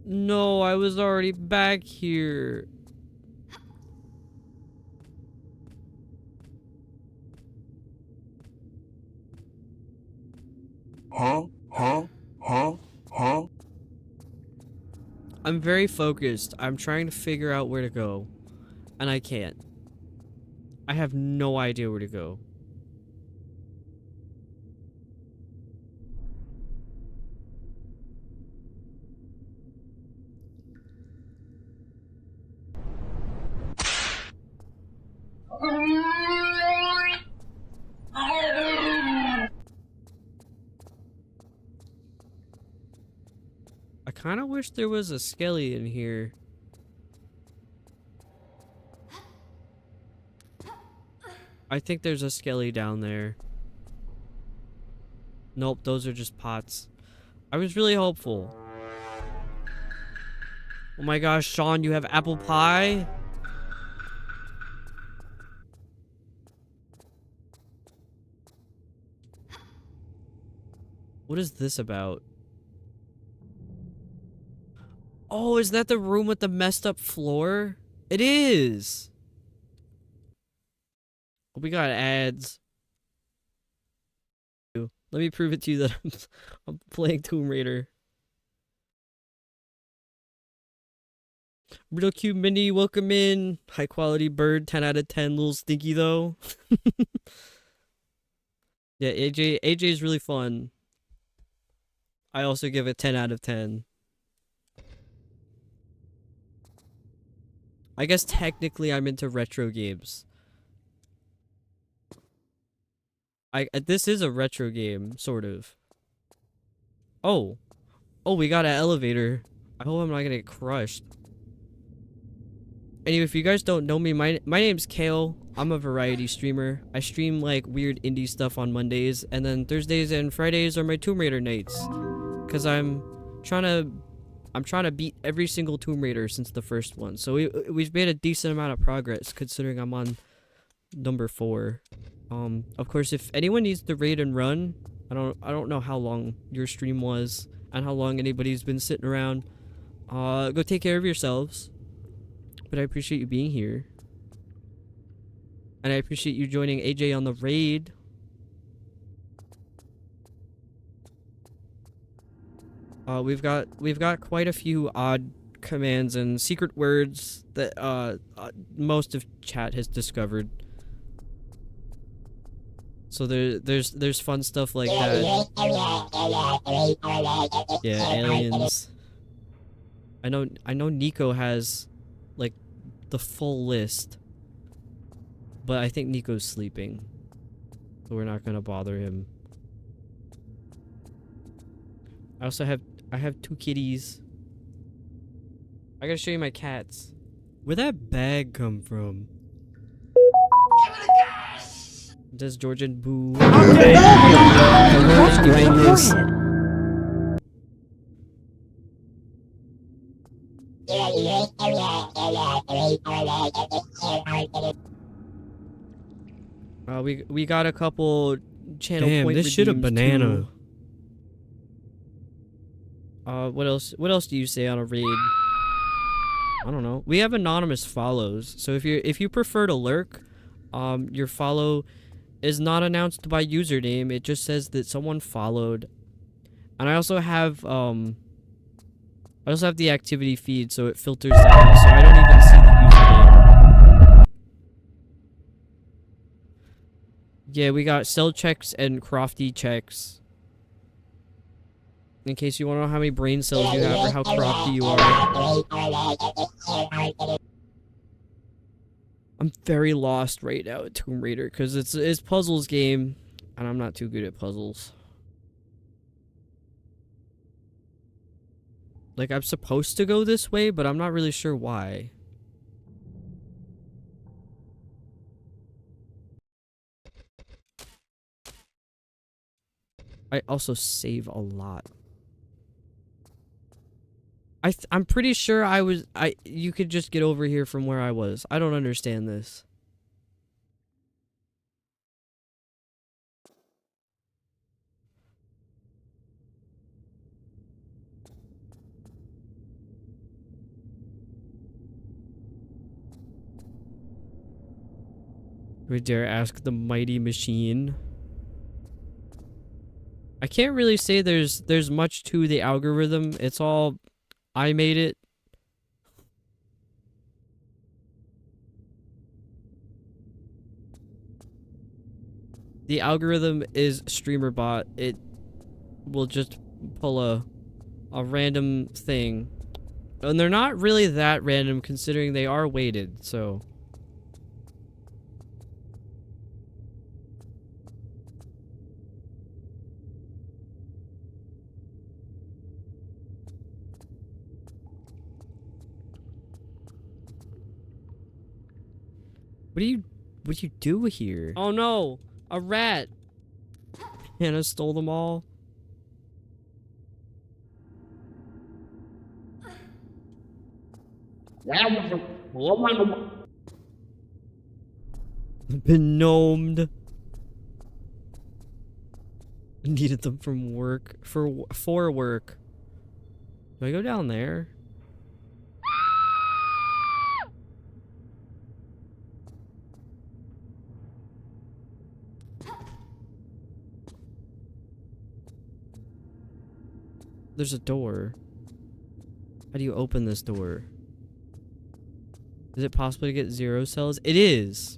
No, I was already back here. I'm very focused. I'm trying to figure out where to go. And I can't. I have no idea where to go. I kind of wish there was a skelly in here. I think there's a skelly down there. Nope, those are just pots. I was really hopeful. Oh my gosh, Sean, you have apple pie? What is this about? Oh, is that the room with the messed up floor? It is! We got ads. Let me prove it to you that I'm playing Tomb Raider. Real cute mini, welcome in. High quality bird, 10 out of 10. Little stinky though. Yeah, AJ is really fun. I also give it 10 out of 10. I guess technically I'm into retro games. This is a retro game, sort of. Oh. Oh, we got an elevator. I hope I'm not gonna get crushed. Anyway, if you guys don't know me, my name's Kale. I'm a variety streamer. I stream like weird indie stuff on Mondays, and then Thursdays and Fridays are my Tomb Raider nights. Cause I'm trying to beat every single Tomb Raider since the first one. So we've made a decent amount of progress considering I'm on number 4. Of course, if anyone needs to raid and run, I don't know how long your stream was and how long anybody's been sitting around. Go take care of yourselves. But I appreciate you being here. And I appreciate you joining AJ on the raid. We've got quite a few odd commands and secret words that most of chat has discovered. So there's fun stuff like that. Yeah, aliens. I know Nico has like the full list. But I think Nico's sleeping. So we're not gonna bother him. I have 2 kitties. I gotta show you my cats. Where'd that bag come from? Does Georgian boo? Okay. We got a couple channel Damn, point this shit a redeems, banana. too. What else? What else do you say on a raid? I don't know. We have anonymous follows, so if you prefer to lurk, your follow is not announced by username. It just says that someone followed. And I also have the activity feed, so it filters that out, so I don't even see the username. Yeah, we got cell checks and crofty checks. In case you want to know how many brain cells you have or how crofty you are. I'm very lost right now at Tomb Raider because it's puzzles game, and I'm not too good at puzzles. Like, I'm supposed to go this way, but I'm not really sure why. I also save a lot. I'm pretty sure you could just get over here from where I was. I don't understand this. We dare ask the mighty machine. I can't really say there's much to the algorithm. It's all I made it. The algorithm is streamer bot. It will just pull a random thing. And they're not really that random considering they are weighted, so. What do you do here? Oh no! A rat! Hannah stole them all. Been gnomed. Needed them from work. For work. Do I go down there? There's a door. How do you open this door? Is it possible to get 0 cells? It is!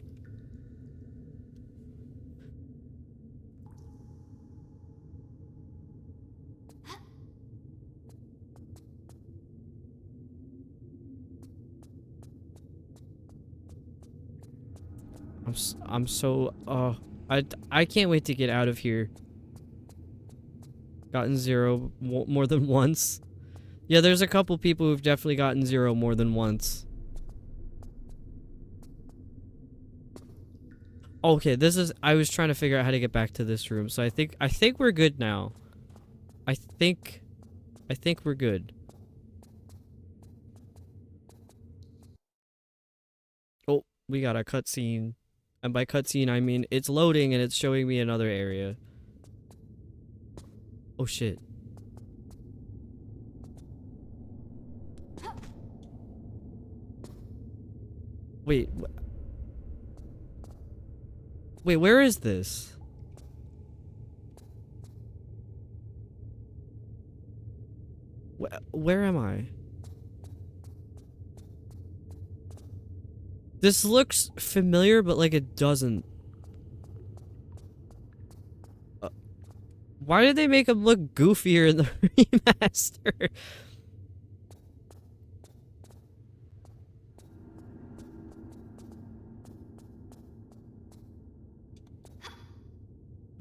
I'm so, I can't wait to get out of here. Gotten 0 more than once. Yeah, there's a couple people who've definitely gotten 0 more than once. Okay, I was trying to figure out how to get back to this room, so I think we're good now. I think we're good. Oh, we got a cutscene. And by cutscene, I mean it's loading and it's showing me another area. Oh shit. Wait. Wait, where is this? Where am I? This looks familiar, but like it doesn't. Why did they make him look goofier in the remaster?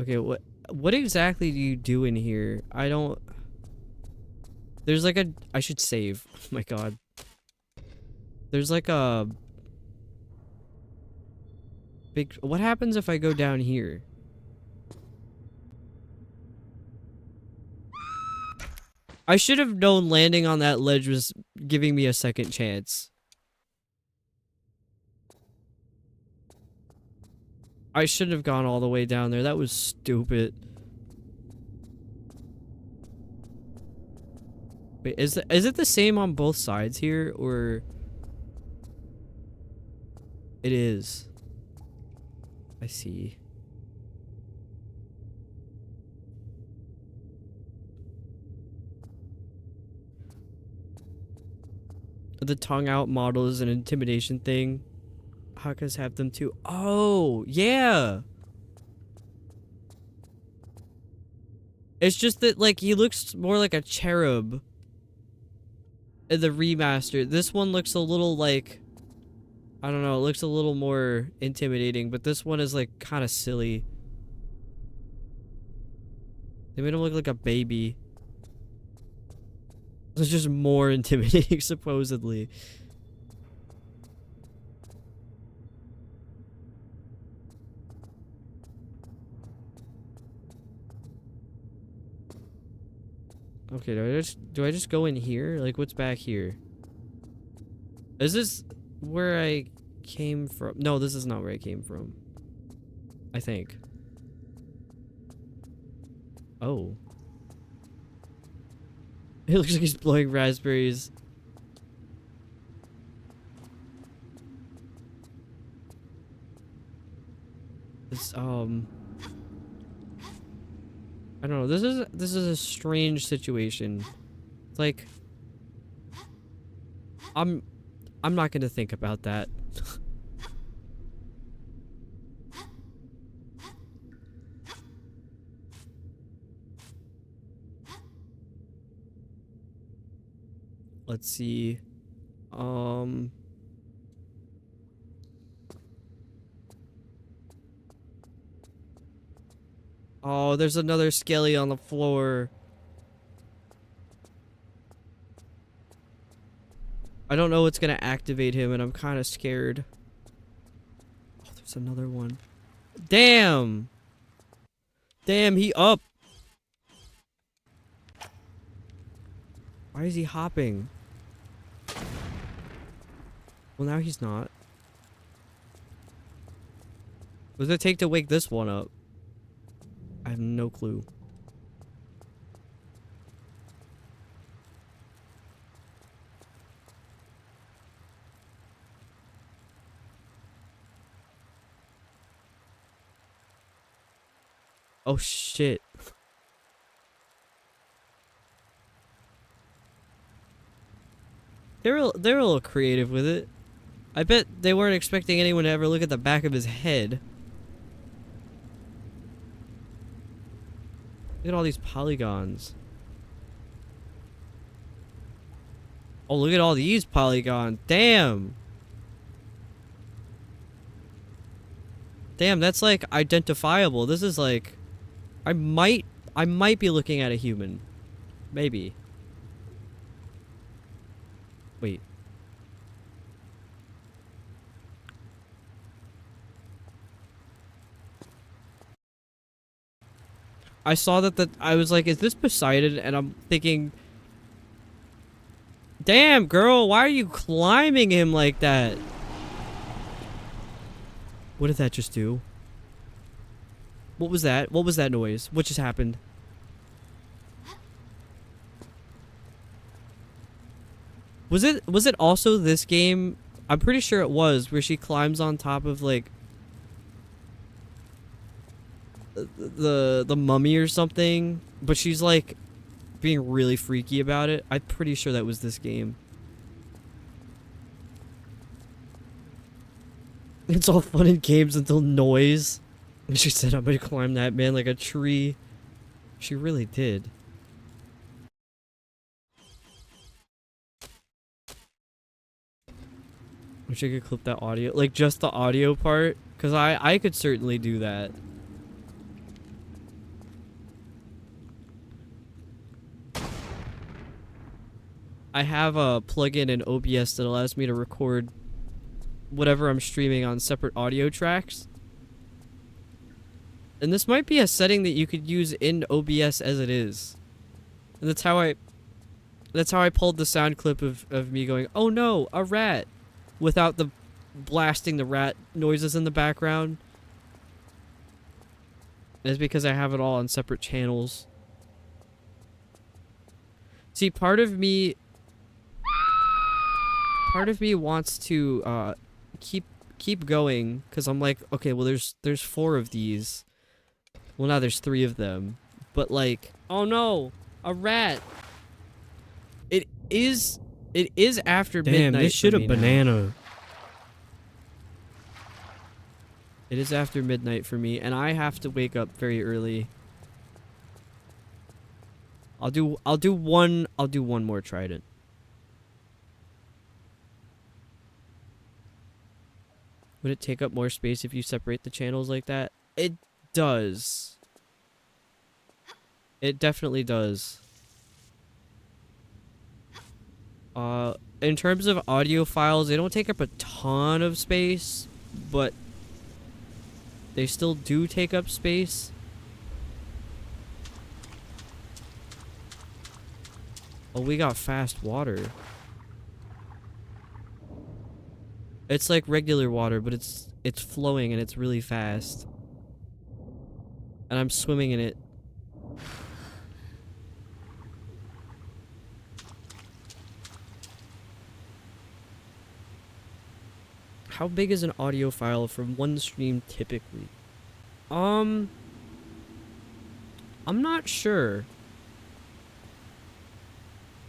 Okay, what exactly do you do in here? I don't... There's like a... I should save. Oh my god. There's like a... big... What happens if I go down here? I should have known landing on that ledge was giving me a second chance. I shouldn't have gone all the way down there. That was stupid. Wait, is it the same on both sides here, or... It is. I see. The tongue out model is an intimidation thing. Hakas have them too. Oh, yeah. It's just that, like, he looks more like a cherub in the remaster. This one looks a little like... I don't know, it looks a little more intimidating, but this one is, like, kind of silly. They made him look like a baby. It's just more intimidating, supposedly. Okay, do I just go in here? Like, what's back here? Is this where I came from? No, this is not where I came from. I think. Oh. It looks like he's blowing raspberries. This, I don't know. This is a strange situation. It's like, I'm not gonna think about that. Let's see. Oh, there's another skelly on the floor. I don't know what's gonna activate him, and I'm kind of scared. Oh, there's another one. Damn! Damn, he up! Why is he hopping? Well, now he's not. What does it take to wake this one up? I have no clue. Oh shit. They're a little creative with it. I bet they weren't expecting anyone to ever look at the back of his head. Look at all these polygons. Oh, look at all these polygons. Damn. Damn, that's like identifiable. This is like, I might be looking at a human. Maybe. Wait. I saw that I was like, is this Poseidon? And I'm thinking, damn, girl, why are you climbing him like that? What did that just do? What was that? What was that noise? What just happened? Was it also this game? I'm pretty sure it was, where she climbs on top of like the mummy or something, but she's like being really freaky about it. I'm pretty sure that was this game. It's all fun and games until noise. And she said, I'm gonna climb that man like a tree. She really did. Wish I could clip that audio. Like, just the audio part. Because I could certainly do that. I have a plugin in OBS that allows me to record whatever I'm streaming on separate audio tracks. And this might be a setting that you could use in OBS as it is. And that's how I pulled the sound clip of me going, "Oh no, a rat," without the blasting the rat noises in the background. It's because I have it all on separate channels. See, part of me wants to keep going, because I'm like, okay, well there's 4 of these. Well, now there's 3 of them. But like, oh no, a rat. It is after midnight. Damn, this shit for a me now. banana. It is after midnight for me, and I have to wake up very early. I'll do one more trident. Would it take up more space if you separate the channels like that? It does. It definitely does. In terms of audio files, they don't take up a ton of space, but they still do take up space. Oh, we got fast water. It's like regular water, but it's flowing and it's really fast. And I'm swimming in it. How big is an audio file from one stream typically? I'm not sure.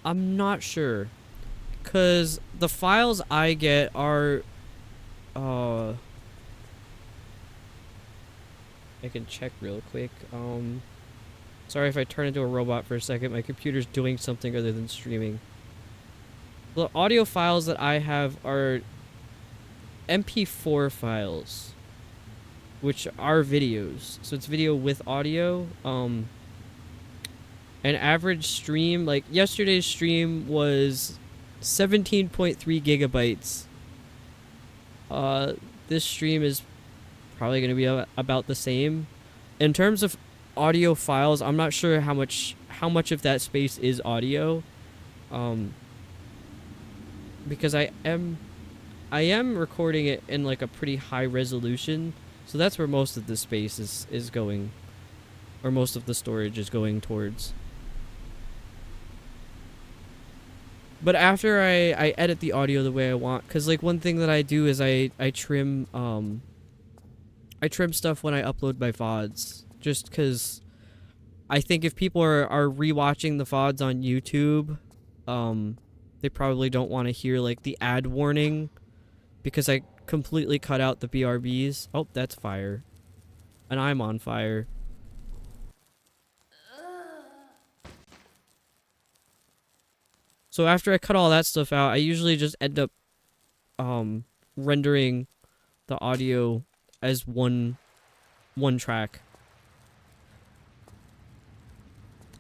I'm not sure. 'Cause the files I get are I can check real quick. Sorry if I turn into a robot for a second. My computer's doing something other than streaming. The audio files that I have are MP4 files, which are videos. So it's video with audio. An average stream, like yesterday's stream was 17.3 gigabytes. This stream is probably going to be about the same. In terms of audio files, I'm not sure how much of that space is audio. Because I am recording it in like a pretty high resolution, so that's where most of the space is going, or most of the storage is going towards. But after I edit the audio the way I want, because like one thing that I do is I trim stuff when I upload my VODs, just because I think if people are rewatching the VODs on YouTube, they probably don't want to hear like the ad warning, because I completely cut out the BRBs. Oh, that's fire. And I'm on fire. So after I cut all that stuff out, I usually just end up rendering the audio as one track.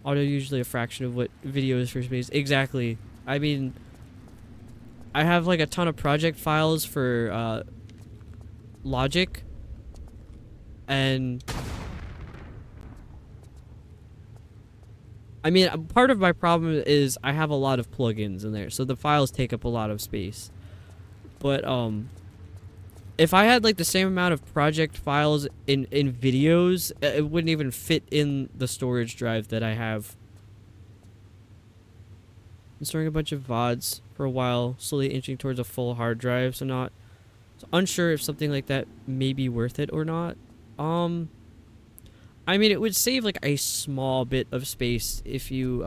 Audio usually a fraction of what video is for space. Exactly. I mean, I have like a ton of project files for Logic, and I mean, part of my problem is I have a lot of plugins in there, so the files take up a lot of space. But if I had like the same amount of project files in videos, it wouldn't even fit in the storage drive that I have. I'm storing a bunch of VODs for a while, slowly inching towards a full hard drive, so unsure if something like that may be worth it or not. I mean, it would save like a small bit of space if you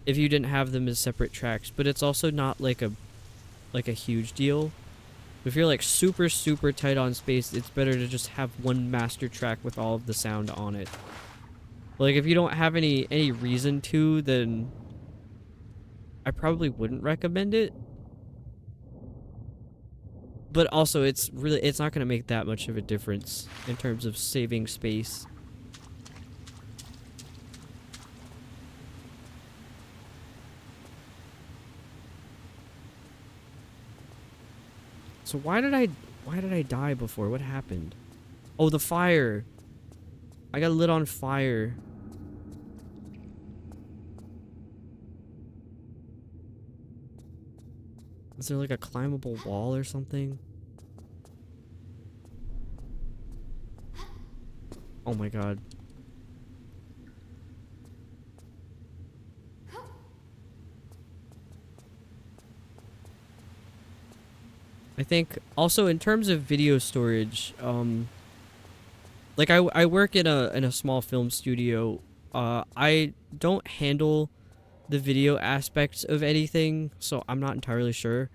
didn't have them as separate tracks, but it's also not like a huge deal. If you're like super tight on space, it's better to just have one master track with all of the sound on it. Like if you don't have any reason to, then I probably wouldn't recommend it. But also, it's not going to make that much of a difference in terms of saving space. So why did I die before? What happened? Oh, the fire. I got lit on fire. Is there like a climbable wall or something? Oh my god. I think also in terms of video storage, like I work in a small film studio. I don't handle the video aspects of anything, so I'm not entirely sure.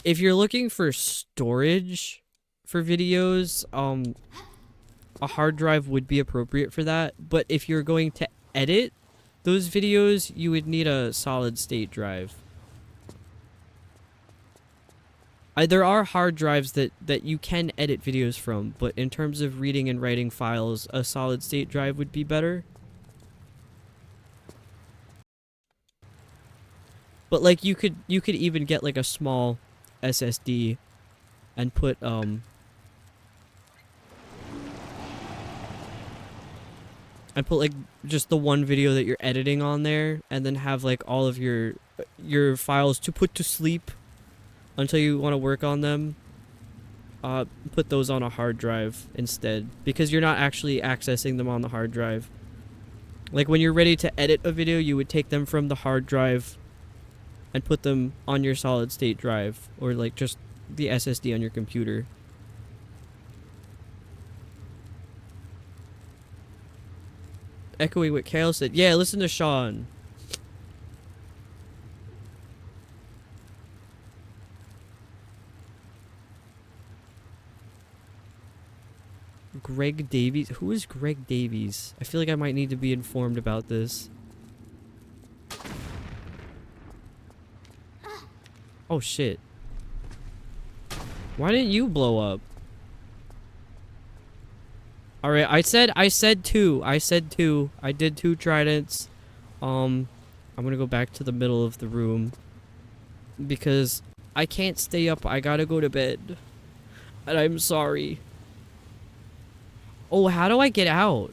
If you're looking for storage for videos, a hard drive would be appropriate for that. But if you're going to edit those videos, you would need a solid state drive. There are hard drives that you can edit videos from, but in terms of reading and writing files, a solid state drive would be better. But like you could even get like a small SSD and put like just the one video that you're editing on there, and then have like all of your files to put to sleep until you want to work on them. Put those on a hard drive instead, because you're not actually accessing them on the hard drive. Like when you're ready to edit a video, you would take them from the hard drive and put them on your solid state drive, or like just the SSD on your computer. Echoing what Kale said. Yeah, listen to Sean. Greg Davies? Who is Greg Davies? I feel like I might need to be informed about this. Oh shit. Why didn't you blow up? Alright, I said two. I said two. I did 2 tridents. I'm gonna go back to the middle of the room, because I can't stay up. I gotta go to bed. And I'm sorry. Oh, how do I get out?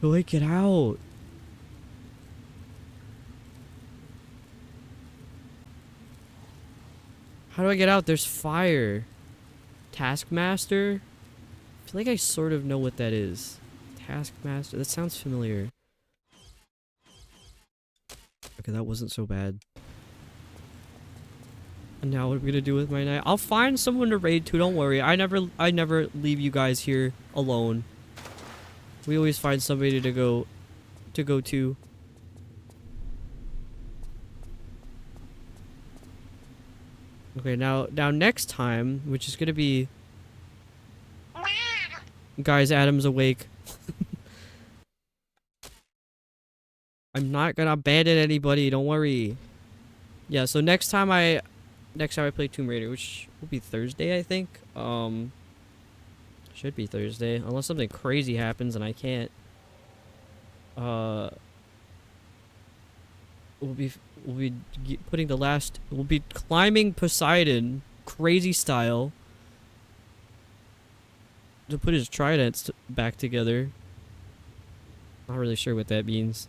How do I get out? How do I get out? There's fire. Taskmaster? I feel like I sort of know what that is. Taskmaster. That sounds familiar. Okay, that wasn't so bad. And now what am I gonna do with my night? I'll find someone to raid to, don't worry. I never leave you guys here alone. We always find somebody to go to. Okay, now next time, which is gonna be... Guys, Adam's awake. I'm not gonna abandon anybody, don't worry. Yeah, so next time I play Tomb Raider, which will be Thursday, I think. Should be Thursday, unless something crazy happens and I can't. We'll be climbing Poseidon, crazy style, to put his tridents back together. Not really sure what that means.